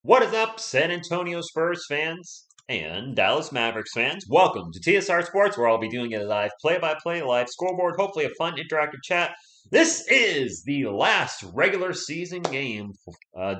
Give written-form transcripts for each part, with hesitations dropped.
What is up, San Antonio Spurs fans and Dallas Mavericks fans? Welcome to TSR Sports, where I'll be doing a live play-by-play, live scoreboard, hopefully a fun, interactive chat. This is the last regular season game,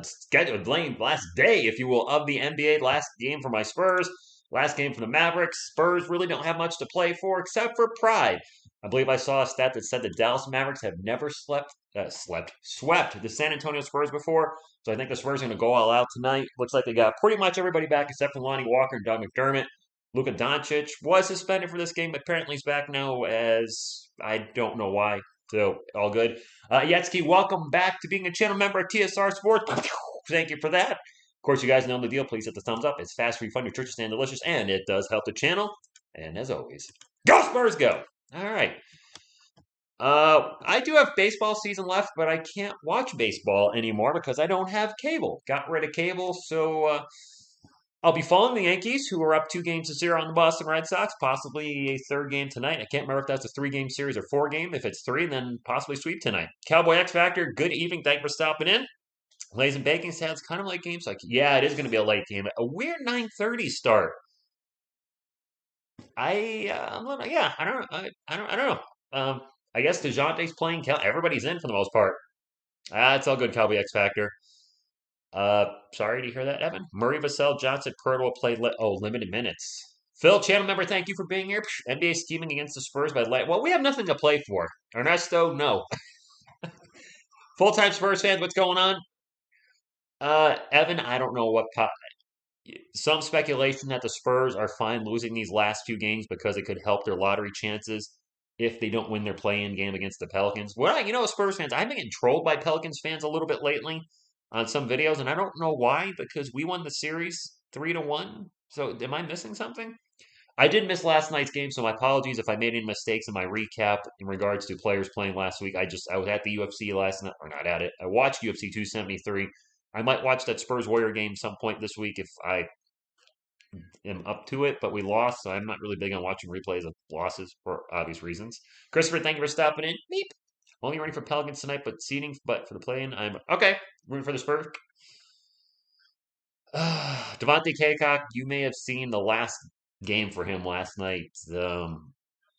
scheduled last day, if you will, of the NBA. Last game for my Spurs, last game for the Mavericks. Spurs really don't have much to play for except for pride. I believe I saw a stat that said the Dallas Mavericks have never swept the San Antonio Spurs before. So I think the Spurs are going to go all out tonight. Looks like they got pretty much everybody back except for Lonnie Walker and Doug McDermott. Luka Doncic was suspended for this game, but apparently he's back now as I don't know why. So all good. Yetsky, welcome back to being a channel member of TSR Sports. Thank you for that. Of course, you guys know the deal. Please hit the thumbs up. It's fast, free, fun, nutritious, and delicious, and it does help the channel. And as always, go Spurs, go! All right. I do have baseball season left, but I can't watch baseball anymore because I don't have cable. Got rid of cable, so I'll be following the Yankees, who are up 2-0 on the Boston Red Sox, possibly a third game tonight. I can't remember if that's a three-game series or four-game. If it's three, then possibly sweep tonight. Cowboy X Factor, good evening. Thank you for stopping in. Lays and Baking sounds kind of like games. Like, yeah, it is going to be a late game. A weird 9:30 start. I don't know. I don't know. I guess DeJounte's playing. Everybody's in for the most part. It's all good, Cowboy X Factor. Sorry to hear that, Evan. Murray, Vassell, Johnson, Pert will play limited minutes. Phil, channel member, thank you for being here. NBA scheming against the Spurs by light. Well, we have nothing to play for. Ernesto, no. Full-time Spurs fans, what's going on? Evan, I don't know some speculation that the Spurs are fine losing these last few games because it could help their lottery chances if they don't win their play-in game against the Pelicans. Well, Spurs fans, I've been getting trolled by Pelicans fans a little bit lately on some videos, and I don't know why, because we won the series 3-1. So am I missing something? I did miss last night's game, so my apologies if I made any mistakes in my recap in regards to players playing last week. I was at the UFC last night, or not at it. I watched UFC 273. I might watch that Spurs Warrior game some point this week if I am up to it, but we lost, so I'm not really big on watching replays of losses for obvious reasons. Christopher, thank you for stopping in. Meep. Only running for Pelicans tonight, but seating, but for the play-in, I'm okay. Rooting for the Spurs. Devontae Kaycock, you may have seen the last game for him last night.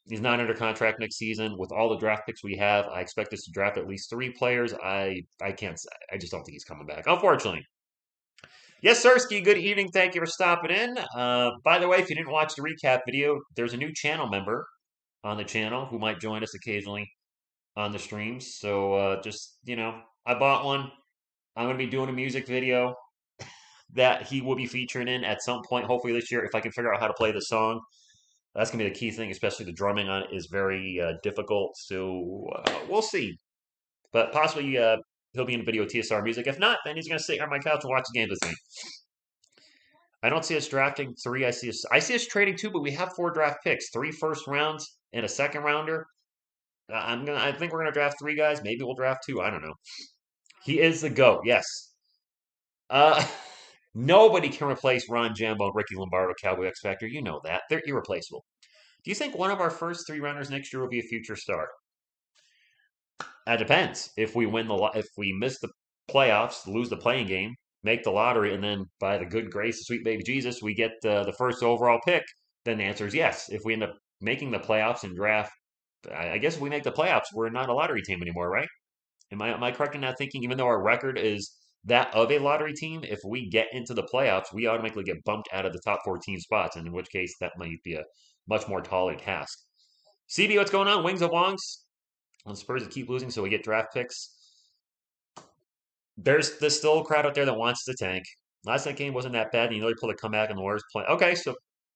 He's not under contract next season. With all the draft picks we have, I expect us to draft at least three players. I can't. I just don't think he's coming back, unfortunately. Yes, Sirski, good evening. Thank you for stopping in. By the way, if you didn't watch the recap video, there's a new channel member on the channel who might join us occasionally on the streams. So I bought one. I'm going to be doing a music video that he will be featuring in at some point, hopefully this year, if I can figure out how to play the song. That's going to be the key thing, especially the drumming on it is very difficult. So we'll see. But possibly he'll be in video TSR music. If not, then he's going to sit here on my couch and watch the game with me. I don't see us drafting three. I see us trading two, but we have four draft picks, 3 first rounds and a second rounder. I think we're gonna draft three guys. Maybe we'll draft two. I don't know. He is the GOAT. Yes. Uh, Nobody can replace Ron Jambo and Ricky Lombardo, Cowboy X Factor. You know that they're irreplaceable. Do you think one of our first 3 rounders next year will be a future star? That depends. If we miss the playoffs, lose the playing game, make the lottery, and then by the good grace of sweet baby Jesus, we get the first overall pick, then the answer is yes. If we end up making the playoffs and draft, I guess if we make the playoffs, we're not a lottery team anymore, right? Am I correct in that thinking? Even though our record is that of a lottery team, if we get into the playoffs, we automatically get bumped out of the top 14 spots, and in which case that might be a much more taller task. CB, what's going on? Wings of Wongs on Spurs to keep losing, so we get draft picks. There's still a crowd out there that wants to tank. Last night game wasn't that bad, and you know they pulled a comeback in the worst play. Okay, so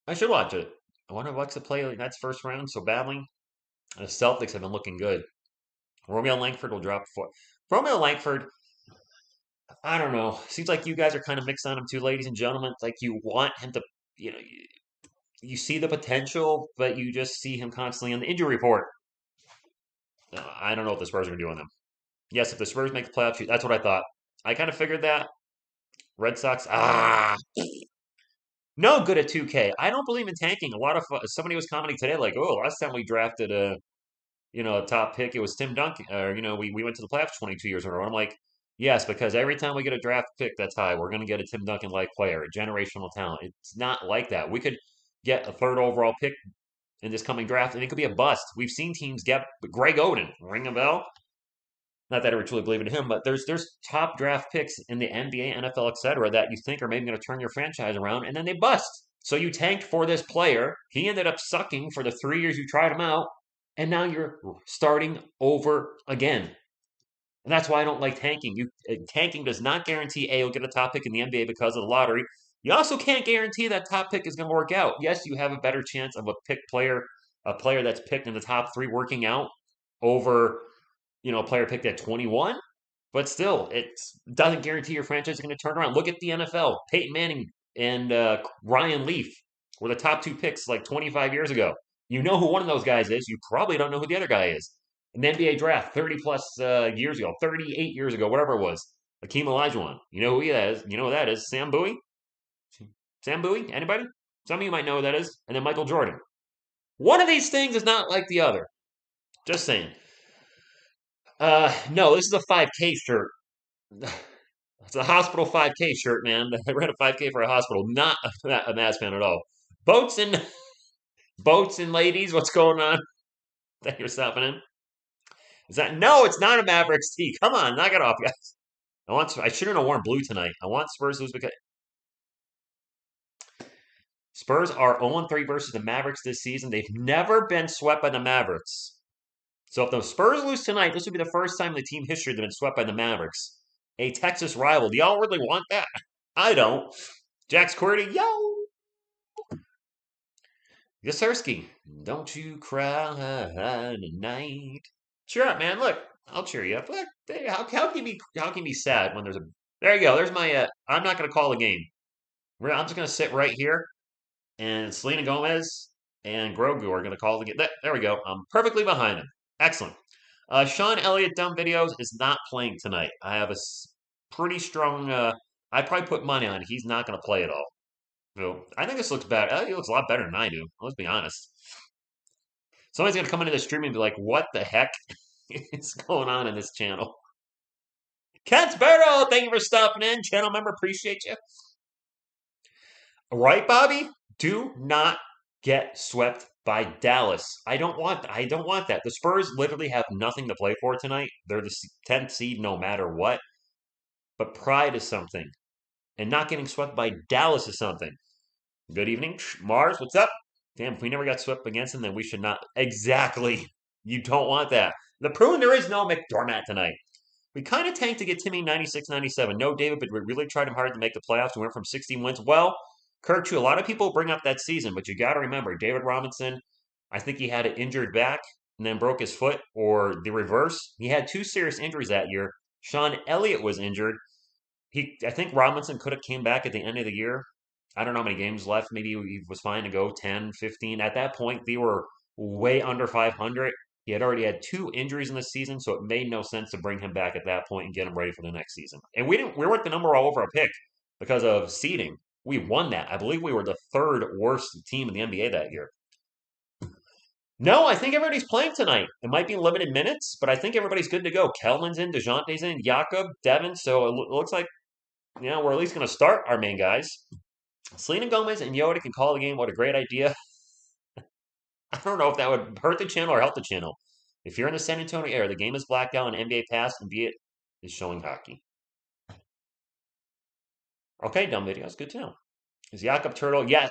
I should watch it. I wonder what's the play that's first round so badly. The Celtics have been looking good. Romeo Langford will drop four. Romeo Langford, I don't know. Seems like you guys are kind of mixed on him too, ladies and gentlemen. Like you want him to, you see the potential, but you just see him constantly on the injury report. I don't know what the Spurs are going to do on them. Yes, if the Spurs make the playoffs, that's what I thought. I kind of figured that. Red Sox, no good at 2K. I don't believe in tanking. Somebody was commenting today, like, oh, last time we drafted a top pick, it was Tim Duncan. Or we went to the playoffs 22 years in a row. I'm like, Yes, because every time we get a draft pick that's high, we're going to get a Tim Duncan-like player, a generational talent. It's not like that. We could get a third overall pick in this coming draft, and it could be a bust. We've seen teams get Greg Oden, ring a bell? Not that I ever truly believe in him, but there's top draft picks in the NBA, NFL, etc. that you think are maybe going to turn your franchise around, and then they bust. So you tanked for this player. He ended up sucking for the 3 years you tried him out, and now you're starting over again. And that's why I don't like tanking. Tanking does not guarantee you'll get a top pick in the NBA because of the lottery. You also can't guarantee that top pick is going to work out. Yes, you have a better chance of a player that's picked in the top three working out over a player picked at 21. But still, it doesn't guarantee your franchise is going to turn around. Look at the NFL. Peyton Manning and Ryan Leaf were the top two picks like 25 years ago. You know who one of those guys is. You probably don't know who the other guy is. In the NBA draft 30 plus years ago, 38 years ago, whatever it was, Hakeem Olajuwon. You know who that is. You know who that is. Sam Bowie? Sam Bowie? Anybody? Some of you might know who that is. And then Michael Jordan. One of these things is not like the other. Just saying. No, this is a 5K shirt. It's a hospital 5K shirt, man. I ran a 5K for a hospital, not a Mavs fan at all. Boats and boats and ladies, what's going on? That you're stopping in? Is that no? It's not a Mavericks tee. Come on, knock it off, guys. I shouldn't have worn blue tonight. I want Spurs to lose because Spurs are 0-3 versus the Mavericks this season. They've never been swept by the Mavericks. So if the Spurs lose tonight, this would be the first time in the team history they've been swept by the Mavericks. A Texas rival. Do y'all really want that? I don't. Jax Query, yo! Yasirski, don't you cry tonight. Cheer up, man. Look, I'll cheer you up. Look, how can you be sad when there's a. There you go. There's my. I'm not going to call the game. I'm just going to sit right here, and Selena Gomez and Grogu are going to call the game. There we go. I'm perfectly behind him. Excellent. Sean Elliott Dumb Videos is not playing tonight. I have a pretty strong. I'd probably put money on it. He's not going to play at all. So I think this looks bad. I think it looks a lot better than I do. Let's be honest. Somebody's going to come into the stream and be like, what the heck is going on in this channel? Catsbero, thank you for stopping in. Channel member, appreciate you. Right, Bobby? Do not get swept by Dallas. I don't want that. The Spurs literally have nothing to play for tonight. They're the 10th seed no matter what. But pride is something. And not getting swept by Dallas is something. Good evening, Mars. What's up? Damn, if we never got swept against them, then we should not. Exactly. You don't want that. The prune there is no McDormand tonight. We kind of tanked to get Timmy 96 97. No, David, but we really tried him hard to make the playoffs. We went from 16 wins. Well, Kirk, too, a lot of people bring up that season, but you got to remember David Robinson, I think he had an injured back and then broke his foot, or the reverse. He had two serious injuries that year. Sean Elliott was injured. I think Robinson could have came back at the end of the year. I don't know how many games left. Maybe he was fine to go 10, 15. At that point, they were way under 500. He had already had two injuries in the season, so it made no sense to bring him back at that point and get him ready for the next season. And we weren't the number all over a pick because of seeding. We won that. I believe we were the third worst team in the NBA that year. No, I think everybody's playing tonight. It might be limited minutes, but I think everybody's good to go. Kelvin's in, DeJounte's in, Jakob, Devin. So it looks like we're at least going to start our main guys. Selena Gomez and Yoda can call the game. What a great idea. I don't know if that would hurt the channel or help the channel. If you're in the San Antonio area, the game is blacked out on NBA Pass, and be it is showing hockey. Okay, dumb videos. Good to know. Is Jakob Turtle? Yeah,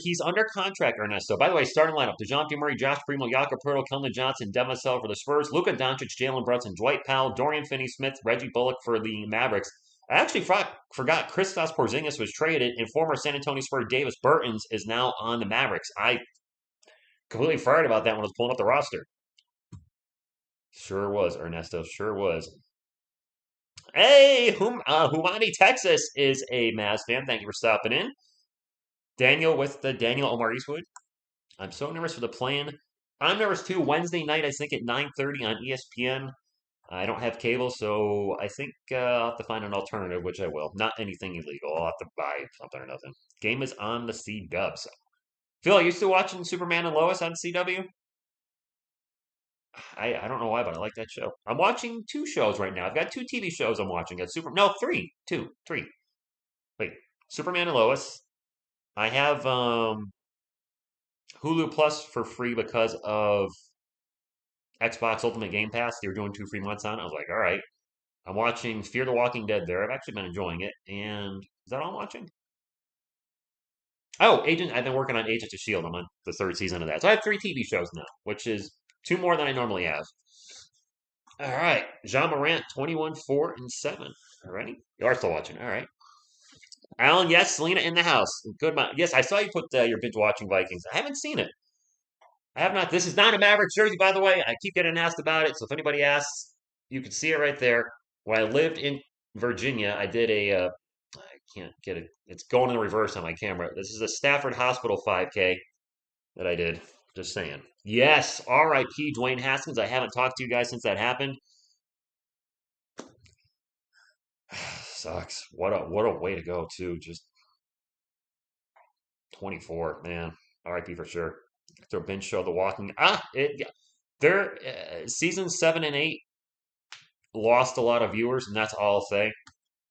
he's under contract, Ernesto. By the way, starting lineup: DeJounte Murray, Josh Primo, Jakob Turtle, Keldon Johnson, Devin Vassell for the Spurs, Luka Doncic, Jalen Brunson, Dwight Powell, Dorian Finney-Smith, Reggie Bullock for the Mavericks. I actually forgot Kristaps Porzingis was traded, and former San Antonio Spurs Davis Bertans is now on the Mavericks. I completely forgot about that when I was pulling up the roster. Sure was, Ernesto. Sure was. Hey, Humani, Texas is a Mavs fan. Thank you for stopping in. Daniel with the Daniel Omar Eastwood. I'm so nervous for the plan. I'm nervous too. Wednesday night, I think at 9:30 on ESPN. I don't have cable, so I think I'll have to find an alternative, which I will. Not anything illegal. I'll have to buy something or nothing. Game is on the CW. So. Phil, are you still watching Superman and Lois on CW? I don't know why, but I like that show. I'm watching two shows right now. I've got two TV shows I'm watching. Got Super no three, two, three. Wait, Superman and Lois. I have Hulu Plus for free because of Xbox Ultimate Game Pass. They were doing 2 free months on it. I was like, all right. I'm watching Fear the Walking Dead there. I've actually been enjoying it. And is that all I'm watching? Oh, Agent. I've been working on Agents of Shield. I'm on the third season of that. So I have three TV shows now, which is two more than I normally have. All right, Jean Morant, 21, 4, and 7. All righty. You are still watching. All right. Alan, yes, Selena in the house. Good. Yes, I saw you put your binge watching Vikings. I haven't seen it. I have not. This is not a Mavericks jersey, by the way. I keep getting asked about it. So if anybody asks, you can see it right there. When I lived in Virginia, I did I can't get it. It's going in the reverse on my camera. This is a Stafford Hospital 5K that I did. Just saying. Yes, R.I.P. Dwayne Haskins. I haven't talked to you guys since that happened. Sucks. What a way to go too. Just 24, man. R.I.P. for sure. Their bench show the walking. Their season 7 and 8 lost a lot of viewers, and that's all I'll say.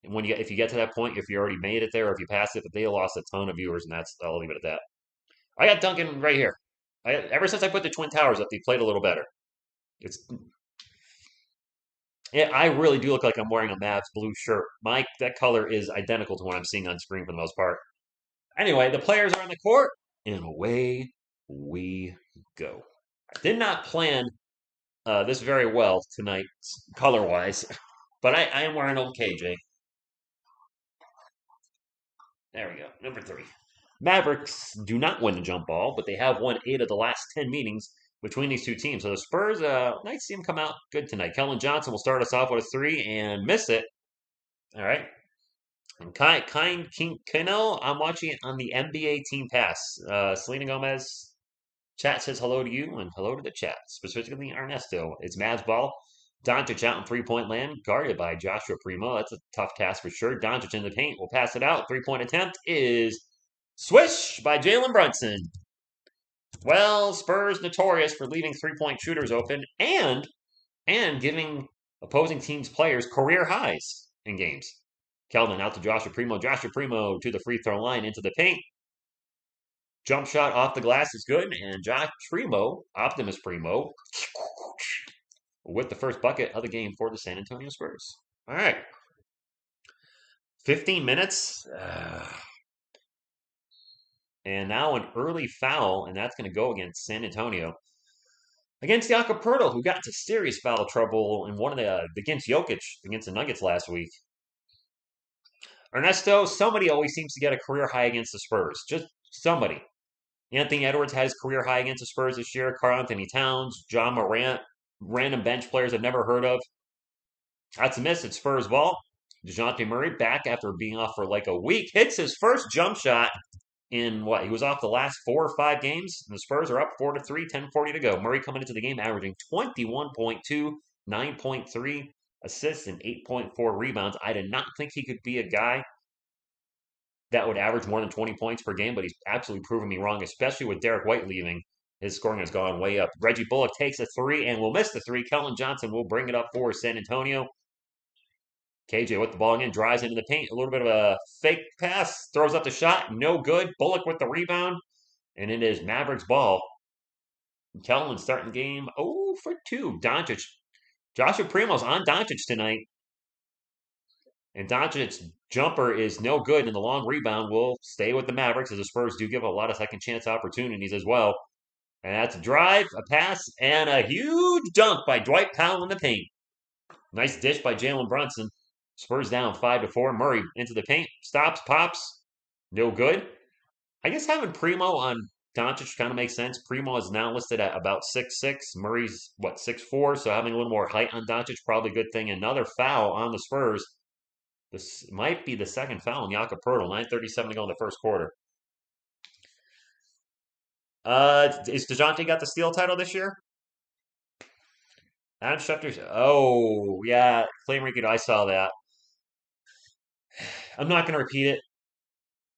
And if you get to that point, if you already made it there, or if you pass it, but they lost a ton of viewers, and I'll leave it at that. I got Duncan right here. Ever since I put the Twin Towers up, they played a little better. It's Yeah, I really do look like I'm wearing a Mavs blue shirt. That color is identical to what I'm seeing on screen for the most part. Anyway, the players are on the court, and away we go. I did not plan this very well tonight, color wise, but I am wearing old KJ. There we go. Number 3. Mavericks do not win the jump ball, but they have won 8 of the last 10 meetings between these two teams. So the Spurs, nice to see them come out good tonight. Kellen Johnson will start us off with a 3 and miss it. All right. And Kino, I'm watching it on the NBA Team Pass. Selena Gomez, chat says hello to you and hello to the chat, specifically Ernesto. It's Mavs ball. Doncic out in three-point land, guarded by Joshua Primo. That's a tough task for sure. Doncic in the paint will pass it out. Three-point attempt is swish by Jalen Brunson. Well, Spurs notorious for leaving three-point shooters open and giving opposing teams players career highs in games. Keldon out to Joshua Primo. Joshua Primo to the free throw line into the paint. Jump shot off the glass is good, and Josh Primo, Optimus Primo, with the first bucket of the game for the San Antonio Spurs. All right. 15 minutes. And now an early foul, and that's going to go against San Antonio. Against Jakob Poeltl, who got into serious foul trouble in one of against Jokic, against the Nuggets last week. Ernesto, somebody always seems to get a career high against the Spurs. Just somebody. Anthony Edwards had his career high against the Spurs this year. Karl Anthony Towns, John Morant, random bench players I've never heard of. That's a miss. It's Spurs ball. DeJounte Murray back after being off for like a week. Hits his first jump shot in what? He was off the last 4 or 5 games. And the Spurs are up 4-3, 10:40 to go. Murray coming into the game averaging 21.2, 9.3 assists, and 8.4 rebounds. I did not think he could be a guy that would average more than 20 points per game, but he's absolutely proven me wrong, especially with Derek White leaving. His scoring has gone way up. Reggie Bullock takes a 3 and will miss the 3. Kellen Johnson will bring it up for San Antonio. KJ with the ball again, drives into the paint. A little bit of a fake pass, throws up the shot, no good. Bullock with the rebound, and it is Mavericks ball. Kellen starting the game 0 for 2. Doncic. Joshua Primo's on Doncic tonight. And Doncic's jumper is no good, and the long rebound will stay with the Mavericks, as the Spurs do give a lot of second chance opportunities as well. And that's a drive, a pass, and a huge dunk by Dwight Powell in the paint. Nice dish by Jalen Brunson. Spurs down 5-4. Murray into the paint. Stops, pops. No good. I guess having Primo on Doncic kind of makes sense. Primo is now listed at about 6'6". Murray's, 6'4", so having a little more height on Doncic, probably a good thing. Another foul on the Spurs. This might be the second foul on Jakob Poeltl. 9:37 to go in the first quarter. Is DeJounte got the steal title this year? Adam Schefter's. Oh, yeah. Claim Ricky, I saw that. I'm not going to repeat it.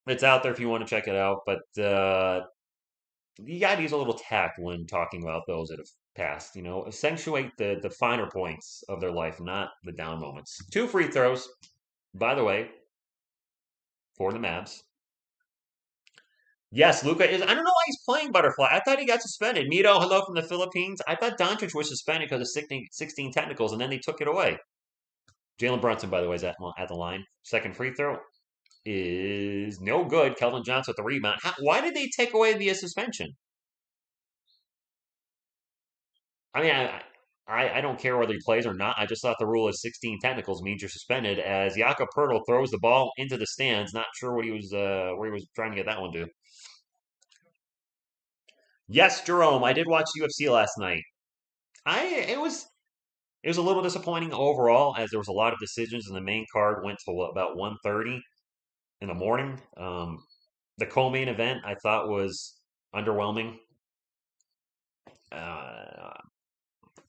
It's out there if you want to check it out. But you got to use a little tact when talking about those that have past. Accentuate the finer points of their life, not the down moments. 2 free throws, by the way, for the Mavs. Yes, Luca is. I don't know why he's playing butterfly. I thought he got suspended. Mito, hello from the Philippines. I thought Doncic was suspended because of 16 technicals, and then they took it away. Jalen Brunson, by the way, is at the line. Second free throw is no good. Kelvin Johnson with the rebound. Why did they take away the suspension? I mean, I don't care whether he plays or not. I just thought the rule is 16 technicals means you're suspended. As Jakob Poeltl throws the ball into the stands, not sure what he was where he was trying to get that one to. Yes, Jerome, I did watch UFC last night. I it was a little disappointing overall as there was a lot of decisions and the main card went till about 1:30 in the morning. The co-main event I thought was underwhelming. Uh,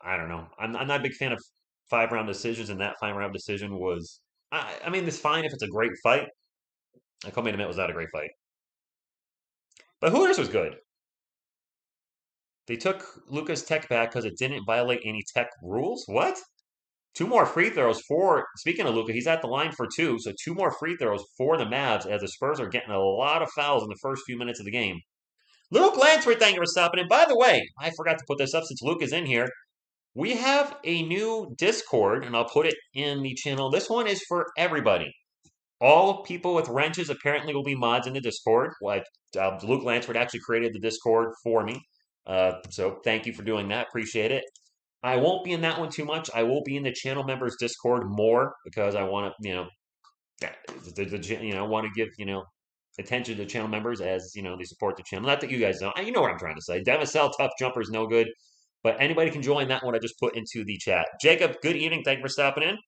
I don't know. I'm not a big fan of 5 round decisions, and that 5 round decision was. I mean, it's fine if it's a great fight. The co-main event was not a great fight, but Hooters was good. They took Luca's tech back because it didn't violate any tech rules. What? 2 more free throws for. Speaking of Luca, he's at the line for 2, so 2 more free throws for the Mavs as the Spurs are getting a lot of fouls in the first few minutes of the game. Luke Lansford, thank you for stopping in. By the way, I forgot to put this up since Luke is in here. We have a new Discord, and I'll put it in the channel. This one is for everybody. All people with wrenches apparently will be mods in the Discord. Luke Lansford actually created the Discord for me. So thank you for doing that. Appreciate it. I won't be in that one too much. I will be in the channel members Discord more because I want to, want to give, attention to channel members as, they support the channel. Not that you guys don't. You know what I'm trying to say. Devacell, tough jumper is no good. But anybody can join that one I just put into the chat. Jacob, good evening. Thank you for stopping in.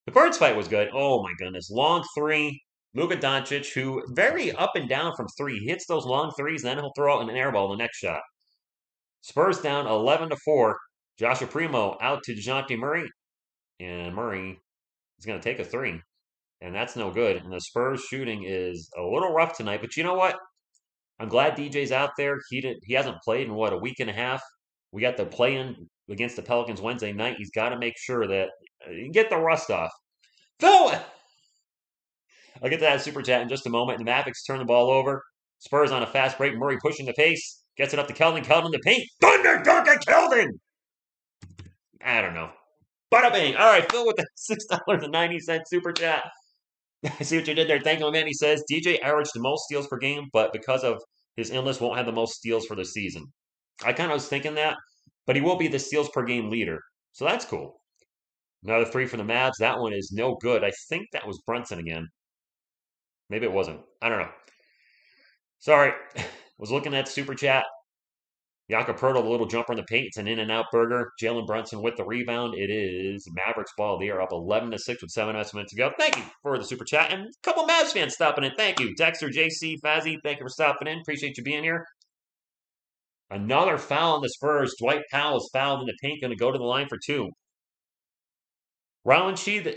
The Birds fight was good. Oh my goodness. Long three. Luka Doncic, who very up and down from three, hits those long threes, and then he'll throw out an air ball in the next shot. Spurs down 11-4. Joshua Primo out to DeJounte Murray. And Murray is going to take a 3. And that's no good. And the Spurs shooting is a little rough tonight. But you know what? I'm glad DJ's out there. He hasn't played in, a week and a half. We got the play-in against the Pelicans Wednesday night. He's got to make sure that you get the rust off. Phil! I'll get to that super chat in just a moment. The Mavericks turn the ball over. Spurs on a fast break. Murray pushing the pace. Gets it up to Keldon. Keldon the paint. Thunder dunk at Keldon! I don't know. Bada bang. All right, Phil with the $6.90 super chat. I see what you did there. Thank you, man. He says, DJ averaged the most steals per game, but because of his illness, won't have the most steals for the season. I kind of was thinking that, but he will be the steals per game leader. So that's cool. Another 3 for the Mavs. That one is no good. I think that was Brunson again. Maybe it wasn't. I don't know. Sorry. Was looking at super chat. Jakob Poeltl, a little jumper in the paint. It's an in-and-out burger. Jalen Brunson with the rebound. It is Mavericks ball. They are up 11-6 with 7 minutes to go. Thank you for the super chat. And a couple Mavs fans stopping in. Thank you. Dexter, JC, Fazzy, thank you for stopping in. Appreciate you being here. Another foul on the Spurs. Dwight Powell is fouled in the paint. Going to go to the line for 2. Rollins Sheed,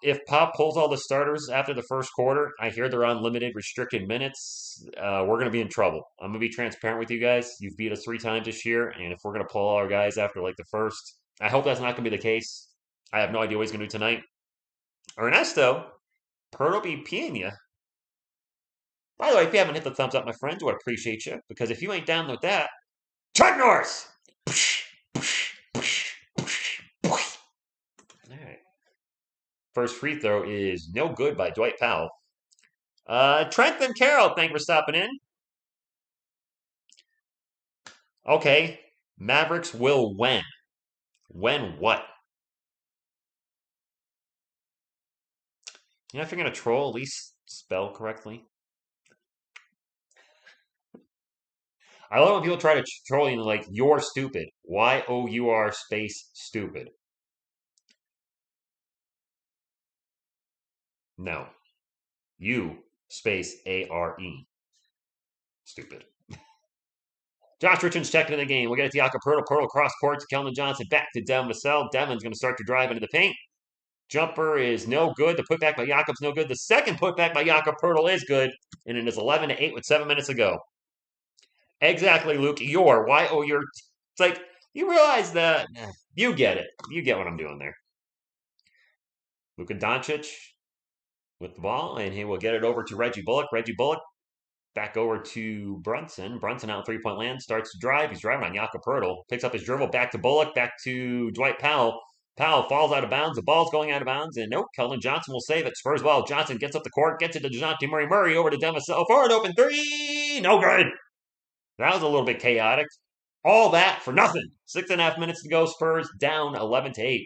if Pop pulls all the starters after the first quarter, I hear they're on limited, restricted minutes. We're going to be in trouble. I'm going to be transparent with you guys. You've beat us 3 times this year, and if we're going to pull all our guys after the first, I hope that's not going to be the case. I have no idea what he's going to do tonight. Ernesto, Poeltl be peeing you. By the way, if you haven't hit the thumbs up, my friends, I would appreciate you, because if you ain't down with that, Chuck Norris! All right. First free throw is no good by Dwight Powell. Trenton Carroll, thank you for stopping in. Okay, Mavericks will win. Win what? If you're going to troll, at least spell correctly. I love when people try to troll you like, you're stupid. Y-O-U-R space stupid. No. U space A-R-E. Stupid. Josh Richards checking in the game. We got it to Jakob Poeltl. Poeltl cross court to Keldon Johnson. Back to Devin Vassell. Devin's going to start to drive into the paint. Jumper is no good. The putback by Jakob's no good. The second putback by Jakob Poeltl is good. And it is 11-8 with 7 minutes to go. Exactly, Luke. Y-O-U-R It's like, you realize that you get it. You get what I'm doing there. Luka Doncic with the ball, and he will get it over to Reggie Bullock. Reggie Bullock back over to Brunson. Brunson out 3-point land, starts to drive. He's driving on Jakob Poeltl. Picks up his dribble, back to Bullock, back to Dwight Powell. Powell falls out of bounds. The ball's going out of bounds, and nope, Keldon Johnson will save it. Spurs ball. Johnson gets up the court, gets it to DeJounte Murray. Murray over to Demisel for an open three. No good. That was a little bit chaotic. All that for nothing. 6.5 minutes to go. Spurs down 11-8.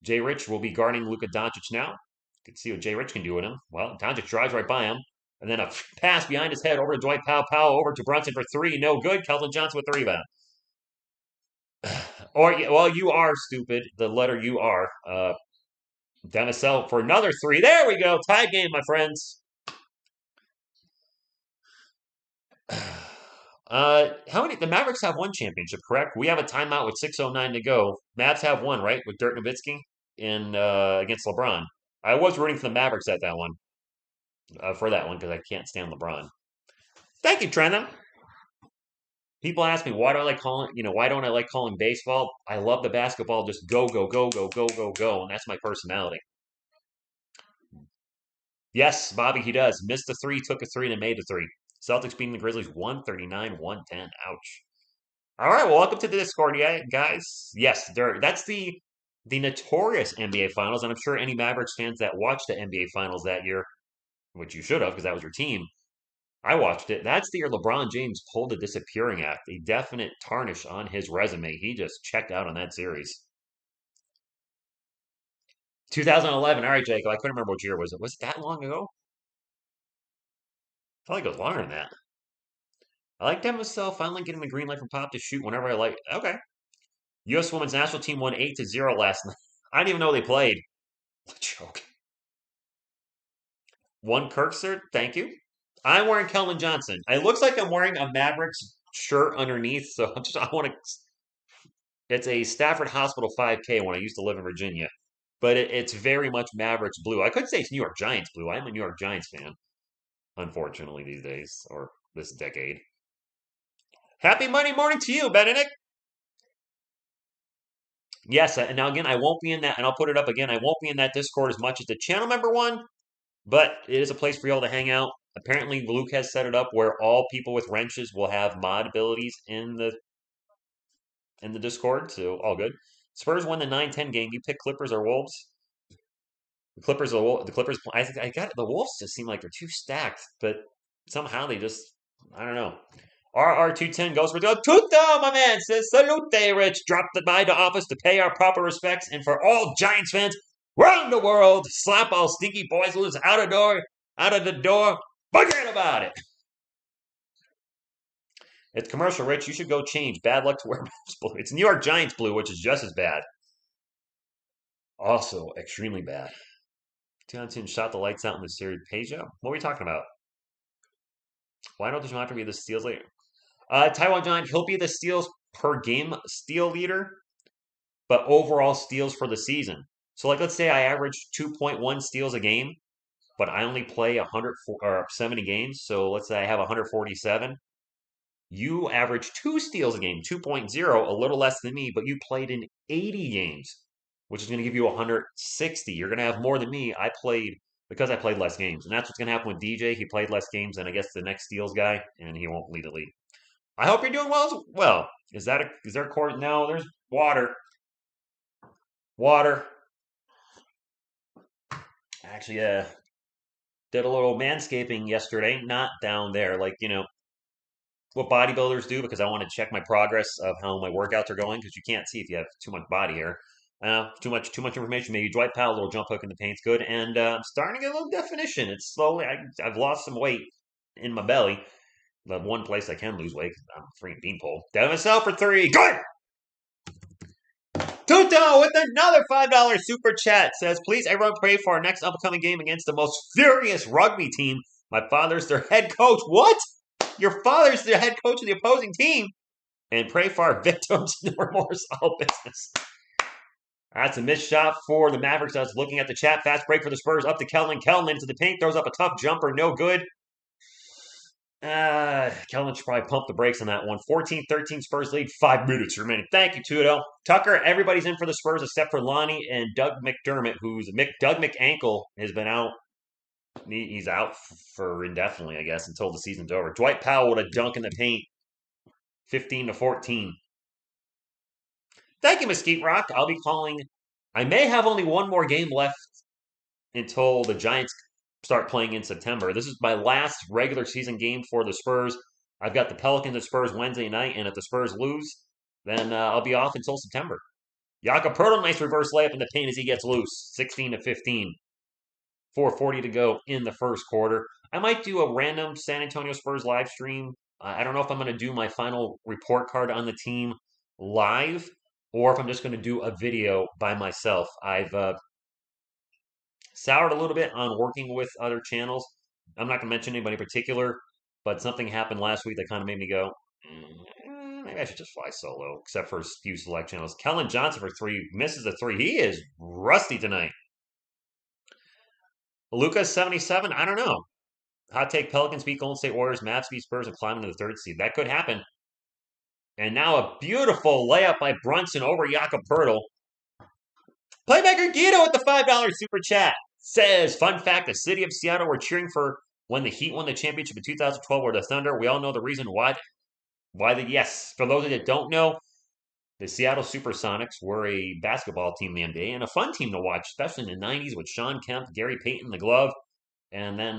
Jay Rich will be guarding Luka Doncic now. You can see what Jay Rich can do with him. Well, Doncic drives right by him. And then a pass behind his head over to Dwight Powell. Powell over to Brunson for three. No good. Keldon Johnson with the rebound. Well, you are stupid. The letter U are. Demisel for another three. There we go. Tied game, my friends. How many? The Mavericks have one championship, correct? We have a timeout with 6:09 to go. Mavs have one, right, with Dirk Nowitzki in against LeBron. I was rooting for the Mavericks at that one, for that one because I can't stand LeBron. Thank you, Trentham. People ask me why do I like calling, why don't I like calling baseball? I love the basketball, just go, go, go, go, go, go, go, and that's my personality. Yes, Bobby, he does. Missed a three, took a three, and made a three. Celtics beating the Grizzlies 139-110. Ouch. All right, well, welcome to the Discord, guys. Yes, that's the notorious NBA Finals, and I'm sure any Mavericks fans that watched the NBA Finals that year, which you should have because that was your team, I watched it. That's the year LeBron James pulled the disappearing act, a definite tarnish on his resume. He just checked out on that series. 2011. All right, Jacob, I couldn't remember what year was it. Was it that long ago? I feel like it was longer than that. I like Demisel finally getting the green light from Pop to shoot whenever I like. Okay. U.S. Women's National Team won 8-0 last night. I didn't even know they played. What a joke. One Kirksir, thank you. I'm wearing Keldon Johnson. It looks like I'm wearing a Mavericks shirt underneath, so I want to. It's a Stafford Hospital 5K when I used to live in Virginia, but it's very much Mavericks blue. I could say it's New York Giants blue. I'm a New York Giants fan, unfortunately, these days, or this decade. Happy Monday morning to you, Benedict. Yes, and now again, I won't be in that, and I'll put it up again. I won't be in that Discord as much as the channel member one, but it is a place for y'all to hang out. Apparently, Luke has set it up where all people with wrenches will have mod abilities in the Discord, so all good. Spurs won the 9-10 game. You pick Clippers or Wolves? The Clippers. I got the Wolves just seem like they're too stacked, but somehow they just I don't know. RR210 goes for Tuto, my man, says, Salute, Rich. Dropped by the office to pay our proper respects. And for all Giants fans around the world, slap all stinky boys loose out of the door. Forget about it. It's commercial, Rich. You should go change. Bad luck to wear blue. It's New York Giants blue, which is just as bad. Also, extremely bad. Johnson shot the lights out in the series. Peja? What are we talking about? Why don't DeJounte be the steals later? Taiwan John, he'll be the steals per game steal leader, but overall steals for the season. So, like, let's say I average 2.1 steals a game, but I only play 170 games. So, let's say I have 147. You average 2 steals a game, 2.0, a little less than me, but you played in 80 games, which is going to give you 160. You're going to have more than me. Because I played less games. And that's what's going to happen with DJ. He played less games than I guess the next steals guy, and he won't lead the league. I hope you're doing well as well. Is there a court? No, there's water. Water. Actually, did a little manscaping yesterday. Not down there, like, what bodybuilders do, because I want to check my progress of how my workouts are going, because you can't see if you have too much body hair. Too much information. Maybe Dwight Powell, a little jump hook in the paint's good. And I'm starting to get a little definition. It's slowly, I've lost some weight in my belly. The one place I can lose weight, I'm a freaking beanpole. Demisel for 3. Good! Tuto with another $5 super chat says, please everyone pray for our next upcoming game against the most furious rugby team. My father's their head coach. What? Your father's the head coach of the opposing team? And pray for our victims. No remorse, all business. That's a missed shot for the Mavericks. I was looking at the chat. Fast break for the Spurs. Up to Keldon. Keldon into the paint. Throws up a tough jumper. No good. Kelvin should probably pump the brakes on that one. 14-13 Spurs lead, 5 minutes remaining. Thank you, Tudo. Tucker, everybody's in for the Spurs except for Lonnie and Doug McDermott, Doug McAnkle has been out. He's out for indefinitely, I guess, until the season's over. Dwight Powell with a dunk in the paint, 15-14. Thank you, Mesquite Rock. I'll be calling. I may have only one more game left until the Giants start playing in September. This is my last regular season game for the Spurs. I've got the Pelicans and Spurs Wednesday night, and if the Spurs lose, then I'll be off until September. Jakob Poeltl, nice reverse layup in the paint as he gets loose, 16-15. 4:40 to go in the first quarter. I might do a random San Antonio Spurs live stream. I don't know if I'm going to do my final report card on the team live or if I'm just going to do a video by myself. I've soured a little bit on working with other channels. I'm not going to mention anybody in particular, but something happened last week that kind of made me go, maybe I should just fly solo, except for a few select channels. Kellen Johnson for three, misses the three. He is rusty tonight. Lucas 77, I don't know. Hot take, Pelicans beat Golden State Warriors, Mavs beat Spurs, and climb into the third seed. That could happen. And now a beautiful layup by Brunson over Jakob Poeltl. Playmaker Guido with the $5 super chat says, fun fact, the city of Seattle were cheering for when the Heat won the championship in 2012 or the Thunder. We all know the reason why. Yes, for those that don't know, the Seattle Supersonics were a basketball team in the NBA and a fun team to watch, especially in the 90s with Sean Kemp, Gary Payton, the glove. And then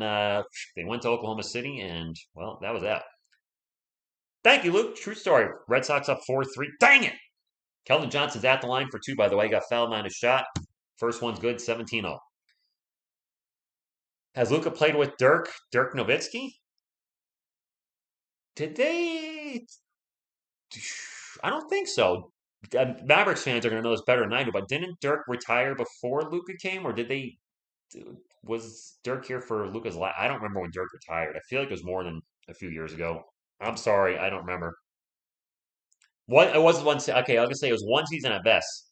they went to Oklahoma City, and, well, that was that. Thank you, Luke. True story. Red Sox up 4-3. Dang it! Keldon Johnson's at the line for two, by the way. He got fouled on his shot. First one's good, 17-0. Has Luka played with Dirk Nowitzki? Did they? I don't think so. Mavericks fans are going to know this better than I do, but didn't Dirk retire before Luka came, or did they? Was Dirk here for Luka's last? I don't remember when Dirk retired. I feel like it was more than a few years ago. I'm sorry, I don't remember. What it was one. Okay, I was gonna say it was one season at best.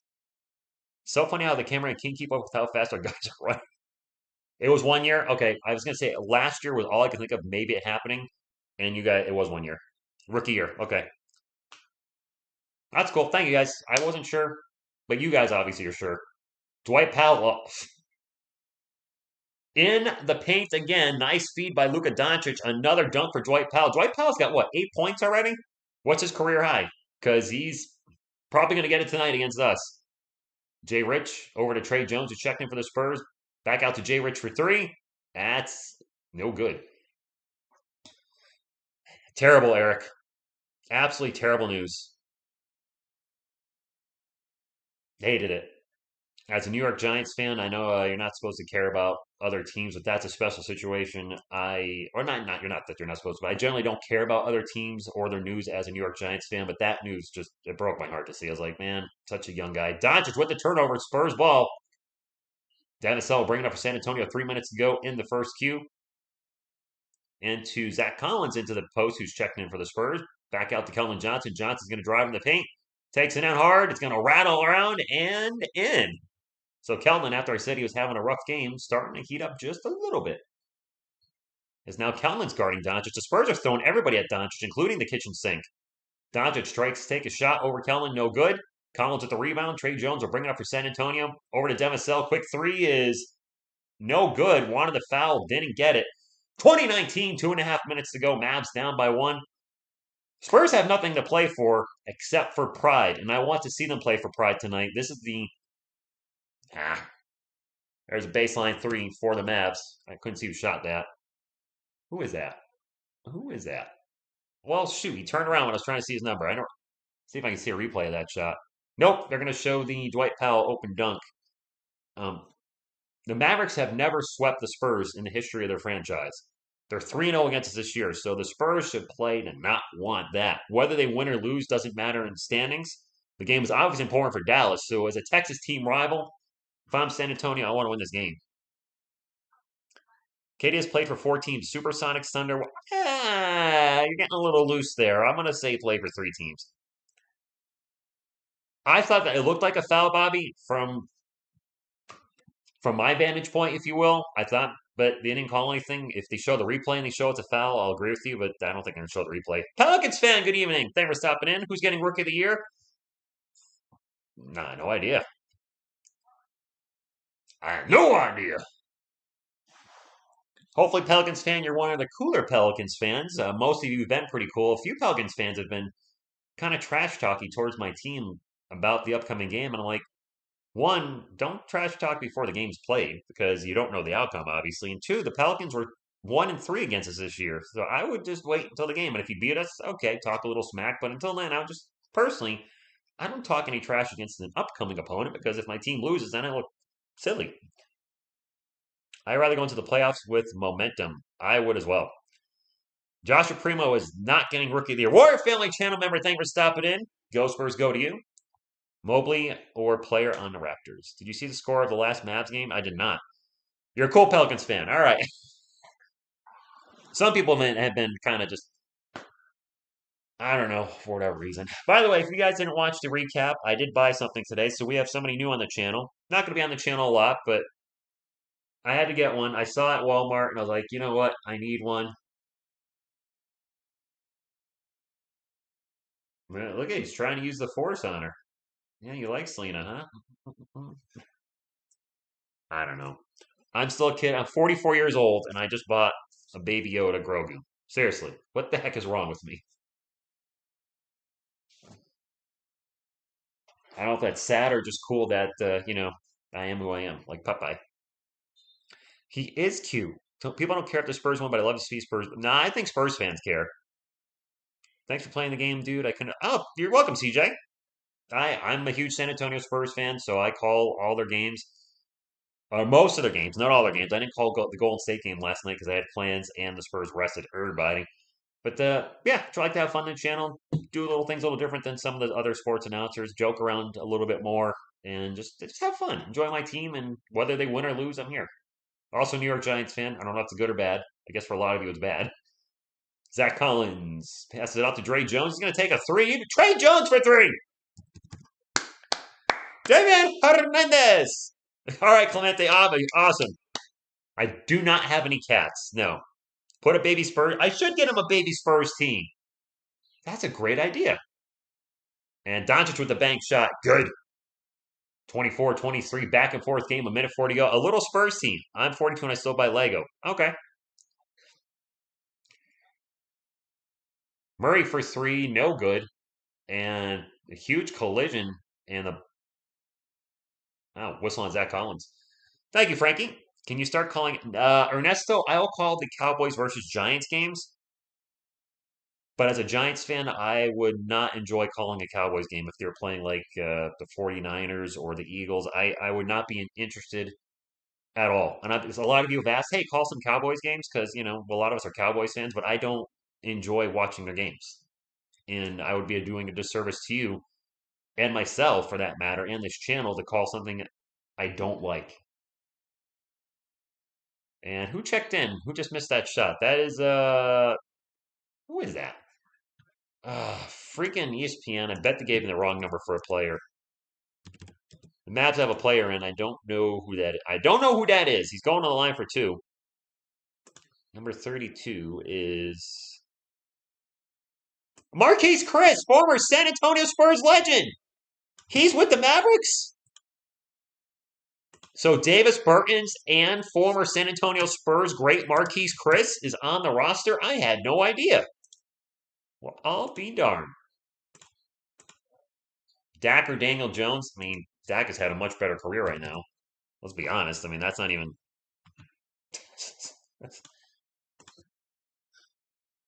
So funny how the camera can't keep up with how fast our guys are running. It was 1 year. Okay, I was gonna say last year was all I could think of maybe it happening, and you guys, it was 1 year, rookie year. Okay, that's cool. Thank you guys. I wasn't sure, but you guys obviously are sure. Dwight Powell in the paint again. Nice feed by Luka Doncic. Another dunk for Dwight Powell. Dwight Powell's got what, 8 points already? What's his career high? Because he's probably gonna get it tonight against us. Jay Rich over to Trey Jones who's checking in for the Spurs. Back out to Jay Rich for three. That's no good. Terrible, Eric. Absolutely terrible news. Hated it. As a New York Giants fan, I know you're not supposed to care about other teams, but that's a special situation. You're not that you're not supposed to, but I generally don't care about other teams or their news as a New York Giants fan, but that news just, it broke my heart to see. I was like, man, such a young guy. Doncic with the turnover, Spurs ball. Dennisell bringing up for San Antonio, 3 minutes to go in the first Q. Into Zach Collins into the post, who's checking in for the Spurs. Back out to Keldon Johnson. Johnson's going to drive in the paint. Takes it out hard. It's going to rattle around and in. So Keldon, after I said he was having a rough game, starting to heat up just a little bit. As now Keldon's guarding Doncic. The Spurs are throwing everybody at Doncic, including the kitchen sink. Doncic strikes, take a shot over Keldon, no good. Collins with the rebound. Trey Jones will bring it up for San Antonio. Over to Dennisell. Quick three is no good. Wanted the foul, didn't get it. 2019, 2.5 minutes to go. Mavs down by 1. Spurs have nothing to play for except for pride, and I want to see them play for pride tonight. This is the... There's a baseline three for the Mavs. I couldn't see who shot that. Who is that? Who is that? Well, shoot, he turned around when I was trying to see his number. I don't... See if I can see a replay of that shot. Nope, they're going to show the Dwight Powell open dunk. The Mavericks have never swept the Spurs in the history of their franchise. They're 3-0 against us this year, so the Spurs should play to not want that. Whether they win or lose doesn't matter in standings. The game is obviously important for Dallas, so as a Texas team rival, if I'm San Antonio, I want to win this game. KD has played for 4 teams. Supersonics, Thunder. You're getting a little loose there. I'm going to say he played for 3 teams. I thought that it looked like a foul, Bobby, from my vantage point, if you will. I thought But they didn't call anything. If they show the replay and they show it's a foul, I'll agree with you, but I don't think they're going to show the replay. Pelicans fan, good evening. Thanks for stopping in. Who's getting Rookie of the Year? Nah, no idea. I have no idea. Hopefully, Pelicans fan, you're one of the cooler Pelicans fans. Most of you have been pretty cool. A few Pelicans fans have been kind of trash talking towards my team about the upcoming game. And I'm like, one, don't trash talk before the game's played because you don't know the outcome, obviously. And two, the Pelicans were 1-3 against us this year. So I would just wait until the game. And if you beat us, okay, talk a little smack. But until then, I would just personally, I don't talk any trash against an upcoming opponent because if my team loses, then I look silly. I'd rather go into the playoffs with momentum. I would as well. Joshua Primo is not getting Rookie of the Year. Warrior Family channel member, thank you for stopping in. Go Spurs, go to you. Mobley or player on the Raptors. Did you see the score of the last Mavs game? I did not. You're a cool Pelicans fan. All right. Some people have been kind of just, I don't know, for whatever reason. By the way, if you guys didn't watch the recap, I did buy something today. So we have somebody new on the channel. Not going to be on the channel a lot, but I had to get one. I saw it at Walmart and I was like, you know what? I need one. Man, look at he's trying to use the force on her. Yeah, you like Selena, huh? I don't know. I'm still a kid. I'm 44 years old, and I just bought a Baby Yoda Grogu. Seriously, what the heck is wrong with me? I don't know if that's sad or just cool that, I am who I am, like Popeye. He is cute. So people don't care if the Spurs won, but I love to see Spurs. Nah, I think Spurs fans care. Thanks for playing the game, dude. I couldn't. Oh, you're welcome, CJ. I'm a huge San Antonio Spurs fan, so I call all their games. Most of their games, not all their games. I didn't call the Golden State game last night because I had plans and the Spurs rested everybody. But yeah, try to have fun on the channel, do little things a little different than some of the other sports announcers, joke around a little bit more, and just have fun. Enjoy my team, and whether they win or lose, I'm here. Also, New York Giants fan. I don't know if it's good or bad. I guess for a lot of you, it's bad. Zach Collins passes it out to Dre Jones. He's going to take a three. Trey Jones for three. Damian Hernandez. All right, Clemente Ave. Awesome. I do not have any cats. No. Put a baby Spurs. I should get him a baby Spurs team. That's a great idea. And Doncic with the bank shot. Good. 24-23, back and forth game, a minute 40 to go. A little Spurs team. I'm 42 and I still buy Lego. Okay. Murray for three, no good. And a huge collision and the whistle on Zach Collins. Thank you, Frankie. Can you start calling Ernesto? I'll call the Cowboys versus Giants games. But as a Giants fan, I would not enjoy calling a Cowboys game if they were playing like the 49ers or the Eagles. I would not be interested at all. And a lot of you have asked, hey, call some Cowboys games because, a lot of us are Cowboys fans, but I don't enjoy watching their games. And I would be doing a disservice to you and myself, for that matter, and this channel to call something I don't like. And who checked in? Who just missed that shot? That is, who is that? Freaking ESPN. I bet they gave me the wrong number for a player. The Mavs have a player, and I don't know who that is. I don't know who that is. He's going on the line for two. Number 32 is Marquise Chris, former San Antonio Spurs legend. He's with the Mavericks? So Davis Bertans and former San Antonio Spurs great Marquise Chris is on the roster? I had no idea. Well, I'll be darned. Dak or Daniel Jones? I mean, Dak has had a much better career right now. Let's be honest. I mean, that's not even...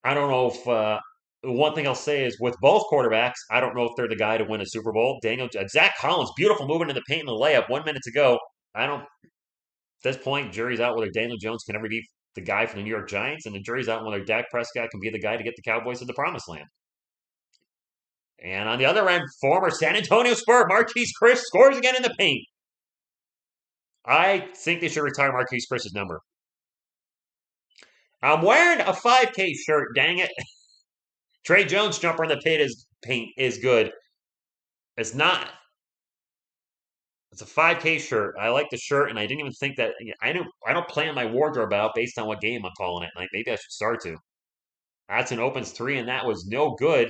I don't know if... one thing I'll say is with both quarterbacks, I don't know if they're the guy to win a Super Bowl. Zach Collins, beautiful movement in the paint and the layup. 1 minute to go. At this point, jury's out whether Daniel Jones can ever be the guy for the New York Giants, and the jury's out whether Dak Prescott can be the guy to get the Cowboys to the promised land. And on the other end, former San Antonio Spur, Marquise Chris scores again in the paint. I think they should retire Marquise Chris's number. I'm wearing a 5K shirt, dang it. Trey Jones jumper in the paint is good. It's not. It's a 5K shirt. I like the shirt, and I didn't even think that. I don't plan my wardrobe out based on what game I'm calling it. Like maybe I should start to. That's an opens three, and that was no good.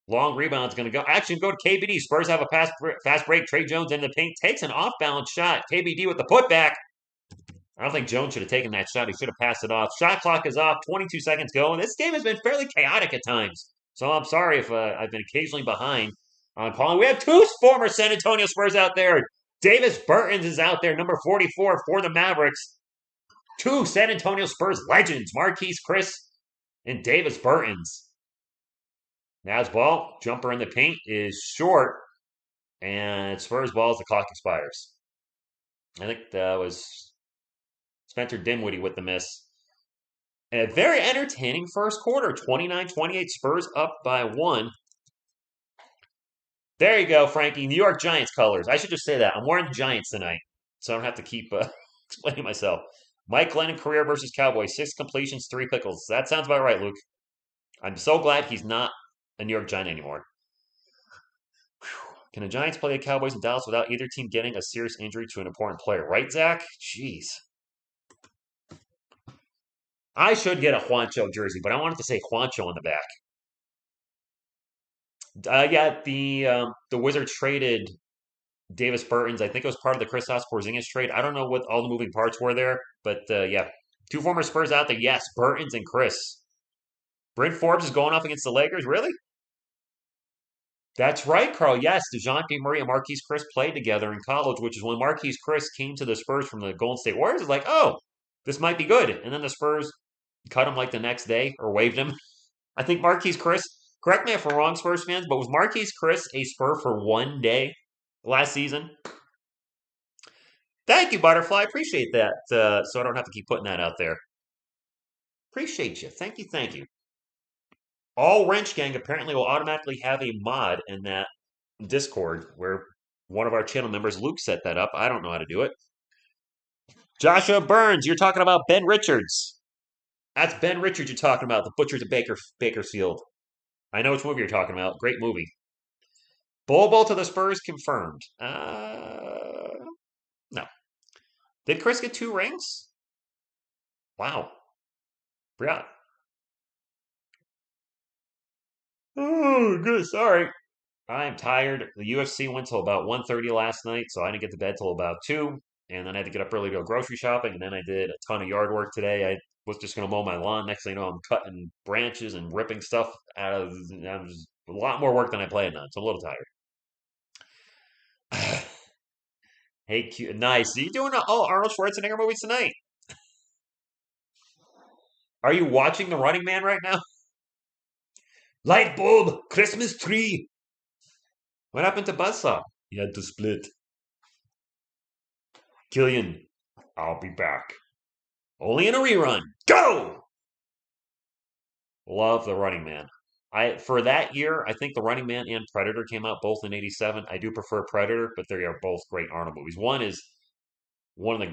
Long rebound's going to go. Actually, go to KBD. Spurs have a fast break. Trey Jones in the paint takes an off balance shot. KBD with the putback. I don't think Jones should have taken that shot. He should have passed it off. Shot clock is off. 22 seconds go. And this game has been fairly chaotic at times. So I'm sorry if I've been occasionally behind on calling. We have two former San Antonio Spurs out there. Davis Bertans is out there, number 44 for the Mavericks. Two San Antonio Spurs legends, Marquise Chris and Davis Bertans. Nav's ball, jumper in the paint is short, and Spurs ball as the clock expires. I think that was Spencer Dinwiddie with the miss. And a very entertaining first quarter, 29-28, Spurs up by one. There you go, Frankie. New York Giants colors. I should just say that. I'm wearing the Giants tonight, so I don't have to keep explaining myself. Mike Glennon career versus Cowboys. 6 completions, 3 pickles. That sounds about right, Luke. I'm so glad he's not a New York Giant anymore. Whew. Can the Giants play the Cowboys in Dallas without either team getting a serious injury to an important player? Right, Zach? Jeez. I should get a Juancho jersey, but I wanted to say Juancho on the back. Yeah, the Wizards traded Davis Bertans. I think it was part of the Kristaps Porzingis trade. I don't know what all the moving parts were there, but yeah, two former Spurs out there. Yes, Bertans and Chris. Bryn Forbes is going off against the Lakers. Really? That's right, Carl. Yes, DeJounte Murray and Marquise Chris played together in college, which is when Marquise Chris came to the Spurs from the Golden State Warriors. It's like, oh, this might be good. And then the Spurs cut him like the next day or waived him. I think Marquise Chris, correct me if I'm wrong, Spurs fans, but was Marquise Chris a Spur for one day last season? Thank you, Butterfly. Appreciate that. So I don't have to keep putting that out there. Appreciate you. Thank you. Thank you. All Wrench Gang apparently will automatically have a mod in that Discord where one of our channel members, Luke, set that up. I don't know how to do it. Joshua Burns, you're talking about Ben Richards. That's Ben Richards you're talking about, the Butchers of Bakersfield. I know which movie you're talking about. Great movie. Bol to the Spurs confirmed. No. Did Chris get 2 rings? Wow. Forgot. Oh, good. Sorry. I'm tired. The UFC went till about 1:30 last night, so I didn't get to bed till about 2. And then I had to get up early to go grocery shopping. And then I did a ton of yard work today. I was just going to mow my lawn. Next thing you know, I'm cutting branches and ripping stuff out of. That was a lot more work than I planned on, so I'm a little tired. Hey, cute, nice. Are you doing all Arnold Schwarzenegger movies tonight? Are you watching The Running Man right now? Light bulb, Christmas tree. What happened to Buzzsaw? He had to split. Killian, I'll be back. Only in a rerun. Go! Love The Running Man. For that year, I think The Running Man and Predator came out both in '87. I do prefer Predator, but they are both great Arnold movies. One is one of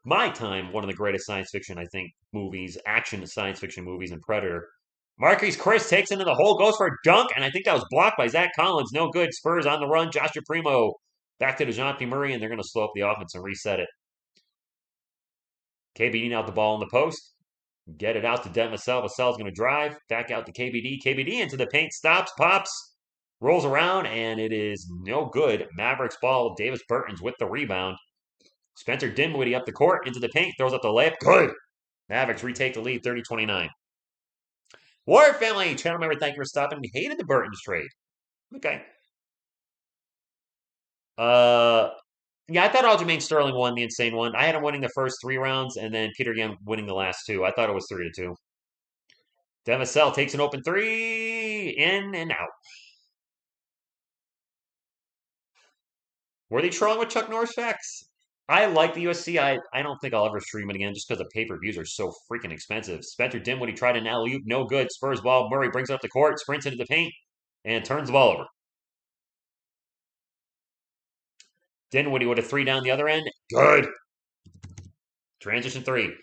my time, one of the greatest science fiction, I think, movies, action science fiction movies, and Predator. Marquise Chris takes into the hole, goes for a dunk, and I think that was blocked by Zach Collins. No good. Spurs on the run. Joshua Primo back to DeJounte Murray, and they're going to slow up the offense and reset it. KBD out the ball in the post. Get it out to Devin Vassell. Vassell's going to drive. Back out to KBD. KBD into the paint. Stops, pops, rolls around, and it is no good. Mavericks ball. Davis Bertans with the rebound. Spencer Dinwiddie up the court, into the paint, throws up the layup. Good. Mavericks retake the lead, 30-29. Warrior family, channel member, thank you for stopping. We hated the Bertans trade. Okay. Yeah, I thought Aljamain Sterling won the insane one. I had him winning the first 3 rounds, and then Peter Yan winning the last 2. I thought it was 3-2. Devin Vassell takes an open 3, in and out. Were they trolling with Chuck Norris facts? I like the USC. I don't think I'll ever stream it again just because the pay-per-views are so freaking expensive. Spencer Dinwiddie tried an alley-oop, no good. Spurs ball. Murray brings it up the court, sprints into the paint, and turns the ball over. Dinwiddie with a 3 down the other end. Good. Transition 3.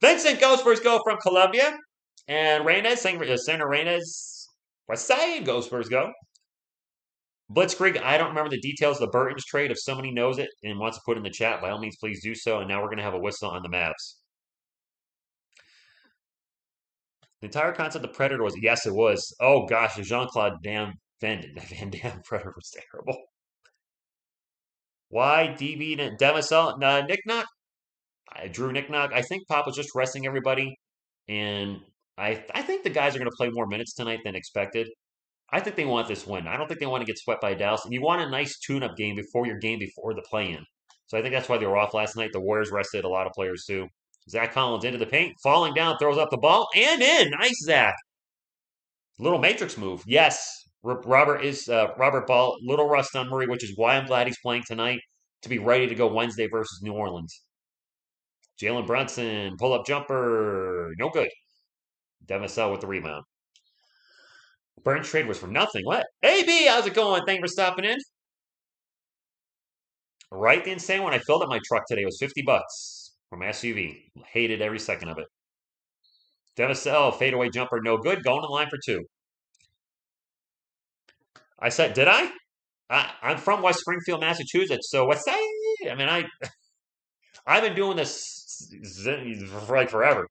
Vincent goes first go from Colombia. And Reynes, Senator Reynes, Westside goes first go. Blitzkrieg, I don't remember the details of the Burton's trade. If somebody knows it and wants to put it in the chat, by all means, please do so. And now we're going to have a whistle on the Mavs. The entire concept of Predator was, yes, it was. Oh, gosh, the Jean-Claude Van Damme Predator was terrible. Why DB Demisel? Nick Knock? Drew Nick Knock. I think Pop was just resting everybody. And I think the guys are going to play more minutes tonight than expected. I think they want this win. I don't think they want to get swept by Dallas. And you want a nice tune-up game before your game before the play-in. So I think that's why they were off last night. The Warriors rested a lot of players too. Zach Collins into the paint, falling down, throws up the ball, and in. Nice, Zach. Little matrix move. Yes, Robert Ball. Little rust on Murray, which is why I'm glad he's playing tonight to be ready to go Wednesday versus New Orleans. Jalen Brunson, pull-up jumper, no good. Demisel with the rebound. Burns trade was for nothing. What? Hey, B, how's it going? Thank you for stopping in. Right, the insane one. I filled up my truck today. It was $50 from SUV. Hated every second of it. Demisel, fadeaway jumper, no good. Going in line for two. I said, did I? I'm from West Springfield, Massachusetts. So what's that? I mean, I've been doing this for like forever.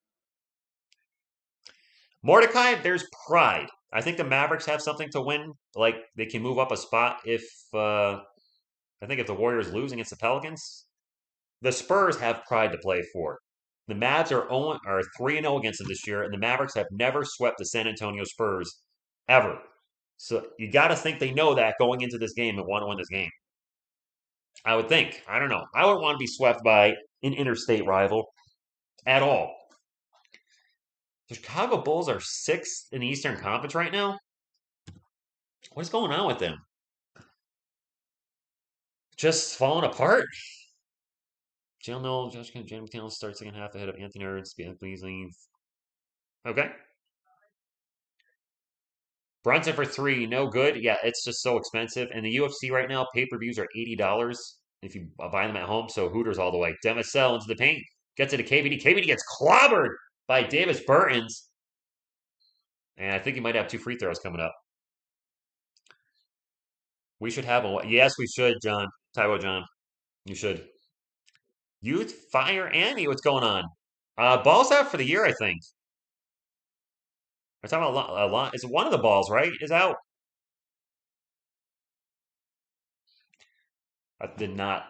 Mordecai, there's pride. I think the Mavericks have something to win. Like they can move up a spot if I think if the Warriors lose against the Pelicans. The Spurs have pride to play for. The Mavs are 3-0 against them this year, and the Mavericks have never swept the San Antonio Spurs ever. So you got to think they know that going into this game and want to win this game. I would think. I don't know. I wouldn't want to be swept by an interstate rival at all. The Chicago Bulls are sixth in the Eastern Conference right now. What is going on with them? Just falling apart. Jalen Noel, Josh McDaniel starts second half ahead of Anthony Edwards, Beasley. Okay. Brunson for three, no good. Yeah, it's just so expensive. And the UFC right now, pay-per-views are $80 if you buy them at home. So Hooters all the way. Demisel into the paint. Gets it to KBD. KBD gets clobbered by Davis Bertans. And I think he might have two free throws coming up. We should have one. Yes, we should, John. Taiwo John. You should. Youth, Fire, Andy, what's going on? Ball's out for the year, I think. We're talking about a lot. It's one of the balls, right? Is out. I did not.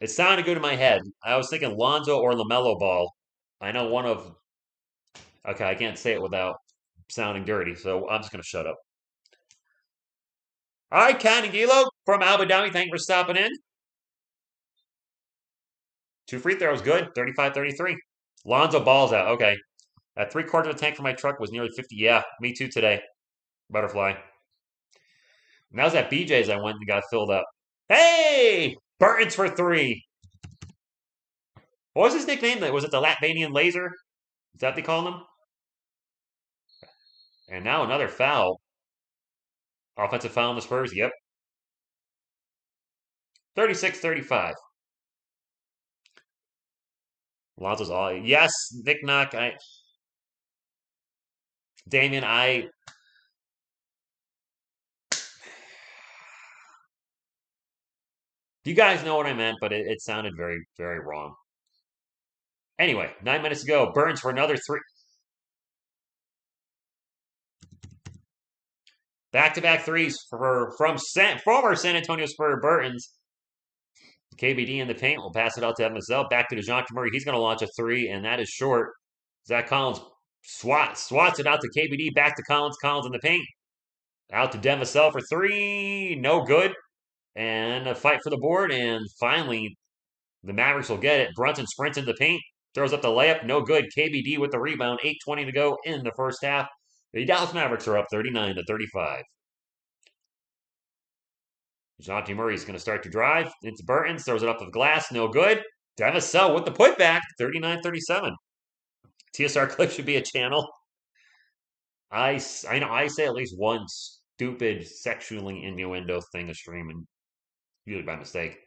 It sounded good in my head. I was thinking Lonzo or LaMelo Ball. I know one of. Okay, I can't say it without sounding dirty, so I'm just going to shut up. All right, Ken and Gilo from Abu Dhabi, thank you for stopping in. Two free throws, good. 35-33. Lonzo Ball's out. Okay. At 3/4 of the tank for my truck was nearly 50. Yeah, me too today. Butterfly. And that was at BJ's I went and got filled up. Hey! Burton's for three. What was his nickname? Was it the Latvian Laser? Is that what they call him? And now another foul. Offensive foul on the Spurs. Yep. 36-35. Lonzo's all. Yes, Nick Knock. Damian, you guys know what I meant, but it sounded very, very wrong. Anyway, 9 minutes to go. Burns for another three. Back-to-back threes from former San Antonio Spurs Burtons. KBD in the paint. We'll pass it out to Evansville. Back to DeJounte Murray. He's going to launch a three, and that is short. Zach Collins swats it out to KBD. Back to Collins. Collins in the paint. Out to Demisel for three. No good. And a fight for the board. And finally, the Mavericks will get it. Brunson sprints into the paint. Throws up the layup. No good. KBD with the rebound. 8:20 to go in the first half. The Dallas Mavericks are up 39-35. DeJounte Murray is going to start to drive into Burton. Throws it up to the glass. No good. Demisel with the putback. 39-37. TSR clip should be a channel. I know I say at least one stupid sexually innuendo thing a stream, and usually by mistake.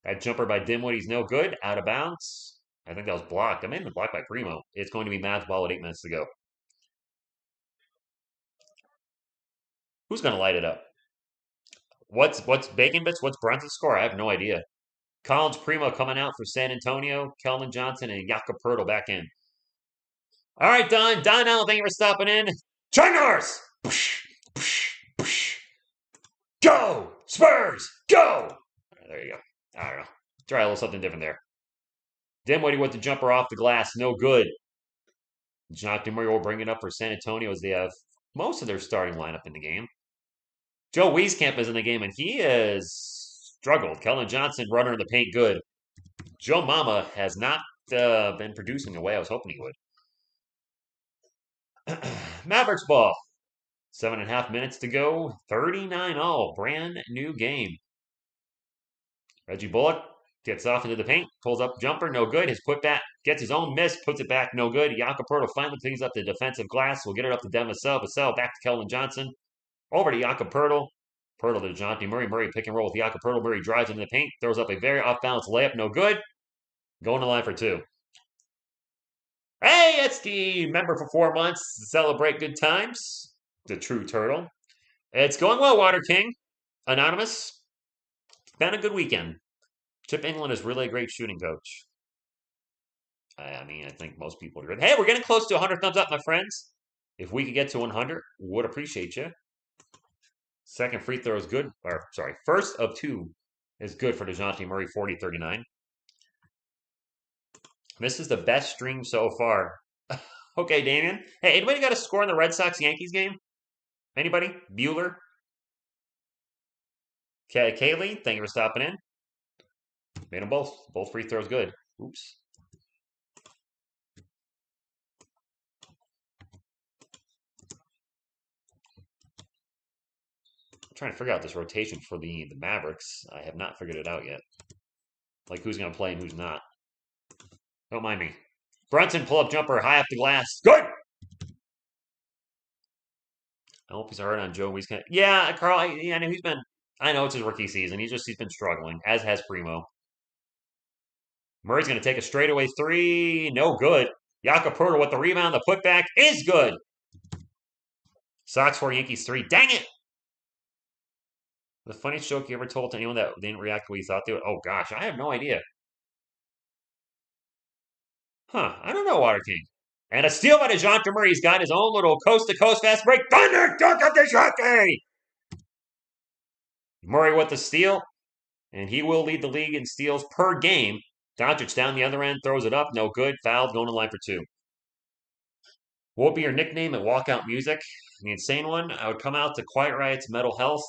That jumper by Dimwood, he's no good. Out of bounds. I think that was blocked. That may have been blocked by Primo. It's going to be Mavs ball with 8 minutes to go. Who's going to light it up? What's Bacon Bits? What's Brunson's score? I have no idea. Collins Primo coming out for San Antonio. Kelvin Johnson and Jakob Pertl back in. All right, Don. Don Allen, thank you for stopping in. Changars! Go! Spurs! Go! There you go. I don't know. Try a little something different there. Dinwiddie with the jumper off the glass. No good. John Murray will bring it up for San Antonio as they have most of their starting lineup in the game. Joe Wieskamp is in the game, and he has struggled. Kellen Johnson, runner in the paint, good. Joe Mama has not been producing the way I was hoping he would. Mavericks ball. 7.5 minutes to go. 39-all. Brand new game. Reggie Bullock gets off into the paint. Pulls up jumper. No good. His putback gets his own miss. Puts it back. No good. Jakob Pertl finally cleans up the defensive glass. We'll get it up to Devin Vassell. Vassell back to Kellen Johnson. Over to Jakob Pertl. Pertl to DeJounte Murray. Murray pick and roll with Jakob Pertl. Murray drives into the paint. Throws up a very off-balance layup. No good. Going to line for two. Hey, it's the member for 4 months. Celebrate good times. The true turtle. It's going well, Water King. Anonymous. It's been a good weekend. Chip England is really a great shooting coach. I mean, I think most people agree. Hey, we're getting close to 100 thumbs up, my friends. If we could get to 100, would appreciate you. Second free throw is good. Or, sorry, first of two is good for DeJounte Murray, 40-39. This is the best stream so far. Okay, Damien. Hey, anybody got a score in the Red Sox-Yankees game? Anybody? Bueller? Okay, Kaylee, thank you for stopping in. Made them both. Both free throws good. Oops. I'm trying to figure out this rotation for the Mavericks. I have not figured it out yet. Like who's going to play and who's not. Don't mind me. Brunson, pull-up jumper, high off the glass. Good! I hope he's hard on Joe Wieskamp. Yeah, Carl, I know he's been... I know it's his rookie season. He's been struggling, as has Primo. Murray's going to take a straightaway three. No good. Jakob Pertl with the rebound. The putback is good. Sox 4, Yankees 3. Dang it! The funniest joke you ever told to anyone that didn't react the way you thought they would? Oh, gosh, I have no idea. Huh, I don't know, Water King. And a steal by DeJounte Murray. He's got his own little coast-to-coast fast break. Thunder dunk of DeJounte! Murray with the steal. And he will lead the league in steals per game. Doncic down the other end, throws it up. No good. Fouled, going to line for two. What would be your nickname at Walkout Music? The insane one? I would come out to Quiet Riot's Mental Health.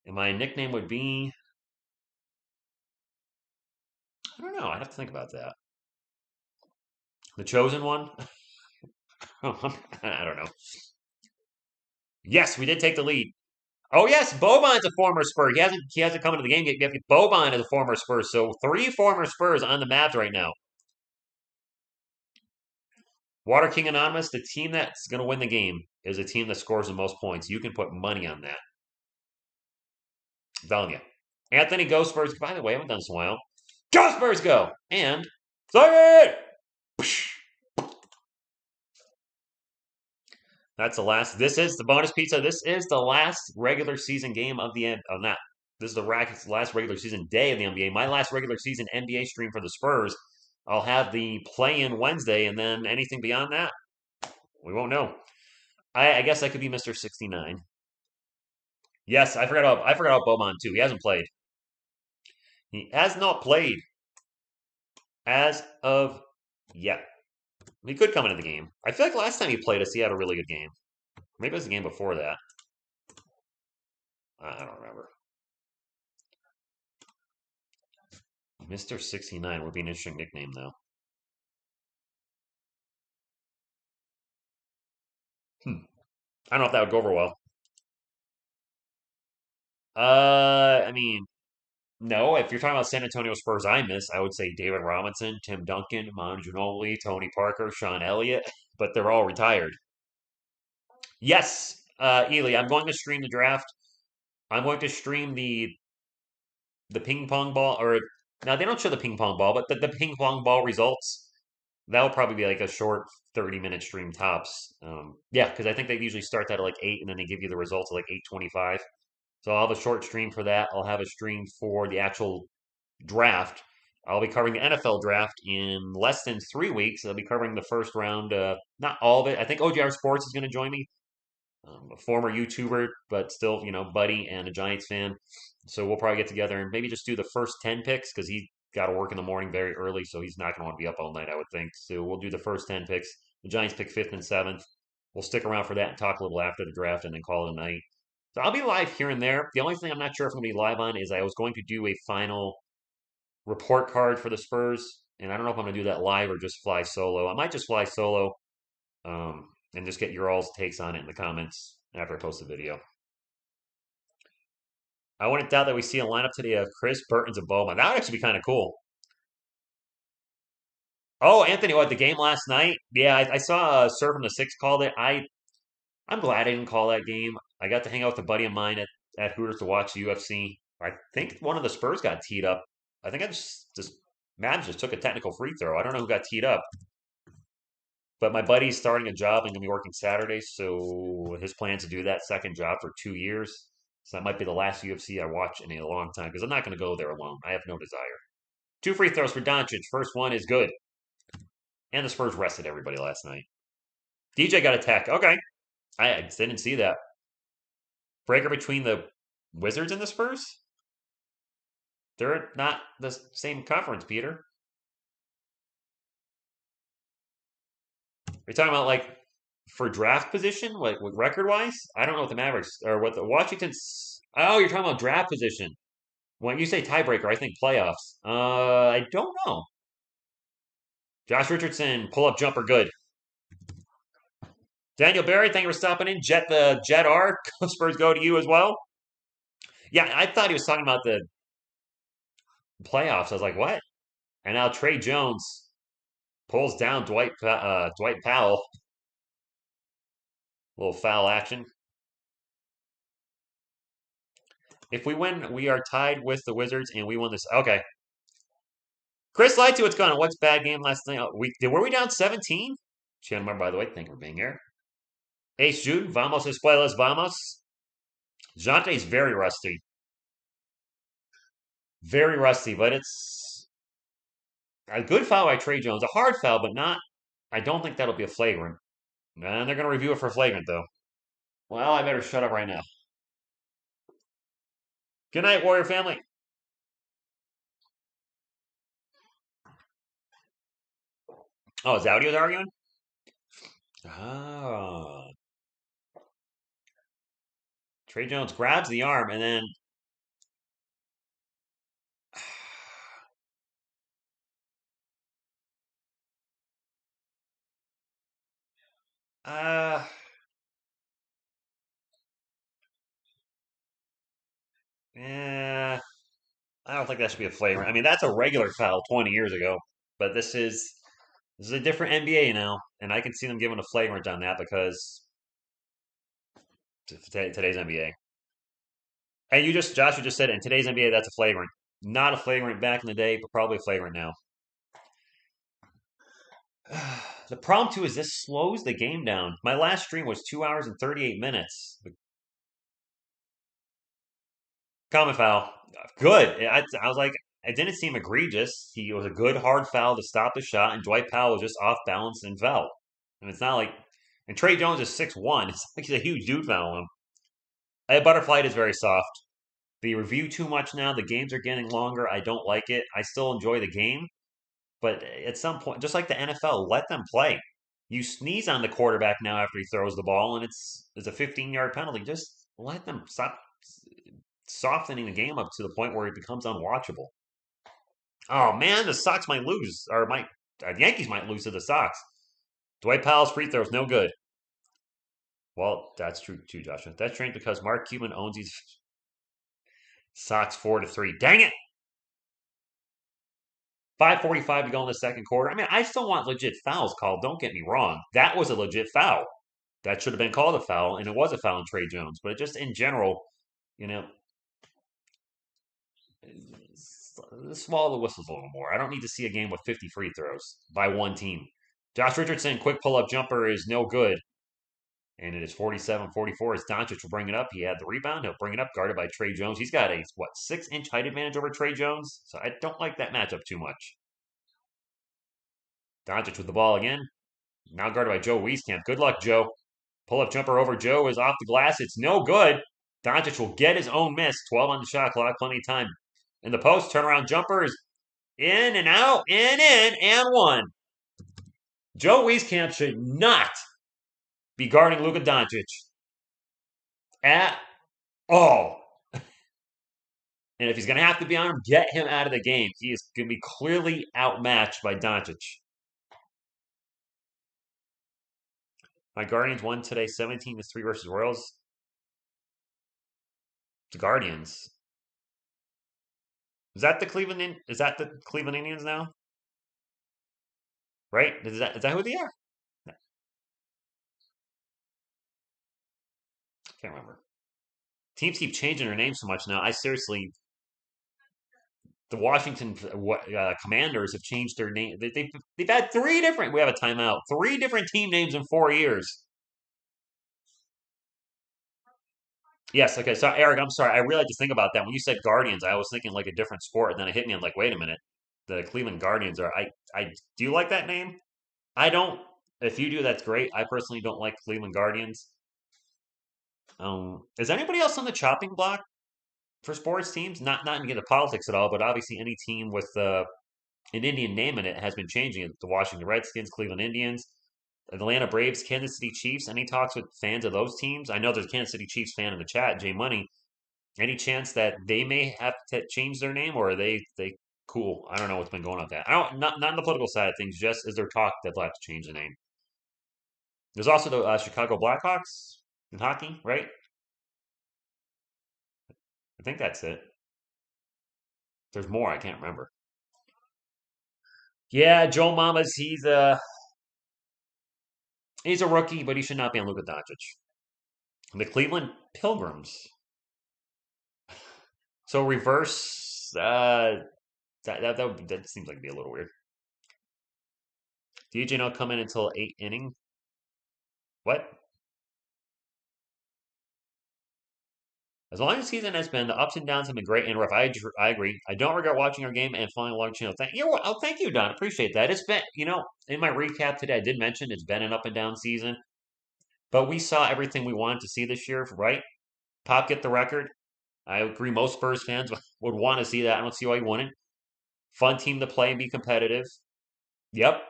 And my nickname would be... I don't know. I'd have to think about that. The Chosen One? I don't know. Yes, we did take the lead. Oh yes, Boban's a former Spur. He hasn't come into the game yet. Boban is a former Spur. So 3 former Spurs on the Mavs right now. Water King Anonymous, the team that's going to win the game is a team that scores the most points. You can put money on that. I'm telling you. Anthony, go Spurs. By the way, I haven't done this in a while. Go Spurs, go! And save it! That's the last. This is the bonus pizza. This is the last regular season game of the end. Oh, not. This is the last regular season day of the NBA. My last regular season NBA stream for the Spurs. I'll have the play-in Wednesday, and then anything beyond that, we won't know. I guess I could be Mr. 69. Yes, I forgot about Boban too. He hasn't played. He has not played as of yet. He could come into the game. I feel like last time he played us, he had a really good game. Maybe it was the game before that. I don't remember. Mr. 69 would be an interesting nickname, though. I don't know if that would go over well. I mean, no. If you're talking about San Antonio Spurs I miss, I would say David Robinson, Tim Duncan, Manu Ginobili, Tony Parker, Sean Elliott, but they're all retired. Yes, Ely, I'm going to stream the draft. I'm going to stream the ping pong ball, or now they don't show the ping pong ball, but the ping pong ball results. That'll probably be like a short 30-minute stream tops. Yeah, because I think they usually start that at like 8 and then they give you the results at like 8:25. So I'll have a short stream for that. I'll have a stream for the actual draft. I'll be covering the NFL draft in less than 3 weeks. I'll be covering the first round, not all of it. I think OGR Sports is going to join me, a former YouTuber, but still, buddy and a Giants fan. So we'll probably get together and maybe just do the first 10 picks because he got to work in the morning very early, so he's not going to want to be up all night, I would think. So we'll do the first 10 picks. The Giants pick fifth and seventh. We'll stick around for that and talk a little after the draft and then call it a night. So I'll be live here and there. The only thing I'm not sure if I'm going to be live on is I was going to do a final report card for the Spurs, and I don't know if I'm going to do that live or just fly solo. I might just fly solo and just get your all's takes on it in the comments after I post the video. I wouldn't doubt that we see a lineup today of Chris, Burton's, and Bowman. That would actually be kind of cool. Oh, Anthony, what, the game last night? Yeah, I saw Sir from the Six called it. I'm glad I didn't call that game. I got to hang out with a buddy of mine at Hooters to watch the UFC. I think one of the Spurs got teed up. I think I just Mavs just took a technical free throw. I don't know who got teed up. But my buddy's starting a job and gonna be working Saturdays, so his plan to do that second job for 2 years. So that might be the last UFC I watch in a long time because I'm not gonna go there alone. I have no desire. Two free throws for Doncic. First one is good, and the Spurs rested everybody last night. DJ got a tech. Okay, I didn't see that breaker between the Wizards and the Spurs. They're not the same conference, Peter. You're talking about like for draft position, like record wise? I don't know what the Mavericks or what the Washington's. Oh, you're talking about draft position. When you say tiebreaker, I think playoffs. I don't know. Josh Richardson, pull up jumper, good. Daniel Barry, thank you for stopping in. Jet the Jet R, Spurs go to you as well. Yeah, I thought he was talking about the playoffs. I was like, what? And now Trey Jones pulls down Dwight Powell. A little foul action. If we win, we are tied with the Wizards, and we won this. Okay. Chris Lighty, what's going on? What's bad game last night? Were we down 17? Chandler, by the way, thank you for being here. Ace Jude, vamos espuelas, vamos. Jonte's very rusty. Very rusty, but it's a good foul by Trey Jones. A hard foul, but not. I don't think that'll be a flagrant. And they're going to review it for flagrant, though. Well, I better shut up right now. Good night, Warrior family. Oh, is that what he was arguing? Ah. Trey Jones grabs the arm and then. Uh, yeah. I don't think that should be a flagrant. I mean, that's a regular foul 20 years ago, but this is a different NBA now, and I can see them giving a flagrant on that because today's NBA. And Josh, you just said it, in today's NBA, that's a flagrant. Not a flagrant back in the day, but probably a flagrant now. The problem too is this slows the game down. My last stream was 2 hours and 38 minutes. Common foul, good. I was like, it didn't seem egregious. He was a good hard foul to stop the shot, and Dwight Powell was just off balance and fell. And it's not like, and Trey Jones is 6'1". It's like he's a huge dude fouling him. Butterfly is very soft. They review too much now. The games are getting longer. I don't like it. I still enjoy the game, but at some point, just like the NFL, let them play. You sneeze on the quarterback now after he throws the ball, and it's a 15-yard penalty. Just let them stop softening the game up to the point where it becomes unwatchable. Oh man, the Sox might lose, or the Yankees might lose to the Sox. Dwight Powell's free throw is no good. Well, that's true too, Joshua. That's strange because Mark Cuban owns these Sox 4-3. Dang it! 5:45 to go in the second quarter. I mean, I still want legit fouls called. Don't get me wrong. That was a legit foul. That should have been called a foul, and it was a foul on Trey Jones. But just in general, you know, swallow the whistles a little more. I don't need to see a game with 50 free throws by one team. Josh Richardson, quick pull-up jumper is no good. And it is 47-44 as Doncic will bring it up. He had the rebound. He'll bring it up, guarded by Trey Jones. He's got a, 6-inch height advantage over Trey Jones. So I don't like that matchup too much. Doncic with the ball again. Now guarded by Joe Wieskamp. Good luck, Joe. Pull-up jumper over Joe is off the glass. It's no good. Doncic will get his own miss. 12 on the shot clock. Plenty of time. In the post, turnaround jumper is in and out, in, and one. Joe Wieskamp should not be guarding Luka Doncic at all. And if he's going to have to be on him, get him out of the game. He is going to be clearly outmatched by Doncic. My Guardians won today 17-3 versus Royals. The Guardians. Is that the Cleveland Indians now? Right? Is that who they are? Can't remember. Teams keep changing their names so much now. I seriously, the Washington Commanders have changed their name. They've had three different. We have a timeout. 3 different team names in 4 years. Yes. Okay. So Eric, I'm sorry. I really had to think about that. When you said Guardians, I was thinking like a different sport. And then it hit me. I'm like, wait a minute. The Cleveland Guardians are. I do you like that name? I don't. If you do, that's great. I personally don't like Cleveland Guardians. Is anybody else on the chopping block for sports teams? Not to get into politics at all, but obviously any team with an Indian name in it has been changing it. The Washington Redskins, Cleveland Indians, Atlanta Braves, Kansas City Chiefs. Any talks with fans of those teams? I know there's a Kansas City Chiefs fan in the chat, Jay Money. Any chance that they may have to change their name, or are they cool? I don't know what's been going on with that. I don't not on the political side of things. Just is there talk that they'll have to change the name? There's also the Chicago Blackhawks in hockey, right? I think that's it. There's more. I can't remember. Yeah, Joe Mamas. He's a rookie, but he should not be on Luka Doncic. The Cleveland Pilgrims. So reverse. That seems like it'd be a little weird. DJ not come in until 8 inning. What? As long as the season has been, the ups and downs have been great and rough. I agree. I don't regret watching our game and following along the channel. Thank you, Don. Appreciate that. It's been, in my recap today, I did mention it's been an up and down season, but we saw everything we wanted to see this year, right? Pop get the record. I agree. Most Spurs fans would want to see that. I don't see why you wouldn't. Fun team to play and be competitive. Yep.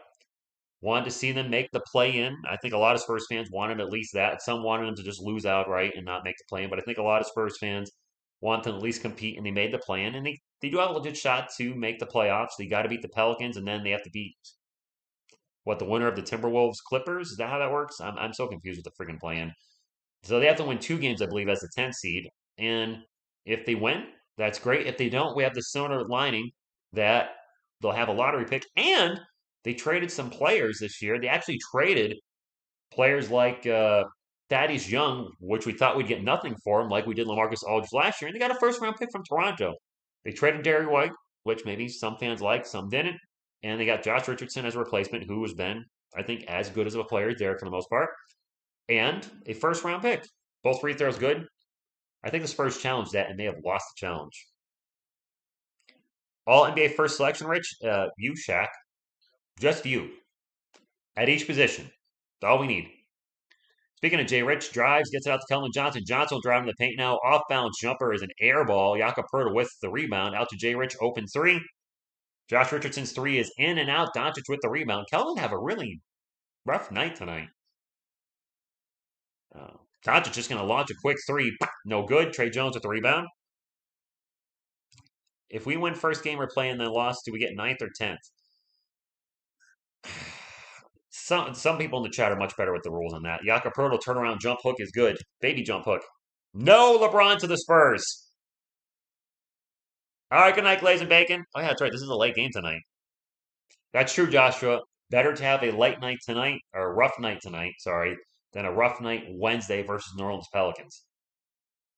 Wanted to see them make the play in. I think a lot of Spurs fans wanted at least that. Some wanted them to just lose outright and not make the play in. But I think a lot of Spurs fans want them to at least compete, and they made the play in. And they do have a legit shot to make the playoffs. They got to beat the Pelicans, and then they have to beat the winner of the Timberwolves Clippers. Is that how that works? I'm so confused with the freaking play in. So they have to win 2 games, I believe, as the 10th seed. And if they win, that's great. If they don't, we have the silver lining that they'll have a lottery pick. And they traded some players this year. They actually traded players like Thaddeus Young, which we thought we'd get nothing for him, like we did LaMarcus Aldridge last year. And they got a first-round pick from Toronto. They traded Derry White, which maybe some fans liked, some didn't. And they got Josh Richardson as a replacement, who has been, I think, as good as a player there for the most part. And a first-round pick. Both free throws good. I think the Spurs challenged that, and they have lost the challenge. All NBA first selection, Rich. You, Shaq. Just you. At each position. That's all we need. Speaking of Jay Rich, drives, gets it out to Keldon Johnson. Johnson will drive in the paint now. Off-balance jumper is an air ball. Jakob Poeltl with the rebound. Out to Jay Rich, open 3. Josh Richardson's 3 is in and out. Doncic with the rebound. Keldon have a really rough night tonight. Doncic just going to launch a quick 3. No good. Trey Jones with the rebound. If we win first game we're playing, then lost, do we get 9th or 10th? Some people in the chat are much better with the rules on that. Jakob Poeltl turnaround jump hook is good. Baby jump hook. No LeBron to the Spurs. All right, good night, Glaze and Bacon. Oh, yeah, that's right. This is a late game tonight. That's true, Joshua. Better to have a late night tonight, or a rough night tonight, sorry, than a rough night Wednesday versus New Orleans Pelicans.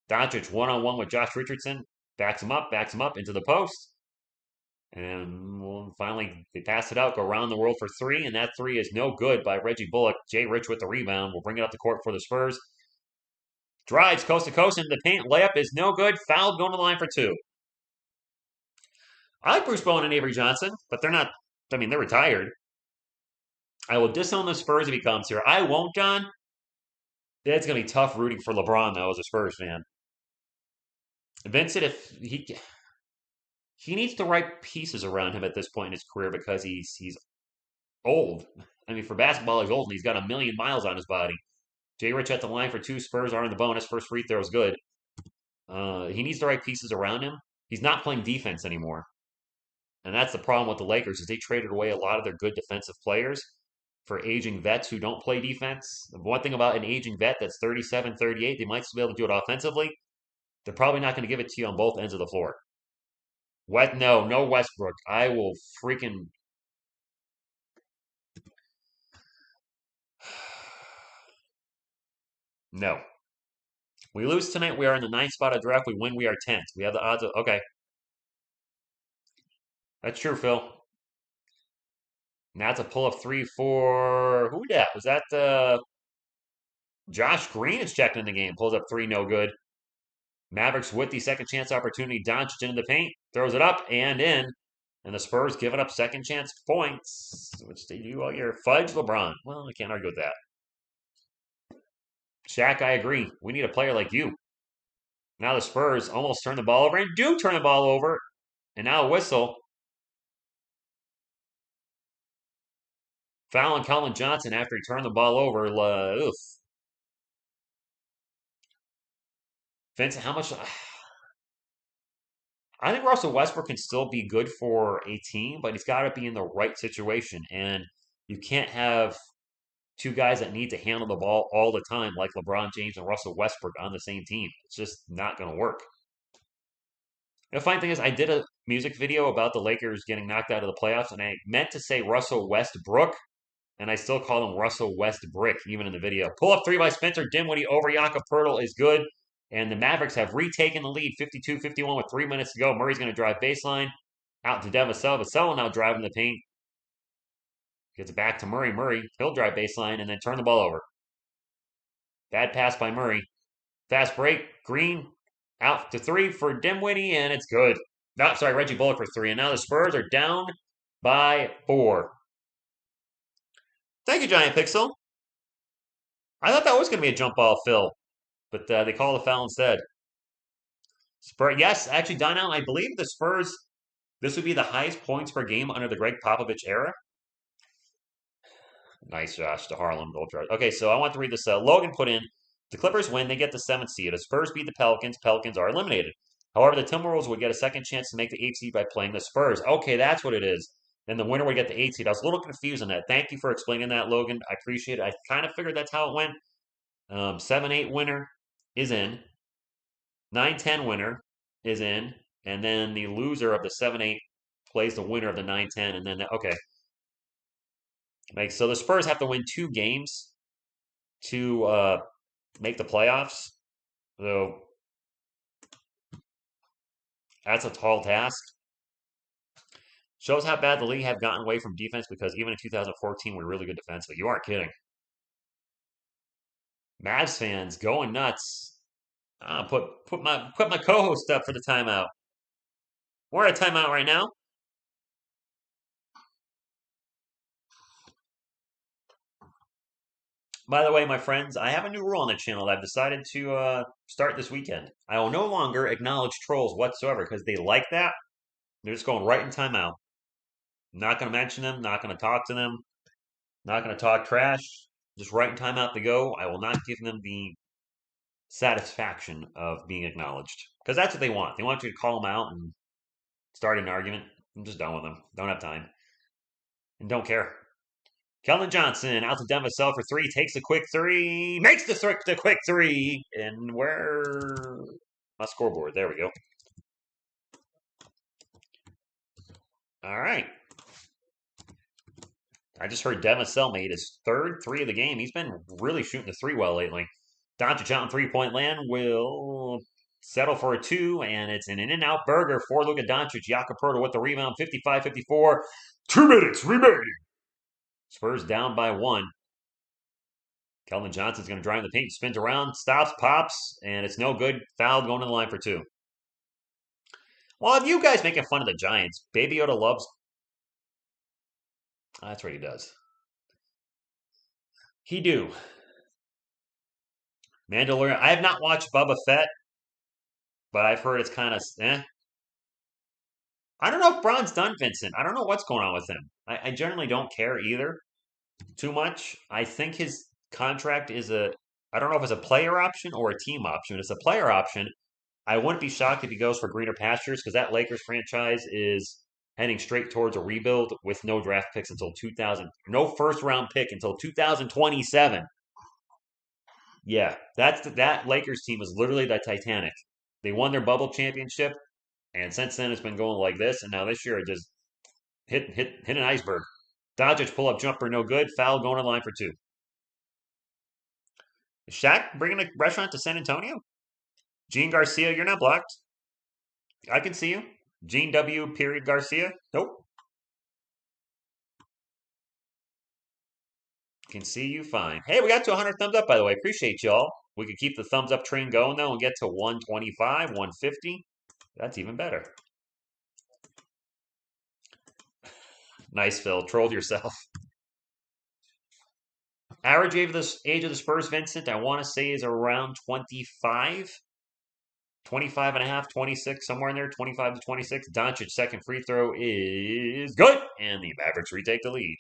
Doncic one-on-one with Josh Richardson. Backs him up into the post. And well, finally, they pass it out, go around the world for three, and that three is no good by Reggie Bullock. Jay Rich with the rebound will bring it up the court for the Spurs. Drives coast to coast into the paint. Layup is no good. Fouled going to the line for two. I like Bruce Bowen and Avery Johnson, but they're not, I mean, they're retired. I will disown the Spurs if he comes here. I won't, John. It's going to be tough rooting for LeBron, though, as a Spurs fan. Vincent, if he needs the right pieces around him at this point in his career because he's old. I mean, for basketball, he's old and he's got a million miles on his body. Jay Rich at the line for two. Spurs are in the bonus. First free throw is good. He needs the right pieces around him. He's not playing defense anymore. And that's the problem with the Lakers is they traded away a lot of their good defensive players for aging vets who don't play defense. The one thing about an aging vet that's 37, 38, they might still be able to do it offensively. They're probably not going to give it to you on both ends of the floor. No Westbrook. I will freaking no. We lose tonight. We are in the ninth spot of draft. We win. We are 10th. We have the odds of okay. That's true, Phil. Now it's a pull-up three for who dat? Was that Josh Green is checked in the game. Pulls up three, no good. Mavericks with the second chance opportunity. Doncic into the paint. Throws it up and in. And the Spurs giving up second chance points, which they do all year. Fudge LeBron. Well, I can't argue with that. Shaq, I agree. We need a player like you. Now the Spurs almost turn the ball over and do turn the ball over. And now a whistle. Foul on Colin Johnson after he turned the ball over. Vincent, how much? I think Russell Westbrook can still be good for a team, but he's got to be in the right situation. And you can't have two guys that need to handle the ball all the time, like LeBron James and Russell Westbrook on the same team. It's just not going to work. The funny thing is, I did a music video about the Lakers getting knocked out of the playoffs, and I meant to say Russell Westbrook, and I still call him Russell Westbrick, even in the video. Pull up three by Spencer Dinwiddie over Jakob Poeltl is good. And the Mavericks have retaken the lead 52-51 with 3 minutes to go. Murray's going to drive baseline. Out to Devin Vassell. Vassell now driving the paint. Gets it back to Murray. Murray, he'll drive baseline and then turn the ball over. Bad pass by Murray. Fast break. Green out to three for Dinwiddie, and it's good. No, sorry, Reggie Bullock for three. And now the Spurs are down by 4. Thank you, Giant Pixel. I thought that was going to be a jump ball, Phil, but they call the foul instead. Spurs, yes, actually, Donnell, I believe the Spurs, this would be the highest points per game under the Greg Popovich era. Nice, Josh, to Harlem. Okay, so I want to read this. Logan put in, the Clippers win, they get the 7th seed. As Spurs beat the Pelicans, Pelicans are eliminated. However, the Timberwolves would get a second chance to make the 8th seed by playing the Spurs. Okay, that's what it is. Then the winner would get the 8th seed. I was a little confused on that. Thank you for explaining that, Logan. I appreciate it. I kind of figured that's how it went. 7-8 winner is in. 9-10 winner is in. And then the loser of the 7-8 plays the winner of the 9-10. And then, okay. So the Spurs have to win 2 games to make the playoffs. So that's a tall task. Shows how bad the league have gotten away from defense because even in 2014 we were really good defensively. You aren't kidding. Mavs fans going nuts. Put my co-host up for the timeout. We're at a timeout right now. By the way, my friends, I have a new rule on the channel that I've decided to start this weekend. I will no longer acknowledge trolls whatsoever because they like that. They're just going right in timeout. Not going to mention them, not going to talk to them, not going to talk trash. Just right in timeout to go. I will not give them the satisfaction of being acknowledged because that's what they want. They want you to call them out and start an argument. I'm just done with them. Don't have time. And don't care. Keldon Johnson out to Devin Vassell for 3. Takes a quick 3. Makes the quick 3. And where? My scoreboard. There we go. All right. I just heard Devin Vassell made his 3rd 3 of the game. He's been really shooting the 3 well lately. Doncic out in 3-point land will Settle for a 2, and it's an in-and-out burger for Luka Doncic. Jakob Poeltl with the rebound, 55-54. 2 minutes remaining. Spurs down by 1. Keldon Johnson's going to drive the paint, spins around, stops, pops, and it's no good. Foul going to the line for 2. Well, you guys making fun of the Giants. Baby Yoda loves... That's what he does. He do. Mandalorian. I have not watched Boba Fett, but I've heard it's kind of I don't know if Braun's done, Vincent. I don't know what's going on with him. I generally don't care either too much. I think his contract is I don't know if it's a player option or a team option. It's a player option. I wouldn't be shocked if he goes for greener pastures because that Lakers franchise is heading straight towards a rebuild with no draft picks until 2000, no first round pick until 2027. Yeah, that Lakers team is literally the Titanic. They won their bubble championship, and since then it's been going like this. And now this year it just hit an iceberg. Doncic pull up jumper, no good. Foul going to line for 2. Is Shaq bringing a restaurant to San Antonio? Gene Garcia, you're not blocked. I can see you. Gene W. Period Garcia. Nope. Can see you fine. Hey, we got to 100 thumbs up, by the way. Appreciate y'all. We could keep the thumbs up train going, though, and get to 125, 150. That's even better. Nice, Phil. Trolled yourself. Average age of the Spurs, Vincent, I want to say is around 25. 25 and a half, 26, somewhere in there, 25 to 26. Doncic second free throw is good, and the Mavericks retake the lead.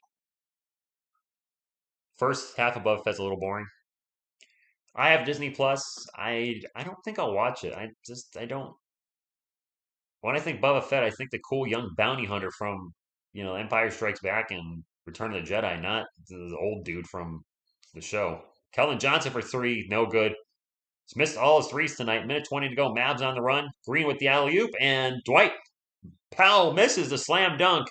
First half above Fed's a little boring. I have Disney Plus. I don't think I'll watch it. I don't. When I think Boba Fett, I think the cool young bounty hunter from Empire Strikes Back and Return of the Jedi, not the old dude from the show. Keldon Johnson for 3, no good. He's missed all his threes tonight. Minute 20 to go. Mavs on the run. Green with the alley-oop. And Dwight Powell misses the slam dunk.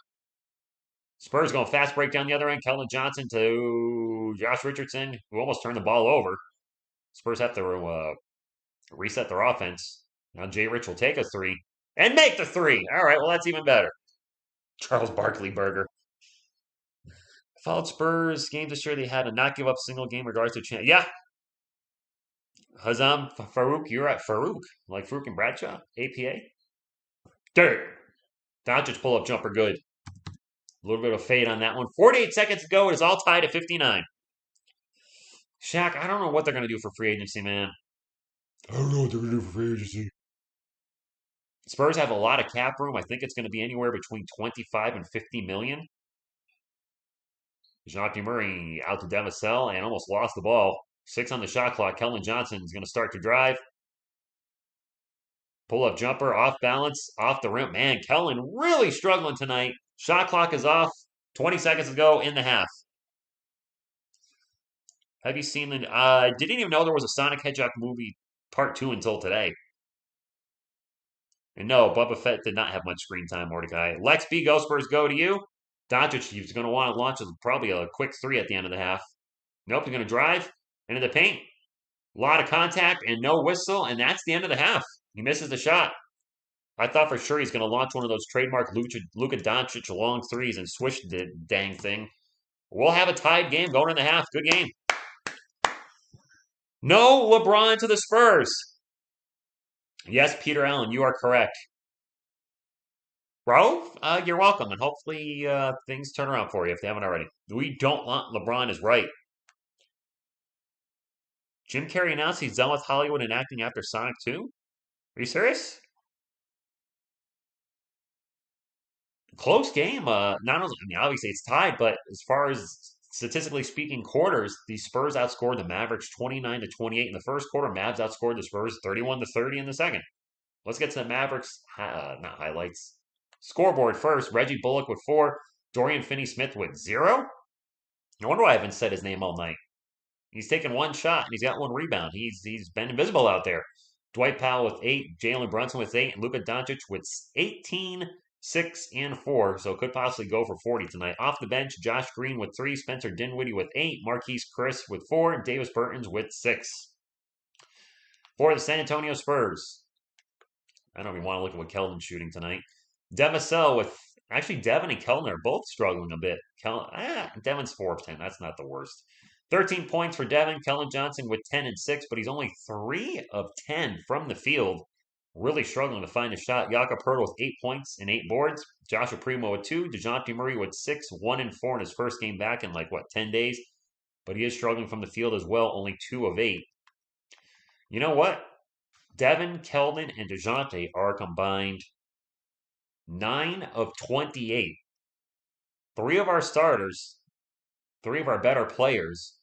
Spurs going fast break down the other end. Keldon Johnson to Josh Richardson, who almost turned the ball over. Spurs have to reset their offense. Now Jay Rich will take a 3. And make the 3. All right, well, that's even better. Charles Barkley burger. Followed Spurs games this year. They had to not give up single game regards to chance. Yeah, Hazam Farouk, you're at Farouk, like Farouk and Bradshaw, APA. Dirt. Doncic pull-up jumper, good. A little bit of fade on that one. 48 seconds to go. It is all tied at 59. Shaq, I don't know what they're going to do for free agency, man. I don't know what they're going to do for free agency. Spurs have a lot of cap room. I think it's going to be anywhere between 25 and 50 million. Jacques Murray out to Devasel and almost lost the ball. 6 on the shot clock. Keldon Johnson is going to start to drive. Pull-up jumper, off balance, off the rim. Man, Kellen really struggling tonight. Shot clock is off. 20 seconds to go in the half. Have you seen the... I didn't even know there was a Sonic Hedgehog movie part 2 until today. And no, Boba Fett did not have much screen time, Mordecai. Lex B, Go Spurs, go to you. Doncic, he's going to want to launch probably a quick 3 at the end of the half. Nope, he's going to drive into the paint. A lot of contact and no whistle, and that's the end of the half. He misses the shot. I thought for sure he's going to launch one of those trademark Luka Doncic long 3s and swish the dang thing. We'll have a tied game going in the half. Good game. No LeBron to the Spurs. Yes, Peter Allen, you are correct. Bro, you're welcome, and hopefully things turn around for you if they haven't already. We don't want LeBron is right. Jim Carrey announced he's done with Hollywood and acting after Sonic 2? Are you serious? Close game. Not only, obviously it's tied, but as far as statistically speaking, quarters, the Spurs outscored the Mavericks 29-28 in the first quarter. Mavs outscored the Spurs 31-30 in the second. Let's get to the Mavericks, not highlights. Scoreboard first. Reggie Bullock with 4. Dorian Finney-Smith with 0. No wonder I haven't said his name all night. He's taken 1 shot and he's got 1 rebound. He's been invisible out there. Dwight Powell with 8. Jalen Brunson with 8. And Luka Doncic with 18, 6, and 4. So could possibly go for 40 tonight. Off the bench, Josh Green with 3. Spencer Dinwiddie with 8. Marquise Chris with 4. And Davis Bertans with 6. For the San Antonio Spurs, I don't even want to look at what Keldon's shooting tonight. Devassell with actually Devin and Keldon are both struggling a bit. Devin's 4 of 10. That's not the worst. 13 points for Devin. Kellen Johnson with 10 and 6, but he's only 3 of 10 from the field. Really struggling to find a shot. Jakob Poeltl with 8 points and 8 boards. Joshua Primo with 2. DeJounte Murray with 6, 1 and 4 in his first game back in 10 days. But he is struggling from the field as well, only 2 of 8. You know what? Devin, Keldon, and DeJounte are combined 9 of 28. 3 of our starters, 3 of our better players,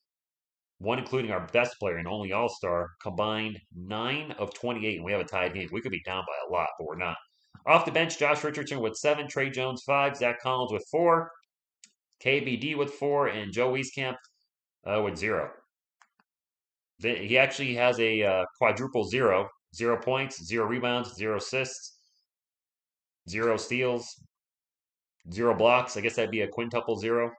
one including our best player and only all-star, combined 9 of 28, and we have a tied game. We could be down by a lot, but we're not. Off the bench, Josh Richardson with 7, Trey Jones 5, Zach Collins with 4, KBD with 4, and Joe Wieskamp with 0. He actually has a quadruple 0. 0 points, 0 rebounds, 0 assists, 0 steals, 0 blocks. I guess that'd be a quintuple 0.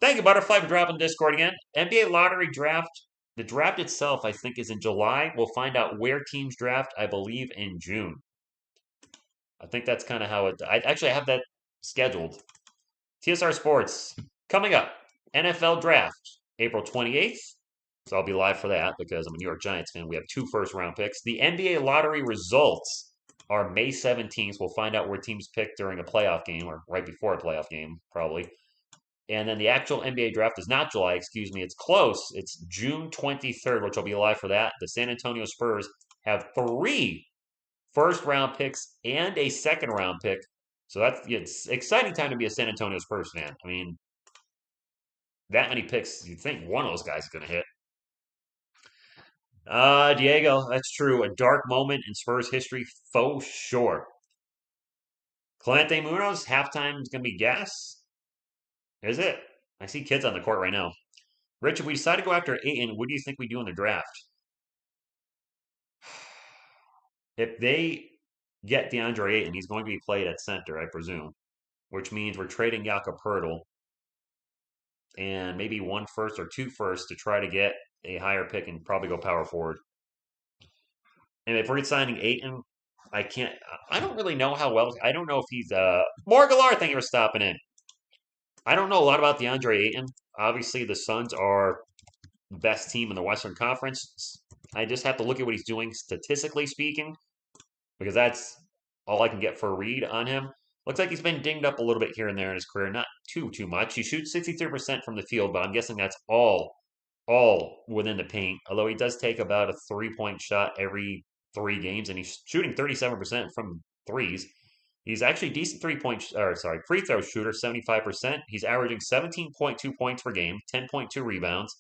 Thank you, Butterfly, for dropping Discord again. NBA lottery draft. The draft itself, I think, is in July. We'll find out where teams draft, I believe, in June. I think that's kind of how it... I actually have that scheduled. TSR Sports. Coming up, NFL draft, April 28th. So I'll be live for that because I'm a New York Giants fan. We have 2 first-round picks. The NBA lottery results are May 17th. We'll find out where teams pick during a playoff game or right before a playoff game, probably. And then the actual NBA draft is not July, excuse me. It's close. It's June 23rd, which I'll be live for that. The San Antonio Spurs have 3 first-round picks and a second-round pick. So it's exciting time to be a San Antonio Spurs fan. I mean, that many picks, you'd think one of those guys is going to hit. Diego, that's true. A dark moment in Spurs history, for sure. Clemente Munoz, halftime is going to be gas. Is it? I see kids on the court right now. Rich, if we decide to go after Ayton, what do you think we do in the draft? If they get DeAndre Ayton, he's going to be played at center, I presume, which means we're trading Jakob Poeltl and maybe 1 first or 2 firsts to try to get a higher pick and probably go power forward. And if we're signing Ayton, I don't really know how well. I don't know if he's Morgalar. Thank you for stopping in. I don't know a lot about DeAndre Ayton. Obviously, the Suns are the best team in the Western Conference. I just have to look at what he's doing statistically speaking, because that's all I can get for a read on him. Looks like he's been dinged up a little bit here and there in his career, not too much. He shoots 63% from the field, but I'm guessing that's all within the paint. Although he does take about a 3-point shot every 3 games, and he's shooting 37% from threes. He's actually decent free throw shooter, 75%. He's averaging 17.2 points per game, 10.2 rebounds,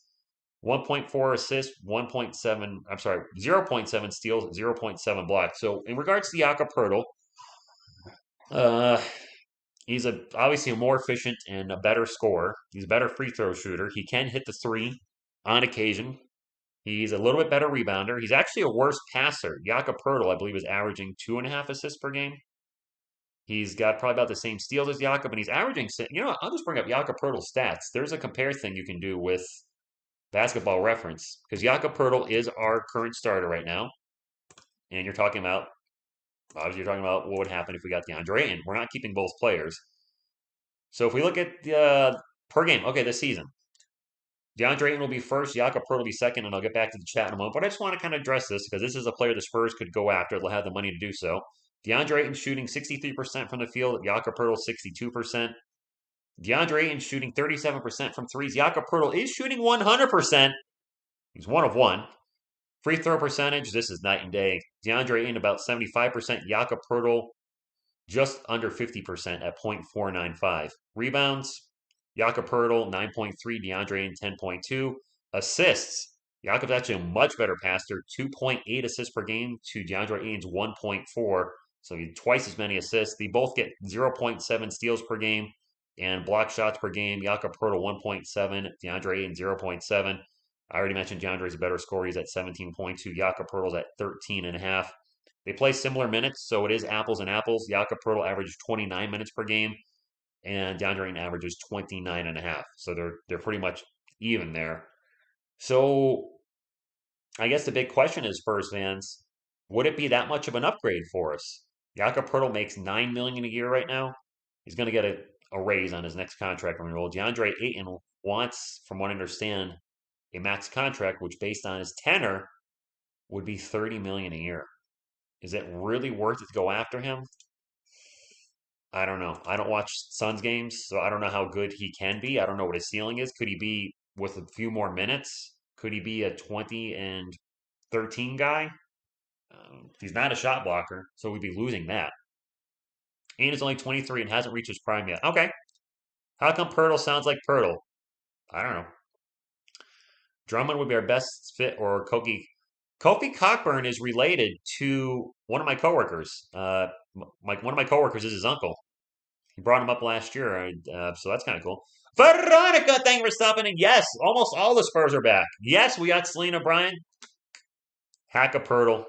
1.4 assists, 0.7 steals, 0.7 blocks. So in regards to Jakob Poeltl, he's obviously a more efficient and a better scorer. He's a better free throw shooter. He can hit the 3 on occasion. He's a little bit better rebounder. He's actually a worse passer. Jakob Poeltl, I believe, is averaging 2.5 assists per game. He's got probably about the same steals as Jakob, and he's averaging. I'll just bring up Jakob Poeltl's stats. There's a compare thing you can do with Basketball Reference because Jakob Poeltl is our current starter right now, and you're talking about what would happen if we got DeAndre Ayton. We're not keeping both players. So if we look at the per game, okay, this season, DeAndre Ayton will be first, Jakob Poeltl will be second, and I'll get back to the chat in a moment. But I just want to kind of address this because this is a player the Spurs could go after. They'll have the money to do so. DeAndre Ayton shooting 63% from the field, Jakob Poeltl 62%. DeAndre Ayton shooting 37% from threes. Jakob Poeltl is shooting 100%. He's 1 of 1. Free throw percentage, this is night and day. DeAndre Ayton about 75%. Jakob Poeltl just under 50% at .495. Rebounds, Jakob Poeltl 9.3, DeAndre Ayton 10.2. Assists, Jakob's actually a much better passer, 2.8 assists per game to DeAndre Ayton's 1.4. So he twice as many assists. They both get 0.7 steals per game and block shots per game. Jakob Poeltl 1.7, DeAndre Ayton 0.7. I already mentioned DeAndre's a better scorer. He's at 17.2. Jakob Poeltl's at 13.5. They play similar minutes, so it is apples and apples. Jakob Poeltl averages 29 minutes per game, and DeAndre Ayton averages 29.5. So they're pretty much even there. So I guess the big question is, Spurs fans, Would it be that much of an upgrade for us? Jakob Pertl makes $9 million a year right now. He's going to get a raise on his next contract renewal. DeAndre Ayton wants, from what I understand, a max contract, which based on his tenor would be $30 million a year. Is it really worth it to go after him? I don't know. I don't watch Suns games, so I don't know how good he can be. I don't know what his ceiling is. Could he be with a few more minutes? Could he be a 20 and 13 guy? He's not a shot blocker, so we'd be losing that. And is only 23 and hasn't reached his prime yet. Okay. How come Pirtle sounds like Pirtle? I don't know. Drummond would be our best fit, or Kofi Cockburn is related to one of my coworkers. One of my coworkers is his uncle. He brought him up last year, so that's kind of cool. Veronica, thank you for stopping in. Yes, almost all the Spurs are back. Yes, we got Selena Bryan, Hackapurtle.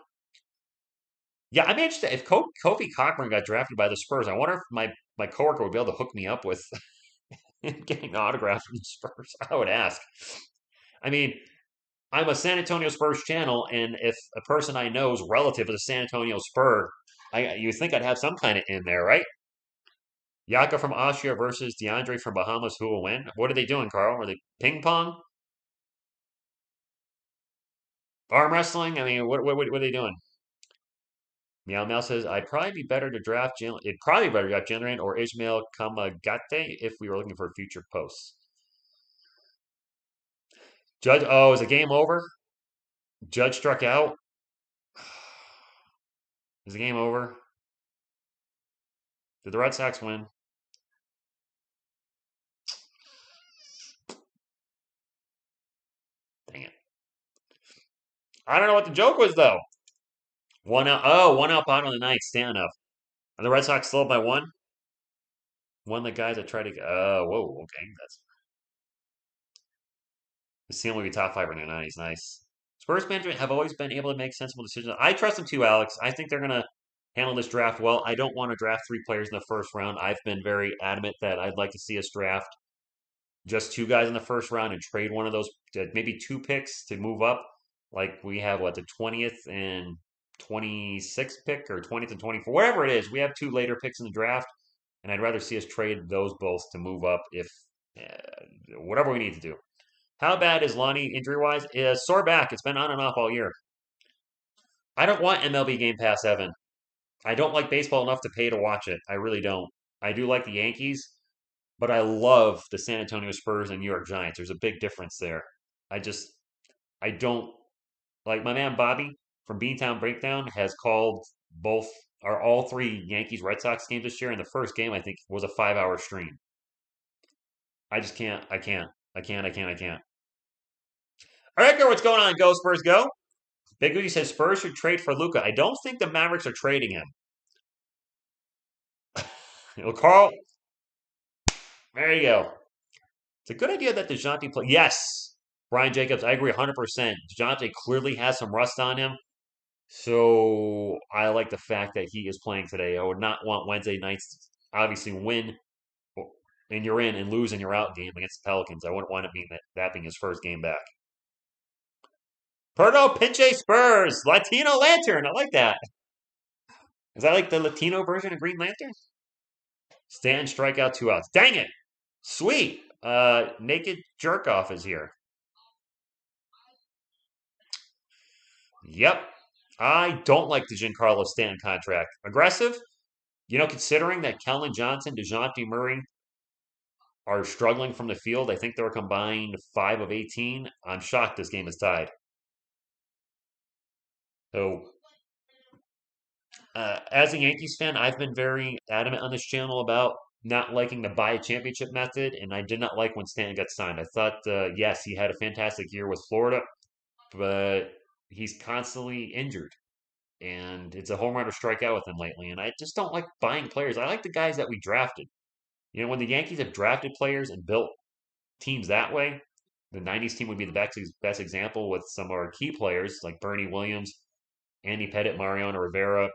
Yeah, I'm interested. If Kofi Cockburn got drafted by the Spurs, I wonder if my coworker would be able to hook me up with getting an autograph from the Spurs. I would ask. I mean, I'm a San Antonio Spurs channel, and if a person I know is relative of the San Antonio Spur, you think I'd have some kind of in there, right? Yaka from Austria versus DeAndre from Bahamas. Who will win? What are they doing, Carl? Are they ping pong? Arm wrestling? I mean, what are they doing? Meow Meow says, I'd probably be better to draft Jalen. It'd probably be better to draft Jalen or Ishmael Kamagate if we were looking for future posts. Judge, oh, is the game over? Judge struck out. Is the game over? Did the Red Sox win? Dang it. I don't know what the joke was, though. One out. Oh, one out bottom of the ninth. Stand up. Are the Red Sox still up by one? One of the guys that tried to. Whoa. Okay, that's the ceiling will be top five in the '90s. Nice. Spurs management have always been able to make sensible decisions. I trust them too, Alex. I think they're gonna handle this draft well. I don't want to draft three players in the first round. I've been very adamant that I'd like to see us draft just two guys in the first round and trade one of those, maybe two picks to move up. Like we have what, the 20th and 26th pick, or 20th and 24th, whatever it is. We have two later picks in the draft, and I'd rather see us trade those both to move up if whatever we need to do. How bad is Lonnie injury wise? Sore back. It's been on and off all year. I don't want MLB Game Pass, Evan. I don't like baseball enough to pay to watch it. I really don't. I do like the Yankees, but I love the San Antonio Spurs and New York Giants. There's a big difference there. I just, I don't like my man Bobby from Beantown Breakdown has called both or all three Yankees Red Sox games this year. And the first game, I think, was a 5 hour stream. I just can't. I can't. I can't. I can't. I can't. All right, girl, what's going on? Go Spurs, go. Big Goody says Spurs should trade for Luca. I don't think the Mavericks are trading him. Well, Carl, there you go. It's a good idea that DeJounte play. Yes, Brian Jacobs, I agree 100%. DeJounte clearly has some rust on him. So I like the fact that he is playing today. I would not want Wednesday nights to obviously win and you're in and lose and you're out game against the Pelicans. I wouldn't want it being that being his first game back. Perdo Pinche Spurs, Latino Lantern. I like that. Is that like the Latino version of Green Lantern? Stanton strikeout, 2 outs. Dang it! Sweet. Naked jerk off is here. Yep. I don't like the Giancarlo Stanton contract. Aggressive? Considering that Kellen Johnson, DeJounte Murray are struggling from the field, I think they were combined 5 of 18. I'm shocked this game is tied. So, as a Yankees fan, I've been very adamant on this channel about not liking the buy a championship method, and I did not like when Stanton got signed. I thought, yes, he had a fantastic year with Florida, but he's constantly injured. And it's a home run or strikeout with him lately. And I just don't like buying players. I like the guys that we drafted. When the Yankees have drafted players and built teams that way, the '90s team would be the best example with some of our key players like Bernie Williams, Andy Pettit, Mariano Rivera,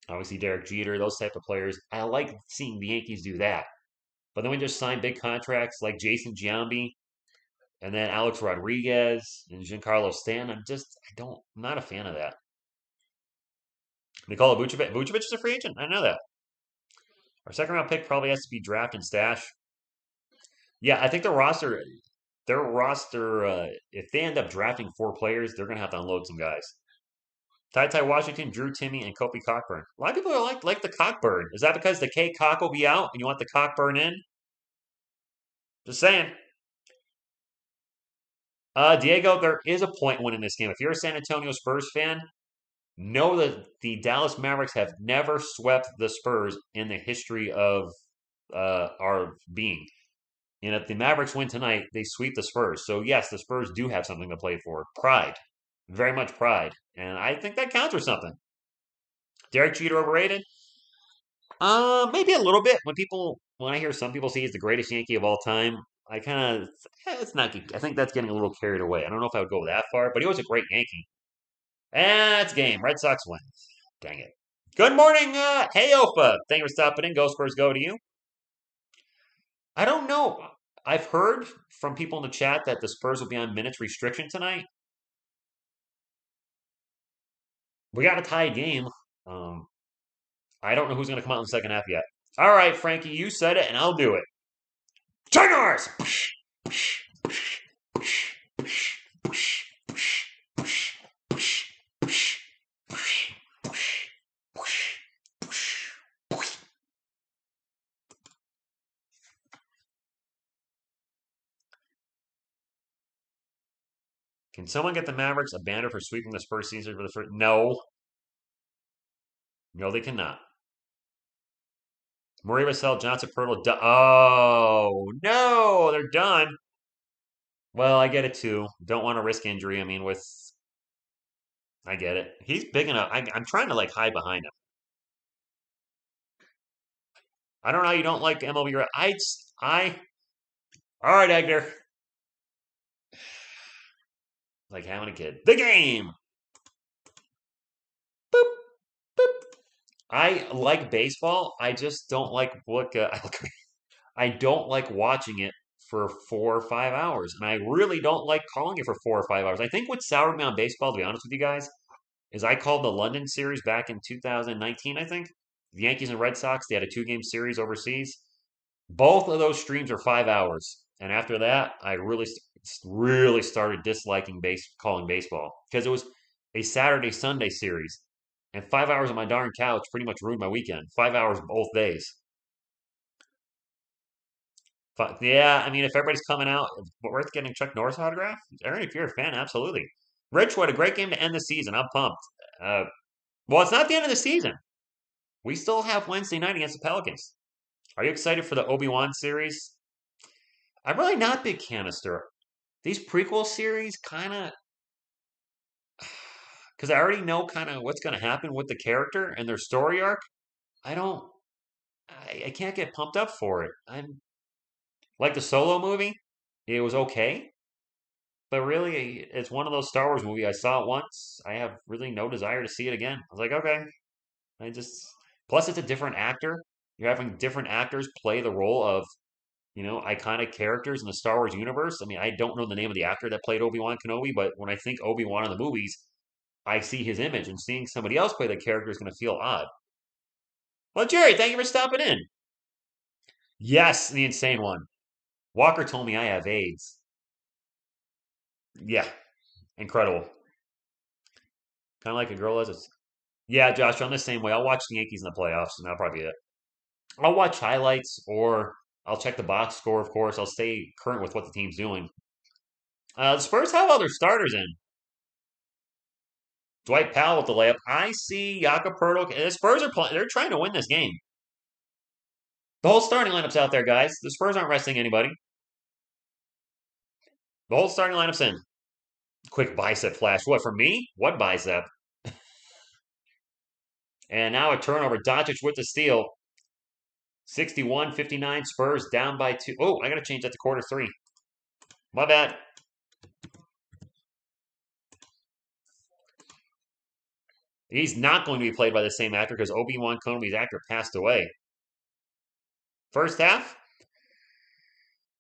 obviously Derek Jeter, those type of players. I like seeing the Yankees do that. But then we just sign big contracts like Jason Giambi and then Alex Rodriguez and Giancarlo Stanton. I'm not a fan of that. Nikola Vucevic. Vucevic is a free agent. I know that. Our second round pick probably has to be draft and stash. Yeah, I think their roster, if they end up drafting 4 players, they're gonna have to unload some guys. Ty Washington, Drew Timmy, and Kofi Cockburn. A lot of people like the Cockburn. Is that because the K Cock will be out and you want the Cockburn in? Just saying. Diego, there is a point winning this game. If you're a San Antonio Spurs fan, know that the Dallas Mavericks have never swept the Spurs in the history of our being. And if the Mavericks win tonight, they sweep the Spurs. So yes, the Spurs do have something to play for. Pride. Very much pride. And I think that counts for something. Derek Jeter overrated? Maybe a little bit. When I hear some people say he's the greatest Yankee of all time, I kind of, it's not. I think that's getting a little carried away. I don't know if I would go that far, but he was a great Yankee. And it's game. Red Sox win. Dang it. Good morning, hey Ofa. Thank you for stopping in. Go Spurs, go to you. I don't know. I've heard from people in the chat that the Spurs will be on minutes restriction tonight. We got a tied game. Um, I don't know who's going to come out in the second half yet. All right, Frankie, you said it, and I'll do it. Jaguars! Can someone get the Mavericks a banner for sweeping the Spurs season for the first? No. No, they cannot. Murray Vassell, Johnson, Pirtle. Oh, no, they're done. Well, I get it too. Don't want to risk injury. I mean, I get it. He's big enough. I'm trying to like hide behind him. I don't know how you don't like MLB. All right, Egner. Like having a kid. The game. Boop, boop. I like baseball. I just don't like I don't like watching it for 4 or 5 hours, and I really don't like calling it for 4 or 5 hours. I think what soured me on baseball, to be honest with you guys, is I called the London series back in 2019. I think the Yankees and Red Sox. They had a 2-game series overseas. Both of those streams are 5 hours, and after that, I really started disliking calling baseball because it was a Saturday Sunday series, and 5 hours on my darn couch pretty much ruined my weekend. 5 hours both days. But yeah, I mean, if everybody's coming out, worth getting Chuck Norris autograph. Aaron, if you're a fan, absolutely. Rich, what a great game to end the season. I'm pumped. Uh, well, it's not the end of the season. We still have Wednesday night against the Pelicans. Are you excited for the Obi-Wan series? I'm really not big canister. These prequel series kind of, because I already know kind of what's going to happen with the character and their story arc. I don't, I can't get pumped up for it. I'm like the Solo movie. It was okay. But really, it's one of those Star Wars movies. I saw it once. I have really no desire to see it again. I was like, okay. I just plus it's a different actor. You're having different actors play the role of, iconic characters in the Star Wars universe. I mean, I don't know the name of the actor that played Obi-Wan Kenobi, but when I think Obi-Wan in the movies, I see his image, and seeing somebody else play the character is going to feel odd. Well, Jerry, thank you for stopping in. Yes, the insane one. Walker told me I have AIDS. Yeah, incredible. Kind of like a girl as a Yeah, Josh, I'm the same way. I'll watch the Yankees in the playoffs, and that'll probably be it. I'll watch highlights or I'll check the box score, of course. I'll stay current with what the team's doing. The Spurs have other starters in. Dwight Powell with the layup. I see Jakob Pertl. The Spurs are playing. They're trying to win this game. The whole starting lineup's out there, guys. The Spurs aren't resting anybody. The whole starting lineup's in. Quick bicep flash. What, for me? What bicep? And now a turnover. Doncic with the steal. 61-59. Spurs down by 2. Oh, I got to change that to quarter 3. My bad. He's not going to be played by the same actor because Obi-Wan Kenobi's actor passed away. First half?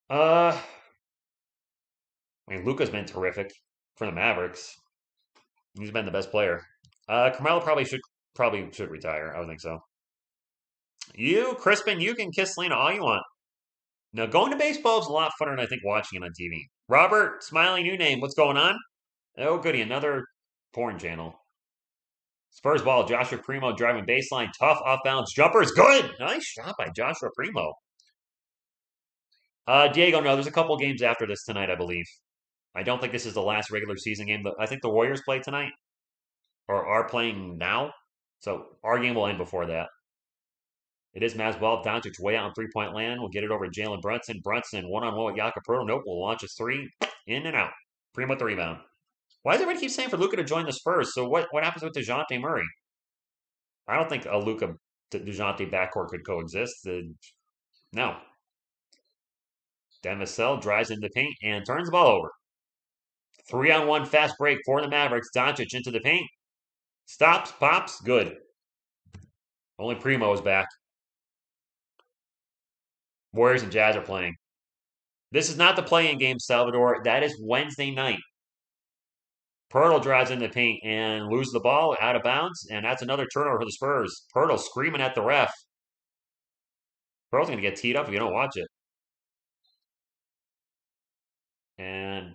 I mean, Luka's been terrific for the Mavericks. He's been the best player. Carmelo probably should probably should retire. I would think so. You, Crispin, you can kiss Selena all you want. Now, going to baseball is a lot funner than I think watching it on TV. Robert, smiling new name. What's going on? Oh, goody. Another porn channel. Spurs ball. Joshua Primo driving baseline. Tough off balance jumpers. Good. Nice shot by Joshua Primo. Diego, no, there's a couple games after this tonight, I believe. I don't think this is the last regular season game. I think the Warriors play tonight or are playing now. So our game will end before that. It is Mavs ball. Doncic way out in three-point land. We'll get it over to Jalen Brunson. Brunson one-on-one with Jakob Poeltl. Nope, we'll launch a three. In and out. Primo with the rebound. Why does everybody keep saying for Luka to join the Spurs? So what happens with DeJounte Murray? I don't think a Luka DeJounte backcourt could coexist. No. Demisel drives into the paint and turns the ball over. 3-on-1 fast break for the Mavericks. Doncic into the paint. Stops, pops, good. Only Primo is back. Warriors and Jazz are playing. This is not the play-in game, Salvador. That is Wednesday night. Poeltl drives in the paint and loses the ball out of bounds, and that's another turnover for the Spurs. Poeltl screaming at the ref. Poeltl's going to get teed up if you don't watch it. And,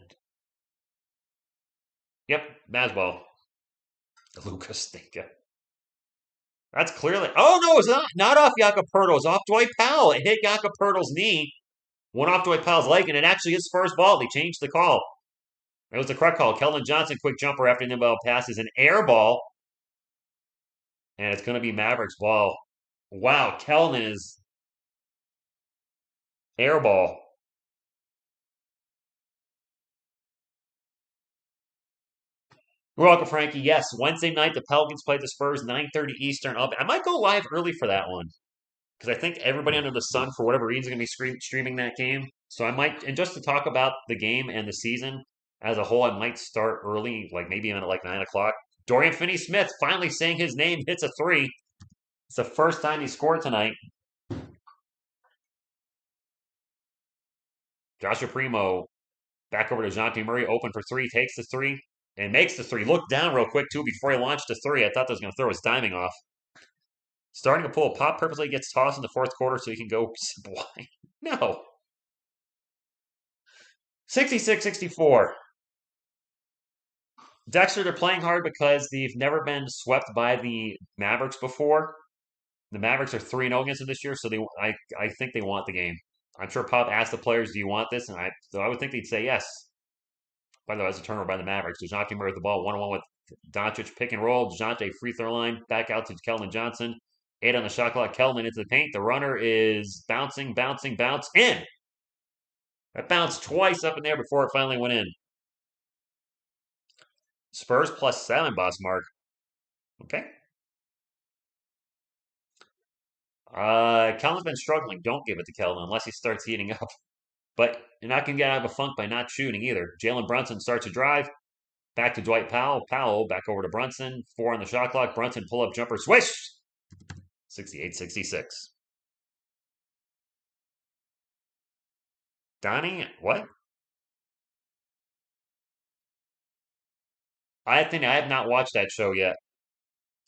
yep, Mavs ball. Lucas Stinka. That's clearly. Oh no, it's not off Jakob Poeltl. It's off Dwight Powell. It hit Jakob Poeltl's knee, went off Dwight Powell's leg, and it actually is Spurs ball. They changed the call. It was the correct call. Keldon Johnson, quick jumper after the ball passes an air ball, and it's going to be Mavericks ball. Wow, Keldon is air ball. You're welcome, Frankie. Yes, Wednesday night the Pelicans play the Spurs, 9:30 Eastern. I might go live early for that one because I think everybody under the sun, for whatever reason, is going to be streaming that game. So I might, and just to talk about the game and the season as a whole, I might start early, like maybe even at like 9 o'clock. Dorian Finney-Smith finally saying his name, hits a three. It's the first time he scored tonight. Joshua Primo back over to DeJounte Murray, open for three, takes the three, and makes the three. Looked down real quick, too, before he launched the three. I thought that was going to throw his timing off. Starting to pull a pop purposely gets tossed in the fourth quarter so he can go blind. No. 66-64. Dexter, they're playing hard because they've never been swept by the Mavericks before. The Mavericks are 3-0 against them this year, so I think they want the game. I'm sure Pop asked the players, do you want this? And I would think they'd say yes. By the way, that's a turnover by the Mavericks. DeJounte Murray with the ball, one-on-one with Doncic, pick and roll. DeJounte free throw line, back out to Keldon Johnson. 8 on the shot clock. Keldon into the paint. The runner is bouncing, bounce, in. That bounced twice up in there before it finally went in. Spurs +7, boss Mark. Okay. Keldon's been struggling. Don't give it to Keldon unless he starts heating up. But you're not going to get out of a funk by not shooting either. Jalen Brunson starts to drive. Back to Dwight Powell. Powell back over to Brunson. 4 on the shot clock. Brunson pull-up jumper. Swish! 68-66. Donnie, what? I think I have not watched that show yet.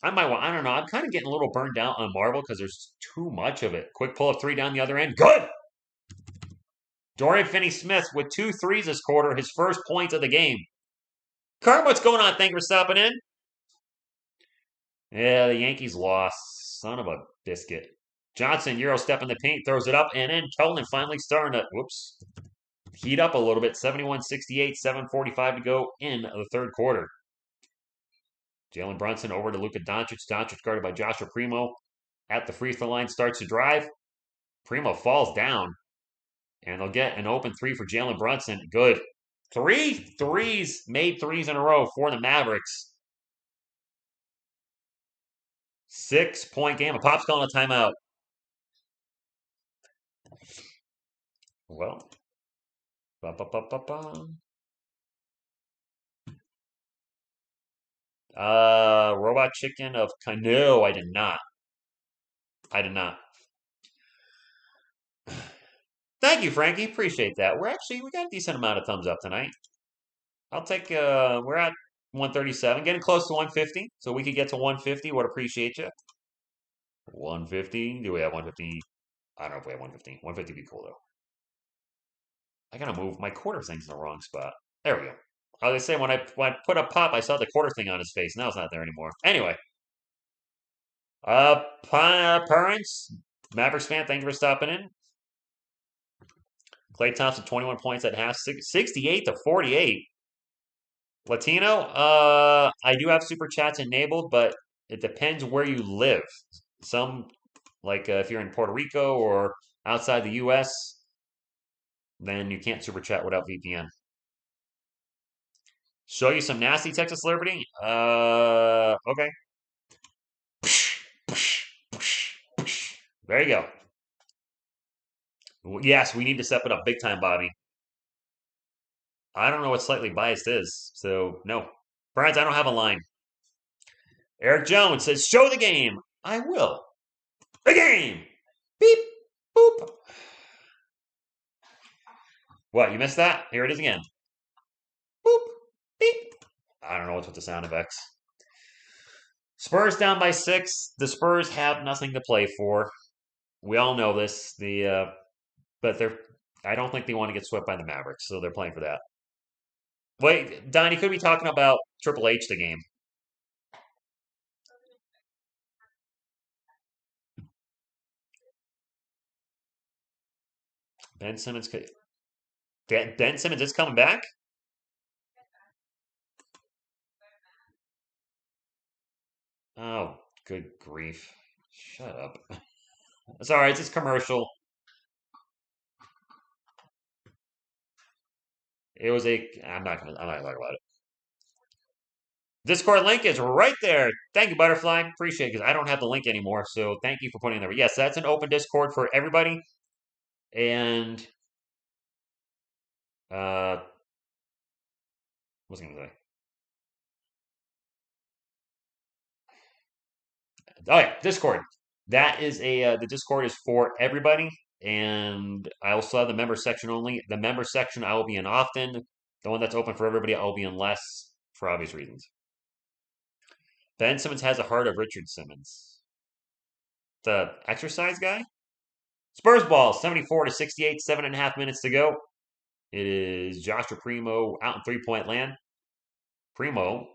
I don't know. I'm kind of getting a little burned out on Marvel because there's too much of it. Quick pull-up three down the other end. Good! Dorian Finney-Smith with 2 threes this quarter. His first points of the game. Carm, what's going on? Thank you for stopping in. Yeah, the Yankees lost. Son of a biscuit. Johnson, Euro step in the paint, throws it up, and then Keldon finally starting to, heat up a little bit. 71-68, 7:45 to go in the third quarter. Jalen Brunson over to Luka Doncic. Doncic guarded by Joshua Primo. At the free throw line, starts to drive. Primo falls down. And they'll get an open three for Jalen Brunson. Good. 3 threes, made threes in a row for the Mavericks. 6-point game. A Pop's calling a timeout. Well. Robot Chicken of Canoe. I did not. Thank you, Frankie. Appreciate that. We got a decent amount of thumbs up tonight. I'll take, we're at 137, getting close to 150. So we could get to 150. Would appreciate you. 150. Do we have 150? I don't know if we have 150. 150 would be cool though. I gotta move my quarter thing's in the wrong spot. There we go. I was gonna say when I put a pop, I saw the quarter thing on his face. Now it's not there anymore. Anyway, parents, Mavericks fan, thank you for stopping in. Clay Thompson, 21 points at half, 68 to 48. Latino, I do have super chats enabled, but it depends where you live. Some, like if you're in Puerto Rico or outside the U.S., then you can't super chat without VPN. Show you some nasty Texas Liberty? Okay. There you go. Yes, we need to step it up big time, Bobby. I don't know what slightly biased is, so no. Brian, I don't have a line. Eric Jones says, show the game. I will. The game. Beep. Boop. What, you missed that? Here it is again. Boop. Beep. I don't know what's with the sound effects. Spurs down by 6. The Spurs have nothing to play for. We all know this. But I don't think they want to get swept by the Mavericks, so they're playing for that. Wait, Don, you could be talking about Triple H the game. Ben Simmons is coming back? Oh, good grief. Shut up. Sorry, it's just commercial. It was I'm not gonna talk about it. Discord link is right there. Thank you, Butterfly. Appreciate it because I don't have the link anymore. So thank you for putting it there. Yes, that's an open Discord for everybody. And what's I gonna say? Oh yeah, Discord. That is the Discord is for everybody, and I also have the member section only. The member section I will be in often. The one that's open for everybody, I will be in less for obvious reasons. Ben Simmons has a heart of Richard Simmons. The exercise guy? Spurs ball, 74 to 68, 7.5 minutes to go. It is Joshua Primo out in three-point land. Primo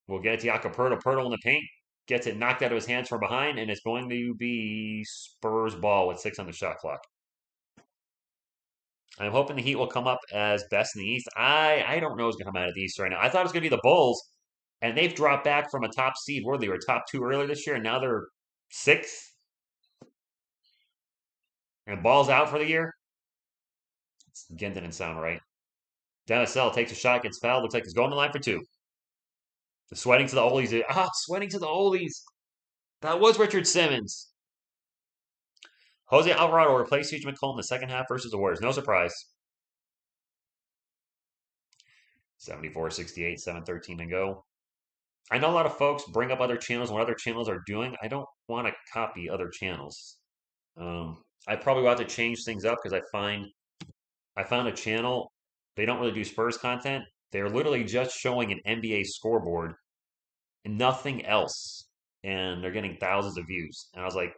will get it to Jakob Poeltl. Poeltl in the paint. Gets it knocked out of his hands from behind, and it's going to be Spurs ball with 6 on the shot clock. I'm hoping the Heat will come up as best in the East. I don't know who's going to come out of the East right now. I thought it was going to be the Bulls, and they've dropped back from a top seed where they were top 2 earlier this year, and now they're 6th. And Ball's out for the year. Again, didn't sound right. Dennis L takes a shot, gets fouled. Looks like he's going to the line for 2. The sweating to the oldies. Sweating to the oldies. That was Richard Simmons. Jose Alvarado will replace CJ McCollum in the second half versus the Warriors. No surprise. 74-68, 7:13 to go. I know a lot of folks bring up other channels and what other channels are doing. I don't want to copy other channels. I probably will have to change things up because I found a channel. They don't really do Spurs content. They're literally just showing an NBA scoreboard and nothing else. And they're getting thousands of views. And I was like,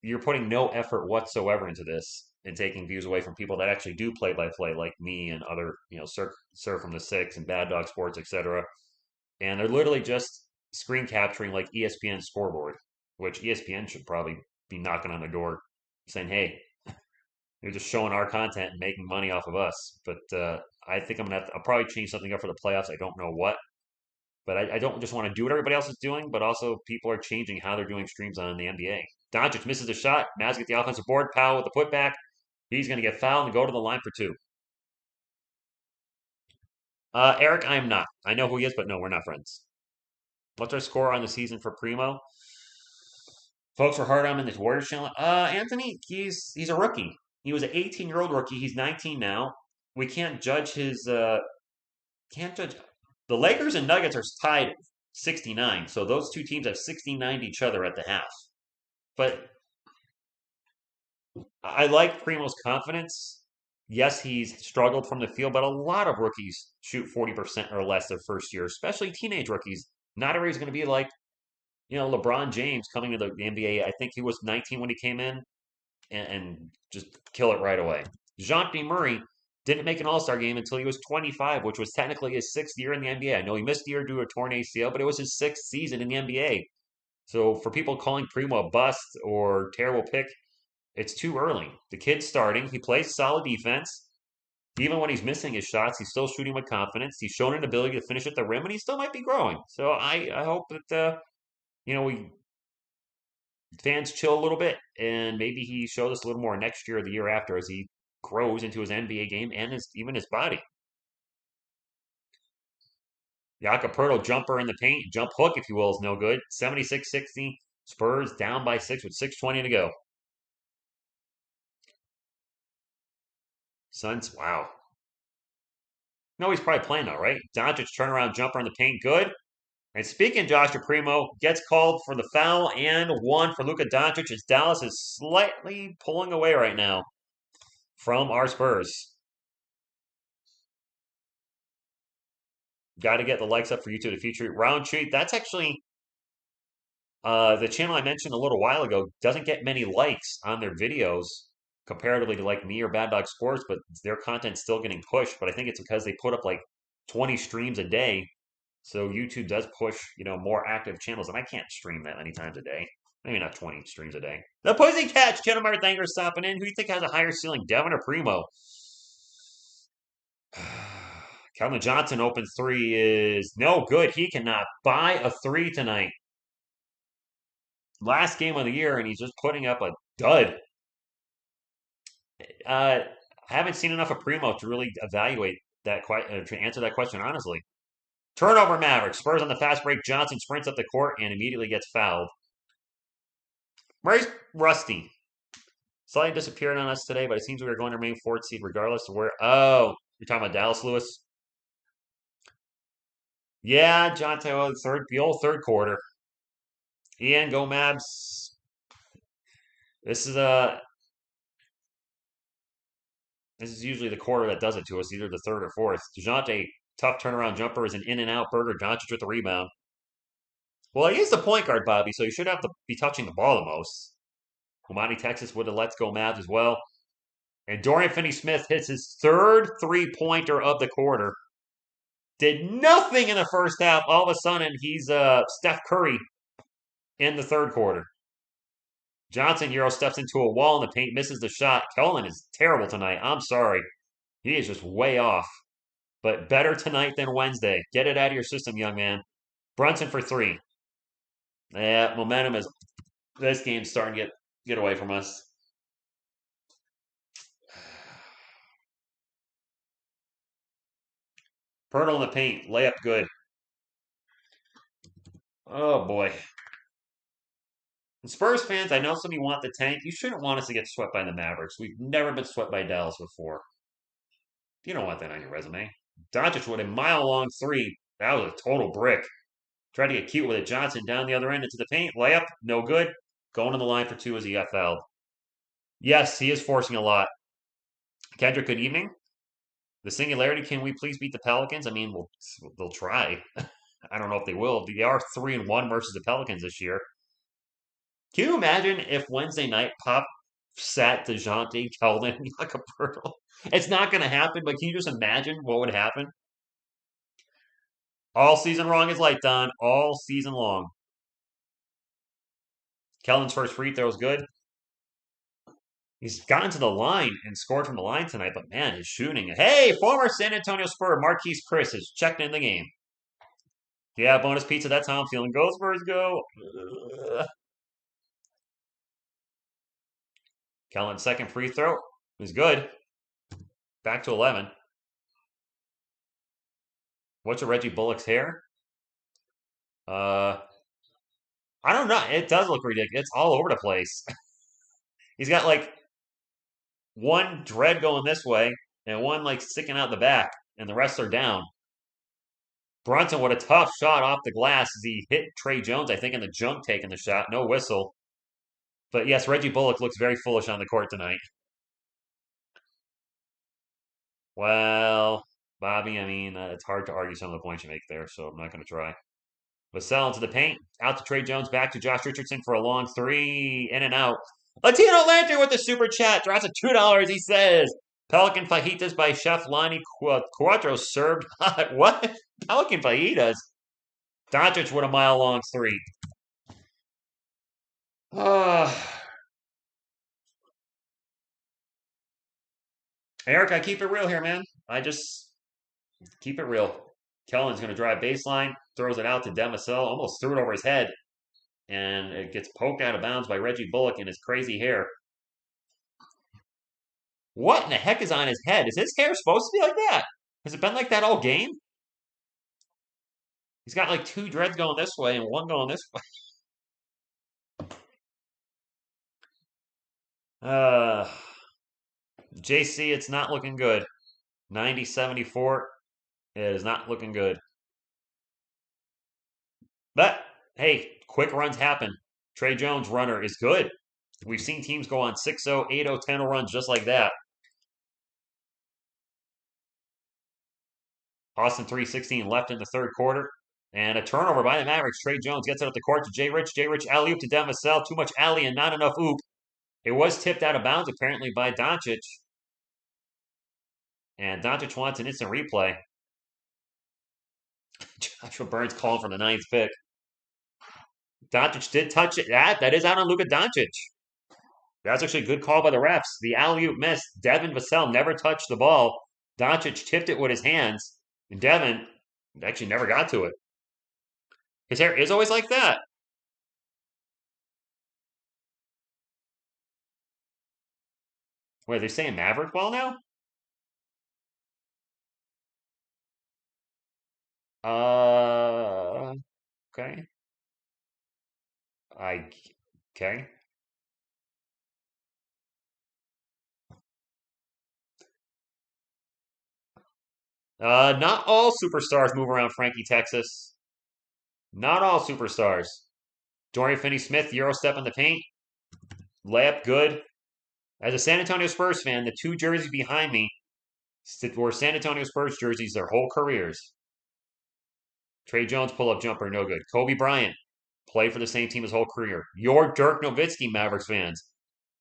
you're putting no effort whatsoever into this and taking views away from people that actually do play by play, like me and other, Sir from the Six and Bad Dog Sports, etc. And they're literally just screen capturing like ESPN scoreboard, which ESPN should probably be knocking on the door saying, hey, you're just showing our content and making money off of us. But I think I'll probably change something up for the playoffs. I don't know what. But I don't just want to do what everybody else is doing, but also people are changing how they're doing streams on the NBA. Doncic misses a shot. Mavs get the offensive board. Powell with the putback. He's going to get fouled and go to the line for 2. Eric, I am not. I know who he is, but no, we're not friends. What's our score on the season for Primo? Folks were hard on him in this Warriors channel. Anthony, he's a rookie. He was an 18-year-old rookie. He's 19 now. We can't judge his. Can't judge. The Lakers and Nuggets are tied 69, so those two teams have 69 each other at the half. But I like Primo's confidence. Yes, he's struggled from the field, but a lot of rookies shoot 40% or less their first year, especially teenage rookies. Not everybody's going to be like, LeBron James coming to the NBA. I think he was 19 when he came in and just kill it right away. DeJounte Murray didn't make an All-Star game until he was 25, which was technically his sixth year in the NBA. I know he missed a year due to a torn ACL, but it was his sixth season in the NBA. So for people calling Primo a bust or terrible pick, it's too early. The kid's starting. He plays solid defense. Even when he's missing his shots, he's still shooting with confidence. He's shown an ability to finish at the rim, and he still might be growing. So I hope that we fans chill a little bit, and maybe he shows us a little more next year or the year after as he grows into his NBA game and even his body. Jakob Poeltl jumper in the paint, jump hook, if you will, is no good. 76-60, Spurs down by 6 with 6:20 to go. Suns, wow. No, he's probably playing though, right? Doncic turnaround jumper in the paint, good. And speaking of Josh Primo, gets called for the foul and one for Luka Doncic as Dallas is slightly pulling away right now from our Spurs. Got to get the likes up for YouTube to feature Roundtree. That's actually the channel I mentioned a little while ago doesn't get many likes on their videos comparatively to like me or Bad Dog Sports, but their content's still getting pushed. But I think it's because they put up like 20 streams a day. So YouTube does push, more active channels, and I can't stream that many times a day. Maybe not 20 streams a day. The Pussycats, Jenna Marthanger stopping in. Who do you think has a higher ceiling, Devin or Primo? Calvin Johnson open three is no good. He cannot buy a three tonight. Last game of the year, and he's just putting up a dud. I haven't seen enough of Primo to really evaluate that to answer that question honestly. Turnover Mavericks. Spurs on the fast break. Johnson sprints up the court and immediately gets fouled. Murray's rusty. Slightly disappeared on us today, but it seems we are going to remain fourth seed regardless of where. Oh, you're talking about Dallas Lewis? Yeah, John Taylor, the old third quarter. Ian, go Mavs. This is usually the quarter that does it to us, either the third or fourth. DeJounte, tough turnaround jumper, is an in and out burger. Doncic with the rebound. Well, he is the point guard, Bobby, so he should have to be touching the ball the most. Humani, Texas with a let's go Mavs as well. And Dorian Finney-Smith hits his third three-pointer of the quarter. Did nothing in the first half. All of a sudden, he's Steph Curry in the third quarter. Johnson Euro steps into a wall in the paint, misses the shot. Kellen is terrible tonight. I'm sorry. He is just way off. But better tonight than Wednesday. Get it out of your system, young man. Brunson for three. Yeah, momentum is. This game's starting to get away from us. Poeltl in the paint. Layup good. Oh, boy. And Spurs fans, I know some of you want the tank. You shouldn't want us to get swept by the Mavericks. We've never been swept by Dallas before. You don't want that on your resume. Doncic with a mile-long three. That was a total brick. Tried to get cute with it. Johnson down the other end into the paint. Layup, no good. Going to the line for two as he got fouled. Yes, he is forcing a lot. Kendrick, good evening. The Singularity, can we please beat the Pelicans? I mean, they'll try. I don't know if they will. They are 3-1 versus the Pelicans this year. Can you imagine if Wednesday night Pop sat DeJounte, Keldon, like a Poeltl? It's not going to happen, but can you just imagine what would happen? All season long is light on. All season long. Keldon's first free throw is good. He's gotten to the line and scored from the line tonight, but man, his shooting. Hey, former San Antonio Spur Marquise Chris has checked in the game. Yeah, bonus pizza. That's how I'm feeling. Go Spurs, go. Kellen's second free throw is good. Back to 11. What's a Reggie Bullock's hair? I don't know. It does look ridiculous. It's all over the place. He's got like one dread going this way and one like sticking out the back, and the rest are down. Brunson, what a tough shot off the glass as he hit Trey Jones, I think, in the junk taking the shot. No whistle. But yes, Reggie Bullock looks very foolish on the court tonight. Well, Bobby, I mean, it's hard to argue some of the points you make there, so I'm not going to try. Vassell into the paint. Out to Trey Jones. Back to Josh Richardson for a long three. In and out. Latino Lantern with the super chat. Drops a $2. He says, Pelican fajitas by Chef Lonnie Cuatro served hot. What? Pelican fajitas? Doncic with a mile-long three. Eric, I keep it real here, man. I just keep it real. Kellen's going to drive baseline, throws it out to Demisel, almost threw it over his head, and it gets poked out of bounds by Reggie Bullock in his crazy hair. What in the heck is on his head? Is his hair supposed to be like that? Has it been like that all game? He's got like two dreads going this way and one going this way. Uh, JC, it's not looking good. 90-74. It is not looking good. But hey, quick runs happen. Trey Jones runner is good. We've seen teams go on 6-0, 8-0, 10-0 runs just like that. Austin 3:16 left in the third quarter. And a turnover by the Mavericks. Trey Jones gets it up the court to Jay Rich. Jay Rich alley-oop to Demisel. Too much alley and not enough oop. It was tipped out of bounds apparently by Doncic. And Doncic wants an instant replay. Joshua Burns calling for the ninth pick. Doncic did touch it. That is out on Luka Doncic. That's actually a good call by the refs. The alley-oop missed. Devin Vassell never touched the ball. Doncic tipped it with his hands. And Devin actually never got to it. His hair is always like that. Wait, are they saying Maverick ball now? Okay. I okay. Not all superstars move around Frankie, Texas. Not all superstars. Dorian Finney-Smith, Euro step in the paint. Layup, good. As a San Antonio Spurs fan, the two jerseys behind me were San Antonio Spurs jerseys their whole careers. Trey Jones pull-up jumper, no good. Kobe Bryant played for the same team his whole career. Your Dirk Nowitzki Mavericks fans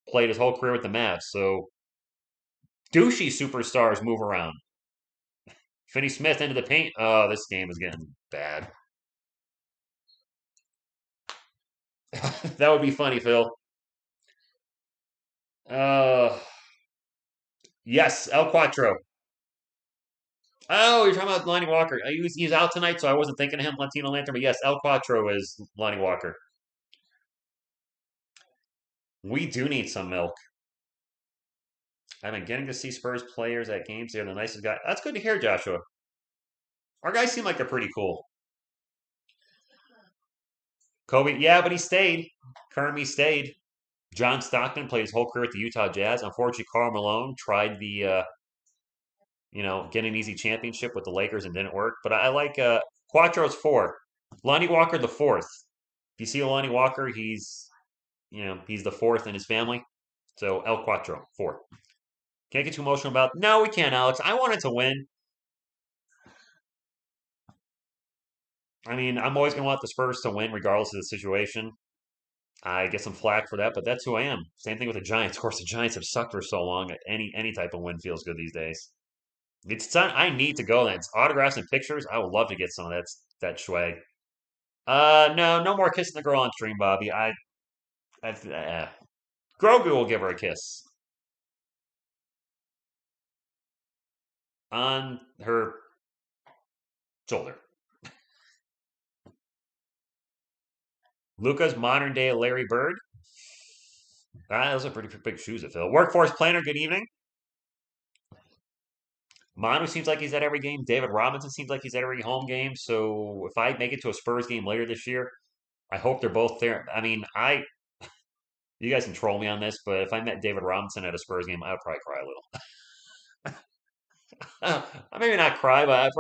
played his whole career with the Mavs. So douchey superstars move around. Finney Smith into the paint. Oh, this game is getting bad. That would be funny, Phil. Uh, yes, El Quattro. Oh, you're talking about Lonnie Walker. He's out tonight, so I wasn't thinking of him, Latino Lantern. But yes, El Quattro is Lonnie Walker. We do need some milk. I've been getting to see Spurs players at games. They're the nicest guy. That's good to hear, Joshua. Our guys seem like they're pretty cool. Kobe, yeah, but he stayed. Kermie stayed. John Stockton played his whole career at the Utah Jazz. Unfortunately, Karl Malone tried the get an easy championship with the Lakers and didn't work. But I like Quattro's four. Lonnie Walker the fourth. If you see Lonnie Walker, he's the fourth in his family. So El Quattro, four. Can't get too emotional about. No, we can't, Alex. I wanted to win. I mean, I'm always gonna want the Spurs to win regardless of the situation. I get some flack for that, but that's who I am. Same thing with the Giants. Of course, the Giants have sucked for so long. Any type of win feels good these days. It's time. I need to go then. It's autographs and pictures. I would love to get some of that swag. No, no more kissing the girl on stream, Bobby. Grogu will give her a kiss on her shoulder. Luca's modern day Larry Bird. Those are pretty big shoes to fill. Workforce planner. Good evening. Manu seems like he's at every game. David Robinson seems like he's at every home game. So if I make it to a Spurs game later this year, I hope they're both there. I mean, you guys can troll me on this, but if I met David Robinson at a Spurs game, I would probably cry a little. Maybe not cry, but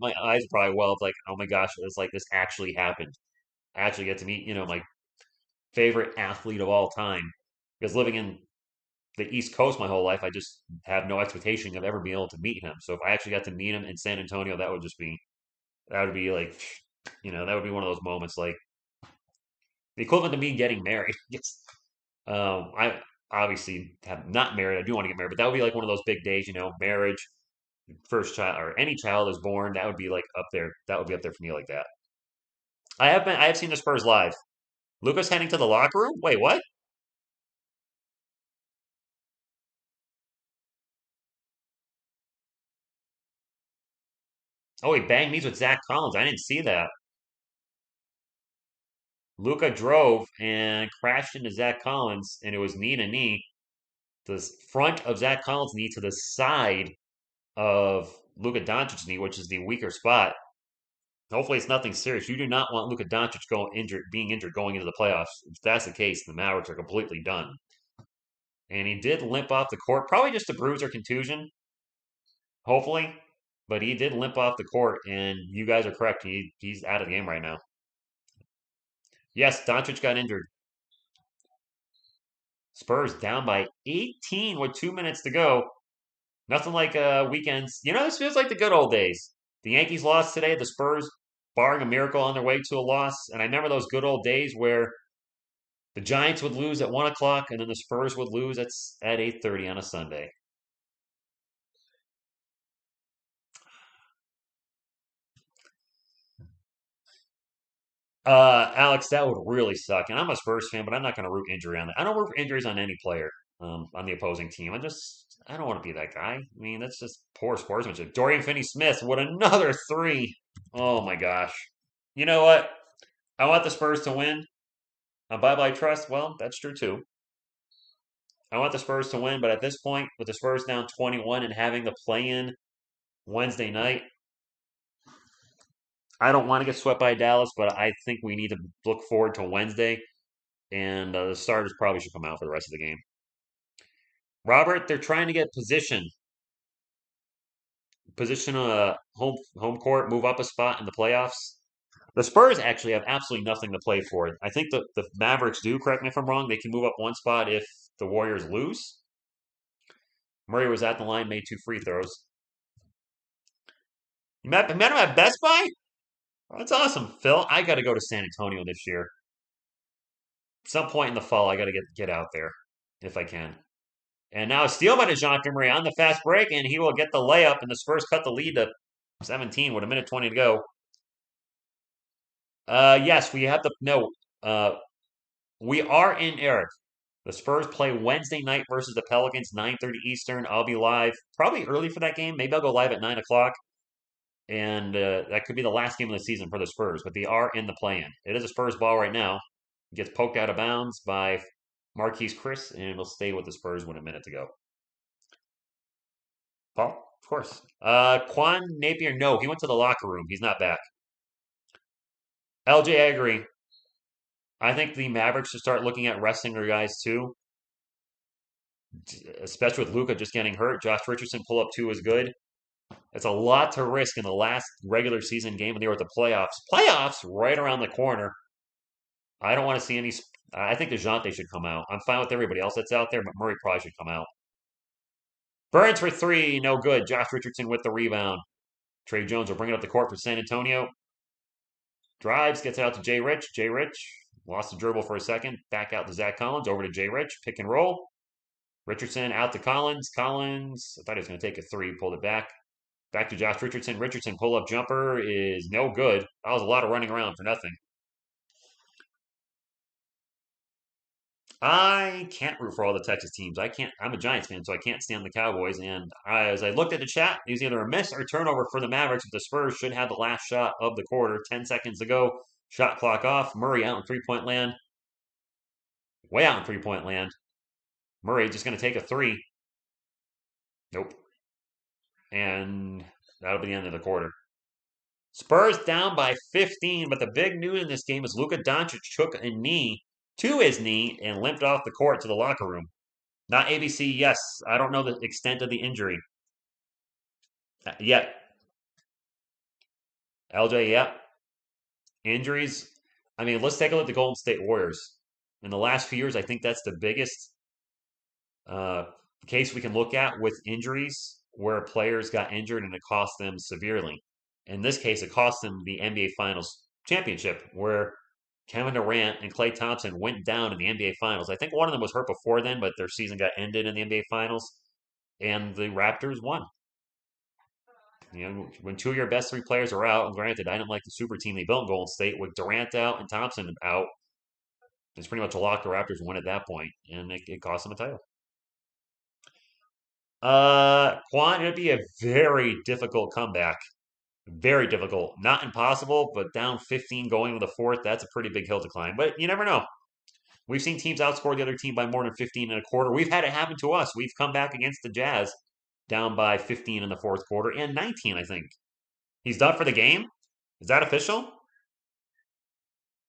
my eyes would probably well up like, oh my gosh, it's like this actually happened. I actually get to meet, my favorite athlete of all time. Because living in the East Coast my whole life. I just have no expectation of ever being able to meet him. So if I actually got to meet him in San Antonio, that would be like, that would be one of those moments like the equivalent to me getting married. Yes. I obviously have not married. I do want to get married, but that would be like one of those big days, marriage, first child, or any child is born. That would be like up there. That would be up there for me like that. I have seen the Spurs live. Luca's heading to the locker room. Wait, what? Oh, he banged knees with Zach Collins. I didn't see that. Luca drove and crashed into Zach Collins, and it was knee to knee. The front of Zach Collins' knee to the side of Luka Doncic's knee, which is the weaker spot. Hopefully, it's nothing serious. You do not want Luka Doncic being injured going into the playoffs. If that's the case, the Mavericks are completely done. And he did limp off the court, probably just a bruise or contusion, hopefully. But he did limp off the court, and you guys are correct. He's out of the game right now. Yes, Doncic got injured. Spurs down by 18 with 2 minutes to go. Nothing like weekends. This feels like the good old days. The Yankees lost today. The Spurs, barring a miracle, on their way to a loss. And I remember those good old days where the Giants would lose at 1 o'clock, and then the Spurs would lose at 8:30 on a Sunday. Alex, that would really suck. And I'm a Spurs fan, but I'm not going to root injury on that. I don't root for injuries on any player on the opposing team. I don't want to be that guy. I mean, that's just poor sportsmanship. Dorian Finney-Smith, what another three! Oh my gosh. You know what? I want the Spurs to win. Bye bye trust. Well, that's true too. I want the Spurs to win, but at this point, with the Spurs down 21 and having the play in Wednesday night, I don't want to get swept by Dallas, but I think we need to look forward to Wednesday, and the starters probably should come out for the rest of the game. Robert, they're trying to get position home court, move up a spot in the playoffs. The Spurs actually have absolutely nothing to play for. I think the Mavericks do, correct me if I'm wrong, they can move up one spot if the Warriors lose. Murray was at the line, made two free throws. You met him at Best Buy? Oh, that's awesome, Phil. I got to go to San Antonio this year. Some point in the fall, I got to get out there if I can. And now a steal by DeJounte Murray on the fast break, and he will get the layup, and the Spurs cut the lead to 17 with a minute 20 to go. Yes, we have to. No, we are in Eric. The Spurs play Wednesday night versus the Pelicans, 9:30 Eastern. I'll be live probably early for that game. Maybe I'll go live at 9 o'clock, and that could be the last game of the season for the Spurs. But they are in the play-in. It is a Spurs ball right now. Gets poked out of bounds by Marquise Chris, and it'll stay with the Spurs with a minute to go. Paul, of course. Quan Napier, no, he went to the locker room. He's not back. LJ, I agree. I think the Mavericks should start looking at resting their guys too, especially with Luca just getting hurt. Josh Richardson pull up two is good. It's a lot to risk in the last regular season game when they were at the playoffs. Playoffs right around the corner. I don't want to see any. I think DeJounte should come out. I'm fine with everybody else that's out there, but Murray probably should come out. Burns for three, no good. Josh Richardson with the rebound. Trey Jones will bring it up the court for San Antonio. Drives, gets it out to Jay Rich. Jay Rich lost the dribble for a second. Back out to Zach Collins. Over to Jay Rich. Pick and roll. Richardson out to Collins. Collins, I thought he was going to take a three. Pulled it back. Back to Josh Richardson. Richardson pull up jumper is no good. That was a lot of running around for nothing. I can't root for all the Texas teams. I can't. I'm a Giants fan, so I can't stand the Cowboys. And as I looked at the chat, it was either a miss or turnover for the Mavericks. But the Spurs should have the last shot of the quarter. 10 seconds to go. Shot clock off. Murray out in 3-point land. Way out in 3-point land. Murray just going to take a three. Nope. And that'll be the end of the quarter. Spurs down by 15, but the big news in this game is Luka Doncic took a knee to his knee and limped off the court to the locker room. Not ABC, yes. I don't know the extent of the injury yet. LJ, yeah. Injuries. I mean, let's take a look at the Golden State Warriors. In the last few years, I think that's the biggest case we can look at with injuries where players got injured and it cost them severely. In this case, it cost them the NBA Finals championship, where Kevin Durant and Klay Thompson went down in the NBA Finals. I think one of them was hurt before then, but their season got ended in the NBA Finals, and the Raptors won. When two of your best three players are out, and granted, I didn't like the super team they built in Golden State with Durant out and Thompson out. It's pretty much a lock the Raptors win at that point, and it cost them a title. Quan, it'd be a very difficult comeback. Very difficult. Not impossible, but down 15 going to the fourth, that's a pretty big hill to climb. But you never know. We've seen teams outscore the other team by more than 15 in a quarter. We've had it happen to us. We've come back against the Jazz down by 15 in the fourth quarter and 19, I think. He's done for the game? Is that official?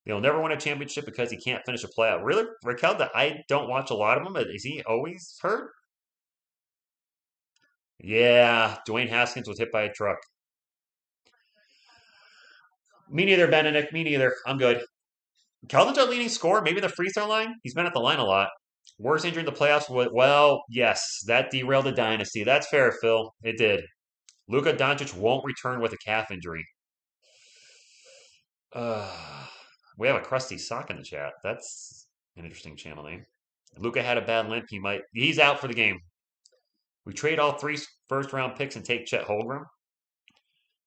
He'll never win a championship because he can't finish a playoff. Really? Raquel, I don't watch a lot of him, but is he always hurt? Yeah, Dwayne Haskins was hit by a truck. Me neither, Benedict. Me neither. I'm good. Calvin's our leading scorer. Maybe the free throw line. He's been at the line a lot. Worst injury in the playoffs. Well, yes, that derailed the dynasty. That's fair, Phil. It did. Luka Doncic won't return with a calf injury. Uh, we have a crusty sock in the chat. That's an interesting channel name. Luka had a bad limp. He's out for the game. We trade all three first round picks and take Chet Holmgren.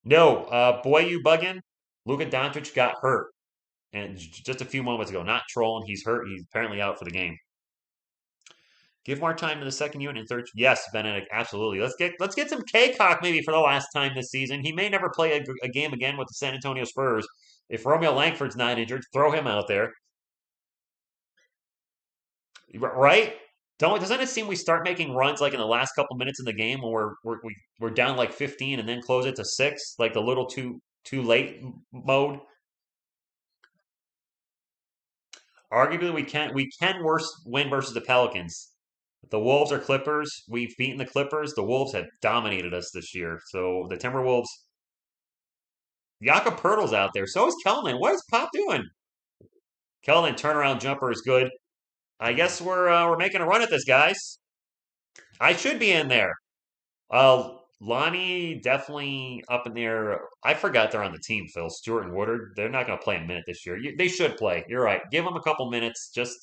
No, boy, you bugging? Luka Doncic got hurt, and just a few moments ago, not trolling. He's hurt. He's apparently out for the game. Give more time to the second unit and third. Yes, Benedict, absolutely. Let's get some K-Cock maybe for the last time this season. He may never play a game again with the San Antonio Spurs. If Romeo Langford's not injured, throw him out there. Right? Doesn't it seem we start making runs like in the last couple minutes in the game when we're down like 15 and then close it to 6, like the little too late mode? Arguably, we can win versus the Pelicans. The Wolves are Clippers. We've beaten the Clippers. The Wolves have dominated us this year. So the Timberwolves. Jakob Pertl's out there. So is Kellman. What is Pop doing? Kellman turnaround jumper is good. I guess we're making a run at this, guys. I should be in there. Lonnie definitely up in there. I forgot they're on the team, Phil. Stewart and Woodard. They're not going to play a minute this year. They should play. You're right. Give them a couple minutes. Just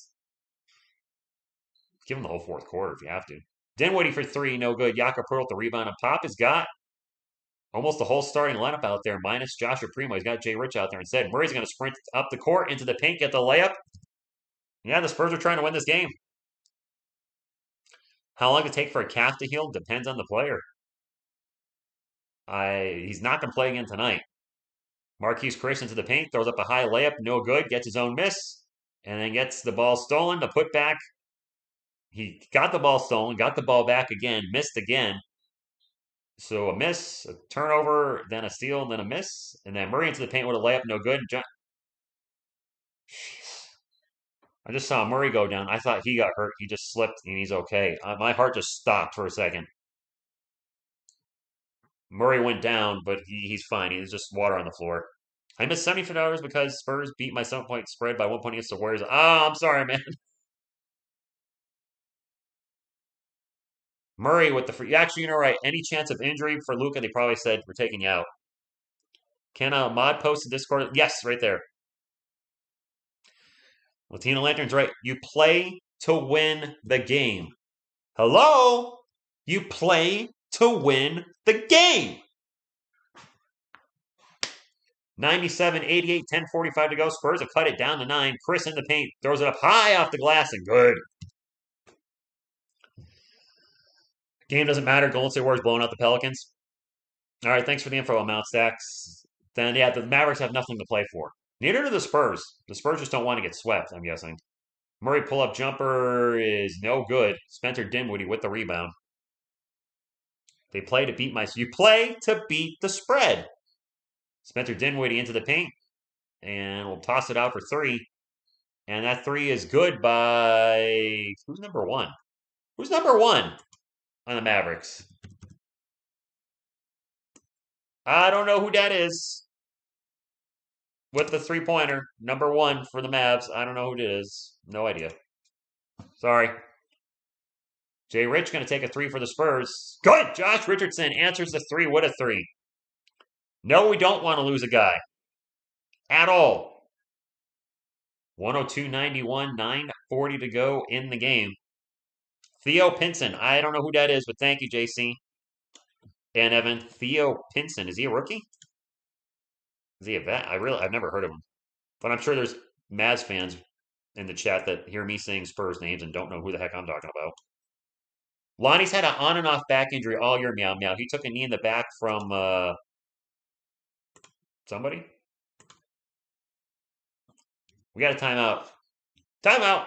give them the whole fourth quarter if you have to. Dinwiddie for three, no good. Jakob Pertl the rebound. And Pop has got almost the whole starting lineup out there, minus Joshua Primo. He's got Jay Rich out there instead. Murray's going to sprint up the court into the paint, get the layup. Yeah, the Spurs are trying to win this game. How long it take for a calf to heal depends on the player. He's not going to play again tonight. Marquise Chris into the paint, throws up a high layup, no good, gets his own miss, and then gets the ball stolen. The putback. He got the ball stolen, got the ball back again, missed again. So a miss, a turnover, then a steal, and then a miss. And then Murray into the paint with a layup, no good. I just saw Murray go down. I thought he got hurt. He just slipped and he's okay. My heart just stopped for a second. Murray went down, but he's fine. He's just water on the floor. I missed semifinals because Spurs beat my 7-point spread by 1 point against the Warriors. Oh, I'm sorry, man. Murray with the free. Actually, you know, right. Any chance of injury for Luka, they probably said, we're taking you out. Can Mod post a Discord? Yes, right there. Latina Lantern's right. You play to win the game. Hello? You play to win the game. 97, 88, 10:45 to go. Spurs have cut it down to 9. Chris in the paint. Throws it up high off the glass and good. Game doesn't matter. Golden State Warriors blowing out the Pelicans. All right, thanks for the info on Mount Stacks. Then, yeah, the Mavericks have nothing to play for. Neither do the Spurs. The Spurs just don't want to get swept, I'm guessing. Murray pull-up jumper is no good. Spencer Dinwiddie with the rebound. They play to beat You play to beat the spread. Spencer Dinwiddie into the paint. And we'll toss it out for 3. And that 3 is good by... Who's number 1? Who's number 1 on the Mavericks? I don't know who that is. With the 3-pointer, number 1 for the Mavs. I don't know who it is. No idea. Sorry. Jay Rich going to take a three for the Spurs. Good. Josh Richardson answers the three. What a three. No, we don't want to lose a guy at all. 102.91, 9:40 to go in the game. Theo Pinson. I don't know who that is, but thank you, JC. And Evan. Theo Pinson. Is he a rookie? Is he a vet? I've never heard of him. But I'm sure there's Mavs fans in the chat that hear me saying Spurs names and don't know who the heck I'm talking about. Lonnie's had an on and off back injury all year, meow meow. He took a knee in the back from somebody. We got a timeout. Timeout.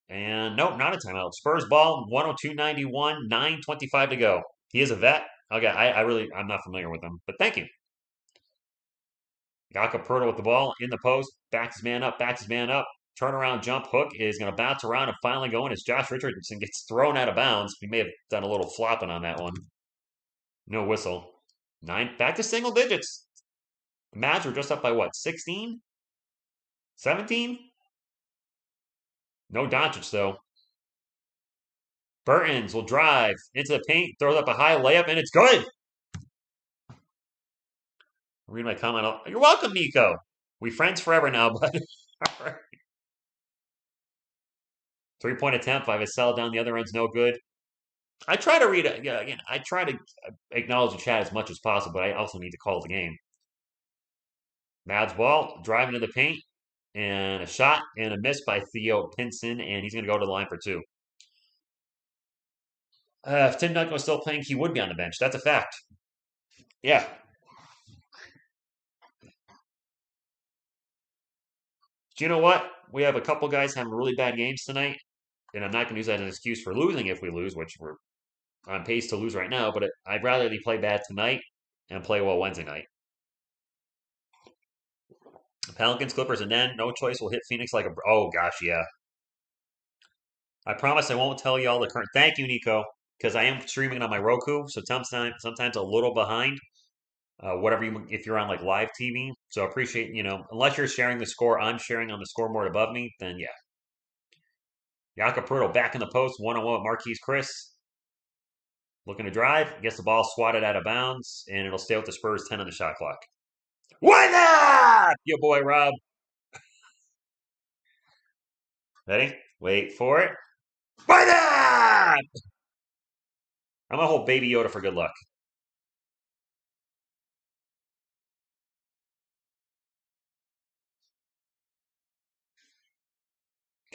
And nope, not a timeout. Spurs ball, 102.91, 9:25 to go. He is a vet. Okay, I'm not familiar with him, but thank you. Jakob Pertl with the ball in the post, backs his man up, turnaround jump hook is going to bounce around and finally go in as Josh Richardson gets thrown out of bounds. He may have done a little flopping on that one. No whistle. 9, back to single digits. The Mavs were just up by what, 16? 17? No Doncic, though. Burtons will drive into the paint, throws up a high layup, and it's good. Read my comment. You're welcome, Nico. We friends forever now, bud. All right. 3-point attempt by Vassell down the other end's no good. I try to read it. Yeah, again, I try to acknowledge the chat as much as possible, but I also need to call the game. Mavs ball, driving to the paint, and a shot and a miss by Theo Pinson, and he's going to go to the line for two. If Tim Duncan was still playing, he would be on the bench. That's a fact. Yeah. Do you know what? We have a couple guys having really bad games tonight, and I'm not going to use that as an excuse for losing if we lose, which we're on pace to lose right now, but I'd rather they play bad tonight and play well Wednesday night. Pelicans, Clippers, and then no choice will hit Phoenix like a. Oh gosh, yeah. I promise I won't tell you all the current. Thank you, Nico, because I am streaming on my Roku, so sometimes a little behind. Whatever if you're on like live TV, so I appreciate unless you're sharing the score, I'm sharing on the scoreboard above me. Then yeah. Jakob Pertl back in the post, 1-on-1 with Marquise Chris. Looking to drive, gets the ball swatted out of bounds, and it'll stay with the Spurs 10 on the shot clock. Why not? Your boy Rob. Ready? Wait for it. Why not? I'm gonna hold Baby Yoda for good luck.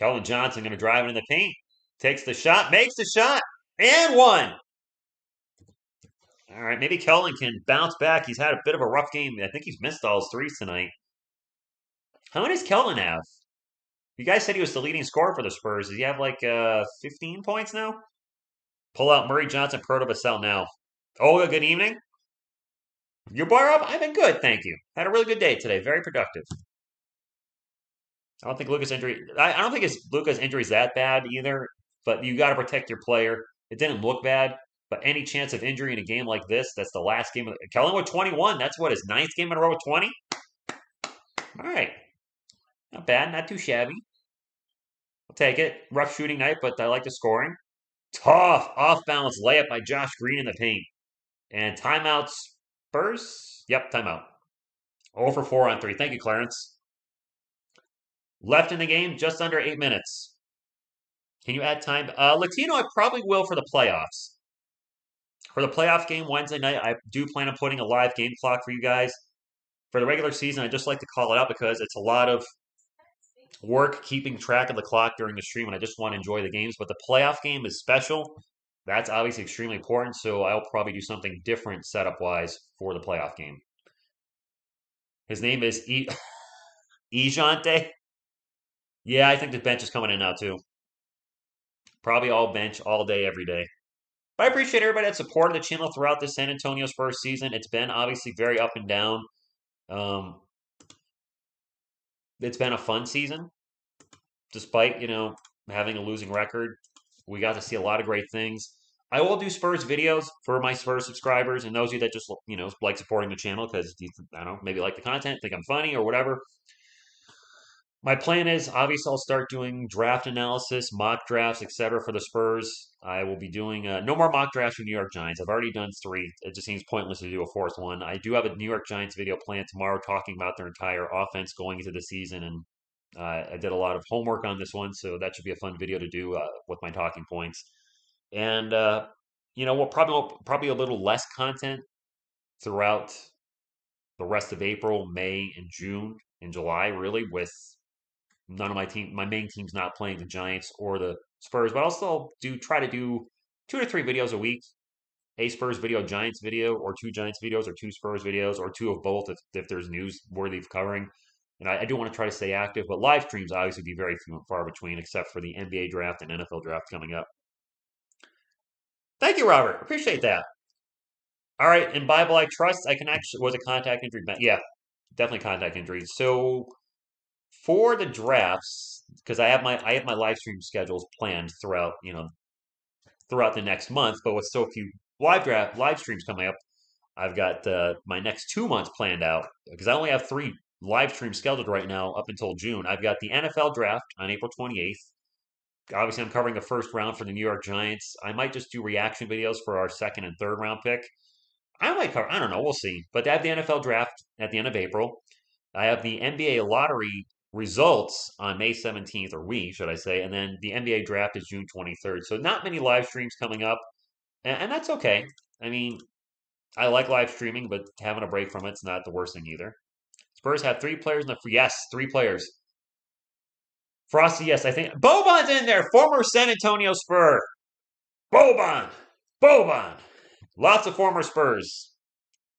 Keldon Johnson gonna drive into the paint. Takes the shot, makes the shot, and one. All right, maybe Keldon can bounce back. He's had a bit of a rough game. I think he's missed all his threes tonight. How many does Keldon have? You guys said he was the leading scorer for the Spurs. Does he have like 15 points now? Pull out Murray, Johnson, Proto, Vassell now. Olga, good evening. Your boy Rob, I've been good, thank you. Had a really good day today. Very productive. I don't think Luka's injury. I don't think Luka's injury is that bad either. But you got to protect your player. It didn't look bad, but any chance of injury in a game like this, that's the last game. Keldon with 21. That's what his 9th game in a row with 20. All right, not bad, not too shabby. I'll take it. Rough shooting night, but I like the scoring. Tough off-balance layup by Josh Green in the paint. And timeouts. Spurs? Yep, timeout. 0 for 4 on 3. Thank you, Clarence. Left in the game, just under 8 minutes. Can you add time? Latino, I probably will for the playoffs. For the playoff game Wednesday night, I do plan on putting a live game clock for you guys. For the regular season, I just like to call it out because it's a lot of work keeping track of the clock during the stream, and I just want to enjoy the games. But the playoff game is special. That's obviously extremely important, so I'll probably do something different setup-wise for the playoff game. His name is Ejante. Yeah, I think the bench is coming in now, too. Probably all bench, all day, every day. But I appreciate everybody that supported the channel throughout this San Antonio Spurs season. It's been obviously very up and down. It's been a fun season, despite, having a losing record. We got to see a lot of great things. I will do Spurs videos for my Spurs subscribers and those of you that just, like supporting the channel because, I don't know, maybe like the content, think I'm funny or whatever. My plan is obviously I'll start doing draft analysis, mock drafts, etc. for the Spurs. I will be doing no more mock drafts for New York Giants. I've already done three. It just seems pointless to do a fourth one. I do have a New York Giants video planned tomorrow talking about their entire offense going into the season, and I did a lot of homework on this one, so that should be a fun video to do with my talking points. And we'll probably a little less content throughout the rest of April, May, and June and July, really, with none of my main team's not playing the Giants or the Spurs, but I'll still try to do 2 to 3 videos a week. A Spurs video, Giants video, or 2 Giants videos, or 2 Spurs videos, or 2 of both if there's news worthy of covering. And I do want to try to stay active, but live streams obviously be very few and far between, except for the NBA draft and NFL draft coming up. Thank you, Robert. Appreciate that. All right, in Bible I trust, I can actually was a contact injury. Yeah, definitely contact injury. So for the drafts, because I have my live stream schedules planned throughout the next month, but with so few live streams coming up, I've got my next 2 months planned out because I only have 3 live streams scheduled right now up until June. I've got the NFL draft on April 28th. Obviously, I'm covering the first round for the New York Giants. I might just do reaction videos for our second and third round pick. I might cover, I don't know, we'll see. But I have the NFL draft at the end of April. I have the NBA lottery results on May 17th, or should I say, and then the NBA draft is June 23rd. So not many live streams coming up, and that's okay. I mean, I like live streaming, but having a break from it's not the worst thing either. Spurs have 3 players in the yes, 3 players. Frosty, yes, I think Boban's in there, former San Antonio Spur. Boban. Lots of former Spurs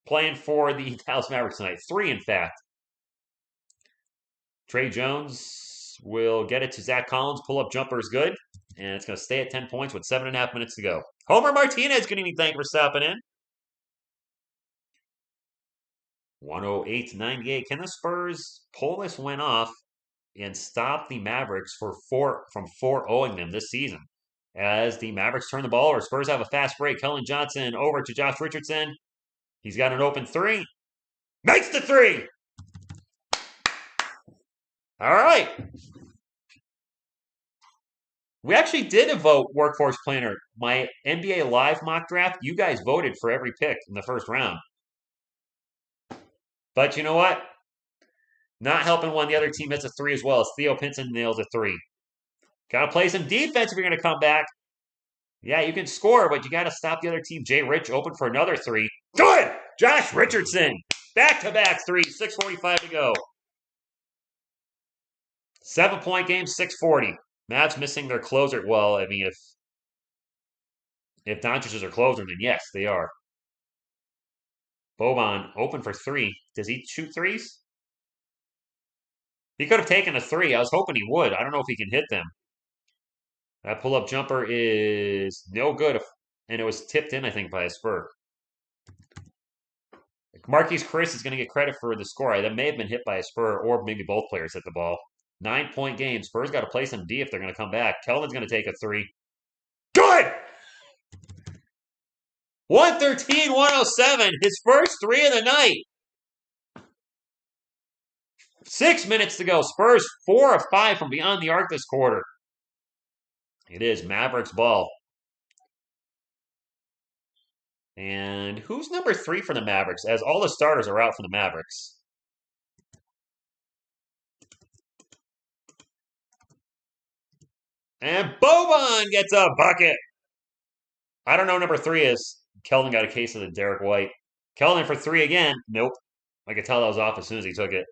playing for the Dallas Mavericks tonight. 3, in fact. Trey Jones will get it to Zach Collins. Pull-up jumper is good. And it's going to stay at 10 points with 7.5 minutes to go. Homer Martinez, good evening. Thank you for stopping in. 108-98. Can the Spurs pull this win off and stop the Mavericks from 4-0ing them this season? As the Mavericks turn the ball over, Spurs have a fast break. Kellen Johnson over to Josh Richardson. He's got an open 3. Makes the 3! All right. We actually did a vote workforce planner. My NBA Live mock draft, you guys voted for every pick in the first round. But you know what? Not helping when the other team hits a 3 as well as Theo Pinson nails a 3. Got to play some defense if you're going to come back. Yeah, you can score, but you got to stop the other team. Jay Rich open for another 3. Good! Josh Richardson. Back-to-back 3. 6:45 to go. 7-point game, 6:40. Mavs missing their closer. Well, I mean, if Doncic is their closer, then yes, they are. Boban open for 3. Does he shoot 3s? He could have taken a 3. I was hoping he would. I don't know if he can hit them. That pull-up jumper is no good, and it was tipped in, I think, by a Spur. Marquise Chris is going to get credit for the score. That may have been hit by a Spur, or maybe both players hit the ball. 9-point game. Spurs got to play some D if they're going to come back. Kelvin's going to take a 3. Good! 113-107. His first 3 of the night. 6 minutes to go. Spurs 4 of 5 from beyond the arc this quarter. It is Mavericks ball. And who's number 3 for the Mavericks? As all the starters are out for the Mavericks. And Boban gets a bucket. I don't know who number 3 is. Kelvin got a case of the Derek White. Kelvin for 3 again. Nope. I could tell that was off as soon as he took it.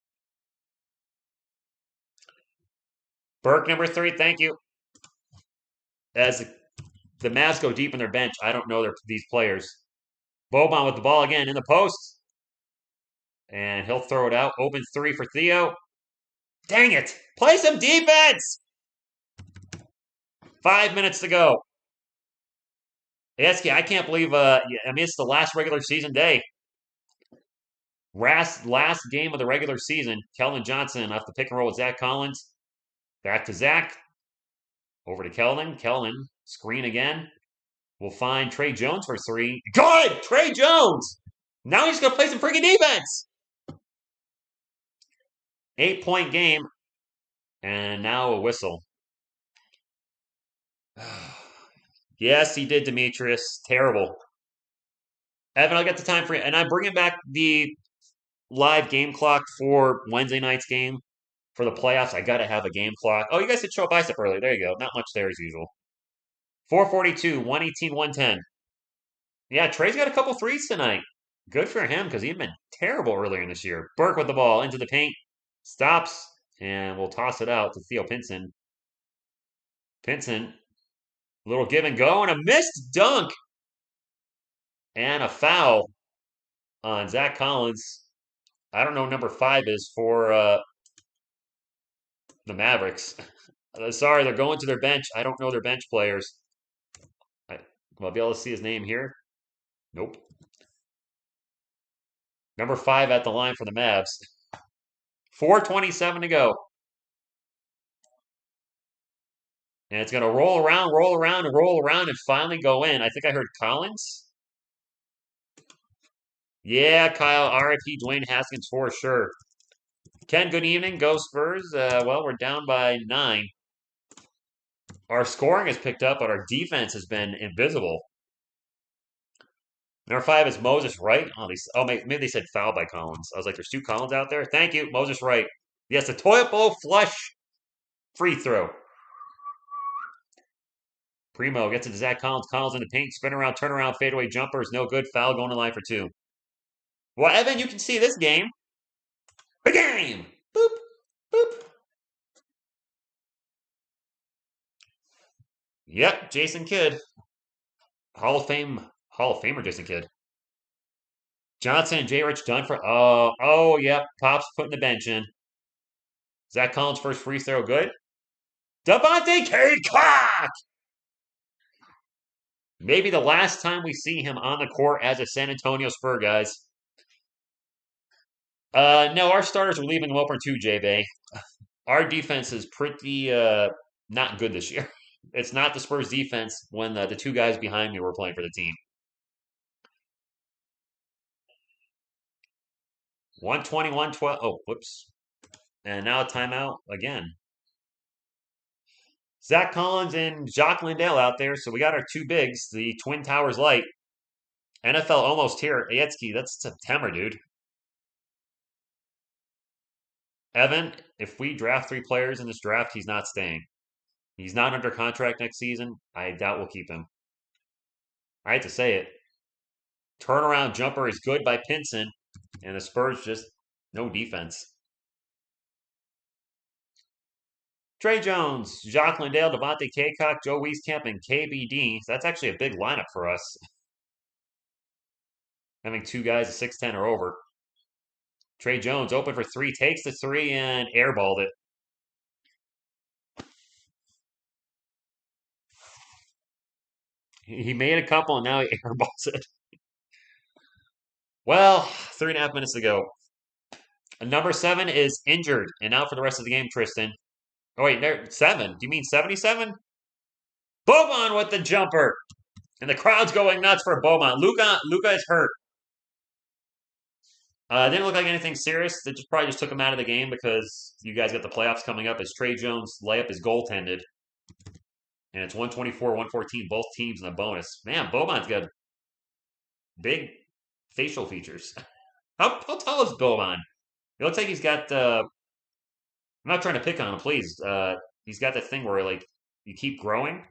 Burke, number 3. Thank you. As the Mavs go deep in their bench, I don't know these players. Boban with the ball again in the post. And he'll throw it out. Open 3 for Theo. Dang it. Play some defense. 5 minutes to go. Yes, I can't believe, it's the last regular season day. Last game of the regular season. Kelvin Johnson off the pick and roll with Zach Collins. Back to Zach. Over to Kelvin. Kelvin, screen again. We'll find Trey Jones for 3. Good! Trey Jones! Now he's going to play some freaking defense. 8-point game. And now a whistle. Yes, he did, Demetrius. Terrible. Evan, I'll get the time for you. And I'm bringing back the live game clock for Wednesday night's game for the playoffs. I got to have a game clock. Oh, you guys did show a bicep earlier. There you go. Not much there as usual. 442, 118, 110. Yeah, Trey's got a couple threes tonight. Good for him because he'd been terrible earlier in this year. Burke with the ball into the paint. Stops. And we'll toss it out to Theo Pinson. Pinson, little give and go, and a missed dunk. And a foul on Zach Collins. I don't know what number 5 is for the Mavericks. Sorry, they're going to their bench. I don't know their bench players. Will I be able to see his name here? Nope. Number 5 at the line for the Mavs. 4:27 to go. And it's going to roll around, roll around, and roll around, and finally go in. I think I heard Collins. Yeah, Kyle, RIP Dwayne Haskins for sure. Ken, good evening. Go Spurs. Well, we're down by 9. Our scoring has picked up, but our defense has been invisible. Number 5 is Moses Wright. Oh, maybe they said foul by Collins. I was like, there's 2 Collins out there. Thank you, Moses Wright. Yes, the toilet bowl flush free throw. Primo gets it to Zach Collins. Collins in the paint. Spin around, turn around, fadeaway jumper is no good. Foul going to line for 2. Well, Evan, you can see this game. The game! Boop, boop. Yep, Jason Kidd. Hall of Famer Jason Kidd. Johnson and J. Rich done for. Oh, yep. Pop's putting the bench in. Zach Collins' first free throw, good. Devontae K-Cock! Maybe the last time we see him on the court as a San Antonio Spur, guys. No, our starters are leaving them open too, J-Bay. Our defense is pretty not good this year. It's not the Spurs defense when the 2 guys behind me were playing for the team. 120, 112. Oh, whoops. And now a timeout again. Zach Collins and Jacques Lindale out there. So we got our 2 bigs, the Twin Towers light. NFL almost here. Ayetsky, that's September, dude. Evan, if we draft 3 players in this draft, he's not staying. He's not under contract next season. I doubt we'll keep him. I hate to say it. Turnaround jumper is good by Pinson, and the Spurs just no defense. Trey Jones, Jacques Lindale, Devontae Kaycock, Joe Wieskamp, and KBD. So that's actually a big lineup for us. Having 2 guys at 6'10 or over. Trey Jones open for 3, takes the 3 and airballed it. He made a couple and now he airballs it. Well, 3.5 minutes to go. Number 7 is injured and out for the rest of the game, Tristan. Oh, wait, there, 7. Do you mean 77? Boban with the jumper. And the crowd's going nuts for Boban. Luka is hurt. Didn't look like anything serious. They probably just took him out of the game because you guys got the playoffs coming up as Trey Jones' layup is goaltended. And it's 124, 114, both teams in the bonus. Man, Boban's got big facial features. How tall is Boban? It looks like he's got I'm not trying to pick on him, please. He's got the thing where like you keep growing.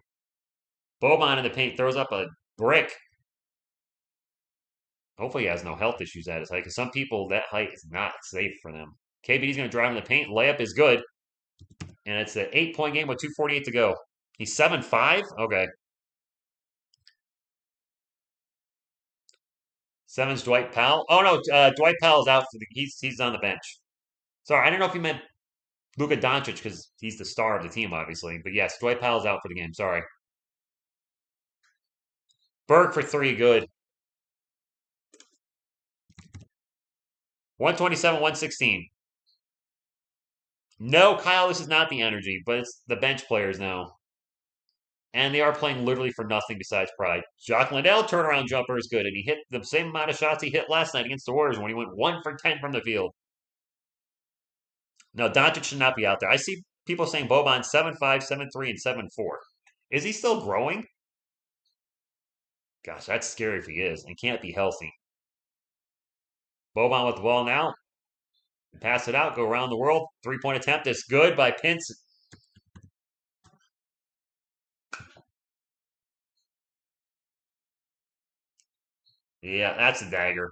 Boban in the paint throws up a brick. Hopefully he has no health issues at his height, because some people, that height is not safe for them. KBD's going to drive in the paint. Layup is good. And it's an 8-point game with 2:48 to go. He's 7'5"? Okay. 7's Dwight Powell. Oh, no, Dwight Powell's out. He's on the bench. Sorry, I don't know if you meant Luka Doncic, because he's the star of the team, obviously. But yes, Dwight Powell's out for the game. Sorry. Burke for 3, good. 127, 116. No, Kyle, this is not the energy, but it's the bench players now. And they are playing literally for nothing besides pride. Jacques Lindale turnaround jumper is good, and he hit the same amount of shots he hit last night against the Warriors when he went 1 for 10 from the field. No, Doncic should not be out there. I see people saying Boban 7'5", 7'3", and 7'4". Is he still growing? Gosh, that's scary if he is and can't be healthy. Boban with the ball now. Pass it out, go around the world. 3-point attempt is good by Pinson. Yeah, that's a dagger.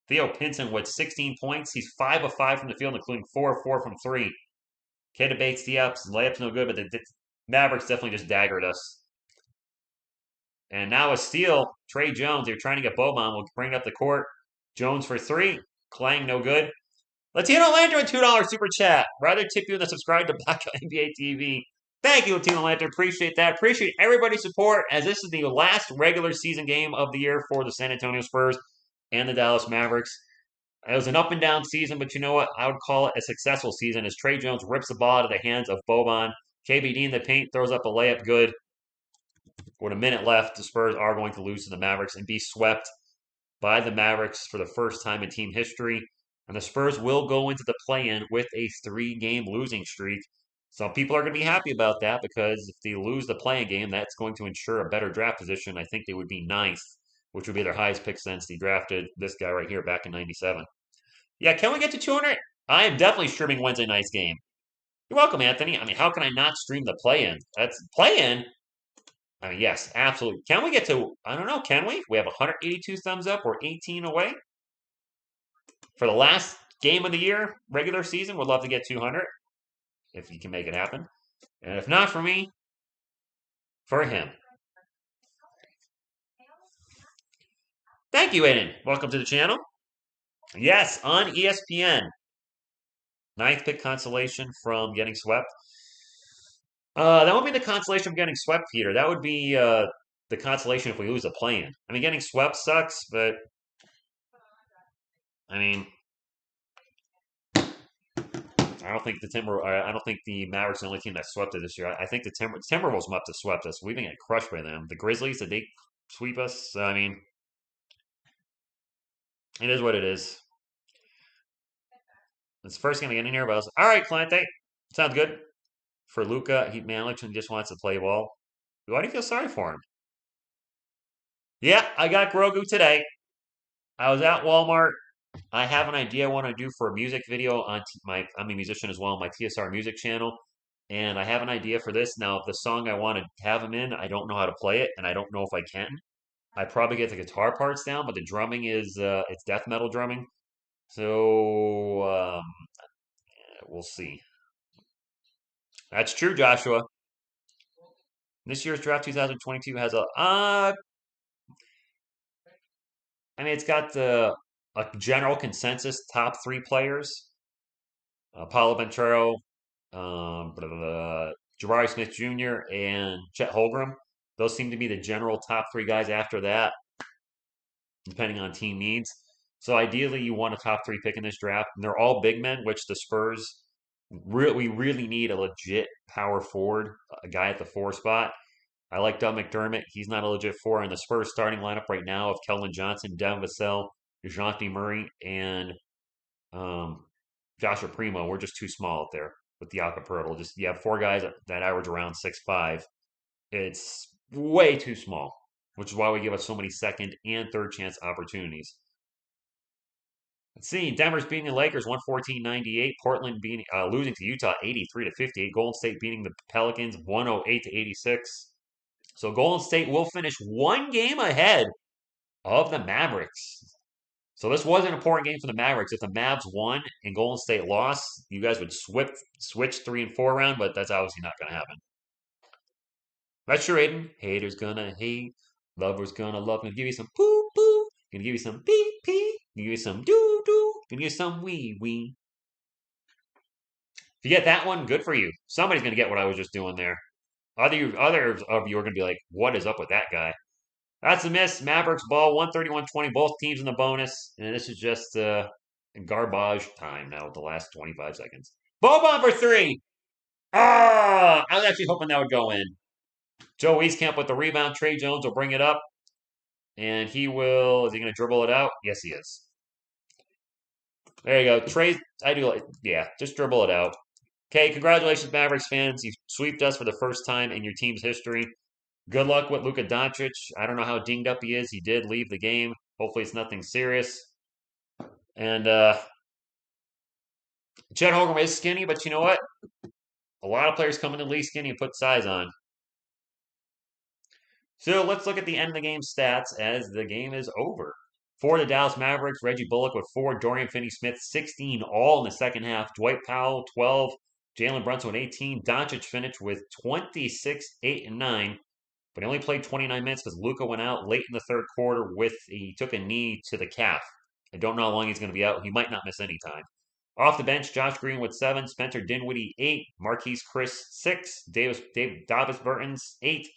Theo Pinson with 16 points. He's 5 of 5 from the field, including 4 of 4 from 3. Can't debate the ups. Layups no good, but the Mavericks definitely just daggered us. And now a steal. Trey Jones. They're trying to get Boban. We'll bring it up the court. Jones for 3. Clang no good. Latino Lantern, $2 super chat. Rather tip you than subscribe to Blackout NBA TV. Thank you, Latino Lantern. Appreciate that. Appreciate everybody's support as this is the last regular season game of the year for the San Antonio Spurs and the Dallas Mavericks. It was an up and down season, but you know what? I would call it a successful season as Trey Jones rips the ball out of the hands of Boban. KBD in the paint throws up a layup good. With a minute left, the Spurs are going to lose to the Mavericks and be swept by the Mavericks for the first time in team history. And the Spurs will go into the play-in with a 3-game losing streak. Some people are going to be happy about that because if they lose the play-in game, that's going to ensure a better draft position. I think they would be ninth, which would be their highest pick since they drafted this guy right here back in 97. Yeah, can we get to 200? I am definitely streaming Wednesday night's game. You're welcome, Anthony. I mean, how can I not stream the play-in? That's play-in. I mean, yes, absolutely. Can we get to, I don't know, can we? We have 182 thumbs up. We're 18 away. For the last game of the year, regular season, would love to get 200 if you can make it happen. And if not for me, for him. Thank you, Aiden. Welcome to the channel. Yes, on ESPN. Ninth pick consolation from getting swept. That would be the consolation from getting swept, Peter. That would be the consolation if we lose a play-in. I mean, getting swept sucks, but I mean, I don't think the Mavericks are the only team that swept it this year. I think the Timberwolves must have swept us. We've been getting crushed by them. The Grizzlies, did they sweep us? I mean, it is what it is. It's the first game to get in here, but I was all right, Clante. Sounds good. For Luca, he literally just wants to play ball. Why do you feel sorry for him? Yeah, I got Grogu today. I was at Walmart. I have an idea what I do for a music video on I'm a musician as well on my TSR music channel. And I have an idea for this. Now, the song I want to have him in, I don't know how to play it, and I don't know if I can. I probably get the guitar parts down, but the drumming is it's death metal drumming. So we'll see. That's true, Joshua. This year's draft 2022 has I mean, it's got a general consensus top 3 players. Paulo Banchero, Jabari Smith Jr., and Chet Holmgren. Those seem to be the general top 3 guys after that, depending on team needs. So ideally, you want a top 3 pick in this draft. And they're all big men, which the Spurs, we really need a legit power forward, a guy at the 4 spot. I like Doug McDermott. He's not a legit 4. In the Spurs starting lineup right now of Keldon Johnson, Devin Vassell, DeJounte Murray, and Joshua Primo, we're just too small out there with the Acapurtle. Just you have 4 guys that average around 6'5". It's way too small, which is why we give us so many second and third chance opportunities. Let's see. Denver's beating the Lakers 114-98. Portland losing to Utah 83-58. Golden State beating the Pelicans 108-86. So Golden State will finish 1 game ahead of the Mavericks. So this was an important game for the Mavericks. If the Mavs won and Golden State lost, you guys would switch 3 and 4 round, but that's obviously not going to happen. That's true, Aiden. Haters gonna hate. Lovers gonna love. Gonna give you some poo poo. Gonna give you some pee pee. Gonna give you some doo doo. Gonna give you some wee wee. If you get that one, good for you. Somebody's gonna get what I was just doing there. Others of you are gonna be like, what is up with that guy? That's a miss. Mavericks ball 131-20. Both teams in the bonus. And this is just garbage time now with the last 25 seconds. Boban for 3. Ah! I was actually hoping that would go in. Joe Wieskamp with the rebound. Trey Jones will bring it up. And he will. Is he going to dribble it out? Yes, he is. There you go. Trey, yeah, just dribble it out. Okay, congratulations, Mavericks fans. You sweeped us for the first time in your team's history. Good luck with Luka Doncic. I don't know how dinged up he is. He did leave the game. Hopefully, it's nothing serious. And Chet Holmgren is skinny, but you know what? A lot of players come in the league skinny and put size on. So let's look at the end of the game stats as the game is over. For the Dallas Mavericks, Reggie Bullock with 4, Dorian Finney-Smith 16, all in the second half. Dwight Powell 12, Jalen Brunson with 18. Doncic finished with 26, 8, and 9. But he only played 29 minutes because Luka went out late in the third quarter he took a knee to the calf. I don't know how long he's going to be out. He might not miss any time. Off the bench, Josh Green with 7, Spencer Dinwiddie 8, Marquise Chris 6, Davis Burton's 8,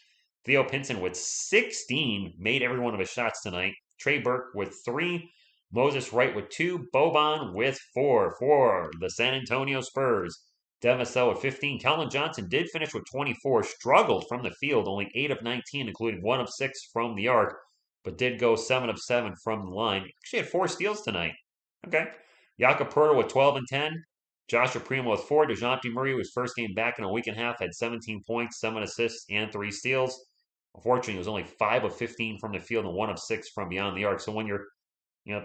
Theo Pinson with 16, made every one of his shots tonight. Trey Burke with 3, Moses Wright with 2, Boban with 4 for the San Antonio Spurs. Devin Vassell with 15. Keldon Johnson did finish with 24, struggled from the field, only 8 of 19, including 1 of 6 from the arc, but did go 7 of 7 from the line. Actually had 4 steals tonight. Okay. Jakob Poeltl with 12 and 10. Joshua Primo with 4. DeJounte Murray, whose first game back in a week and a half, had 17 points, 7 assists, and 3 steals. Unfortunately, he was only 5 of 15 from the field and 1 of 6 from beyond the arc. So when you know,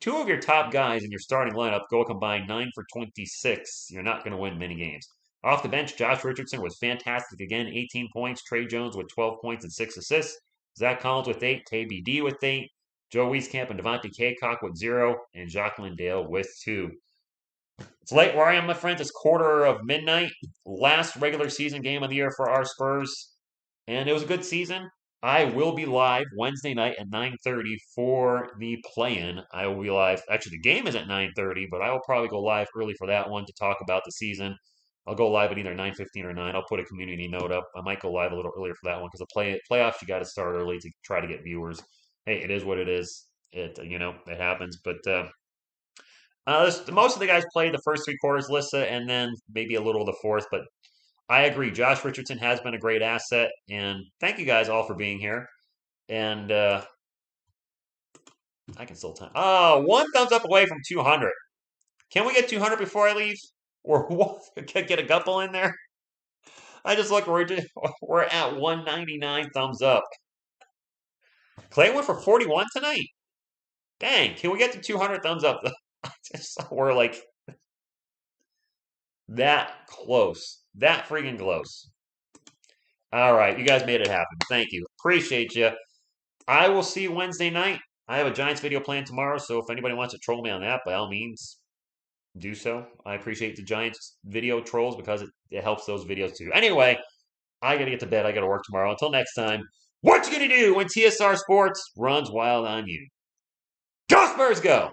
2 of your top guys in your starting lineup go combined 9 for 26, you're not going to win many games. Off the bench, Josh Richardson was fantastic again, 18 points. Trey Jones with 12 points and 6 assists. Zach Collins with 8. KBD with 8. Joe Wieskamp and Devontae Kaycock with 0. And Jacques Lindale with 2. It's late where I am, my friends. It's quarter of midnight. Last regular season game of the year for our Spurs. And it was a good season. I will be live Wednesday night at 9:30 for the play-in. I will be live. Actually, the game is at 9:30, but I will probably go live early for that one to talk about the season. I'll go live at either 9:15 or 9. I'll put a community note up. I might go live a little earlier for that one because the playoffs you got to start early to try to get viewers. Hey, it is what it is. It happens. But most of the guys played the first 3 quarters, Lissa, and then maybe a little of the fourth. But I agree. Josh Richardson has been a great asset, and thank you guys all for being here. And I can still time. Oh, 1 thumbs up away from 200. Can we get 200 before I leave? Or what? Get a couple in there? I just look. We're at 199 thumbs up. Clay went for 41 tonight. Dang! Can we get to 200 thumbs up? We're like that close. That freaking close. All right, you guys made it happen. Thank you. Appreciate you. I will see you Wednesday night. I have a Giants video planned tomorrow, so if anybody wants to troll me on that, by all means, do so. I appreciate the Giants video trolls because it helps those videos too. Anyway, I gotta get to bed. I gotta work tomorrow. Until next time, what you gonna do when TSR Sports runs wild on you? Go Spurs, go!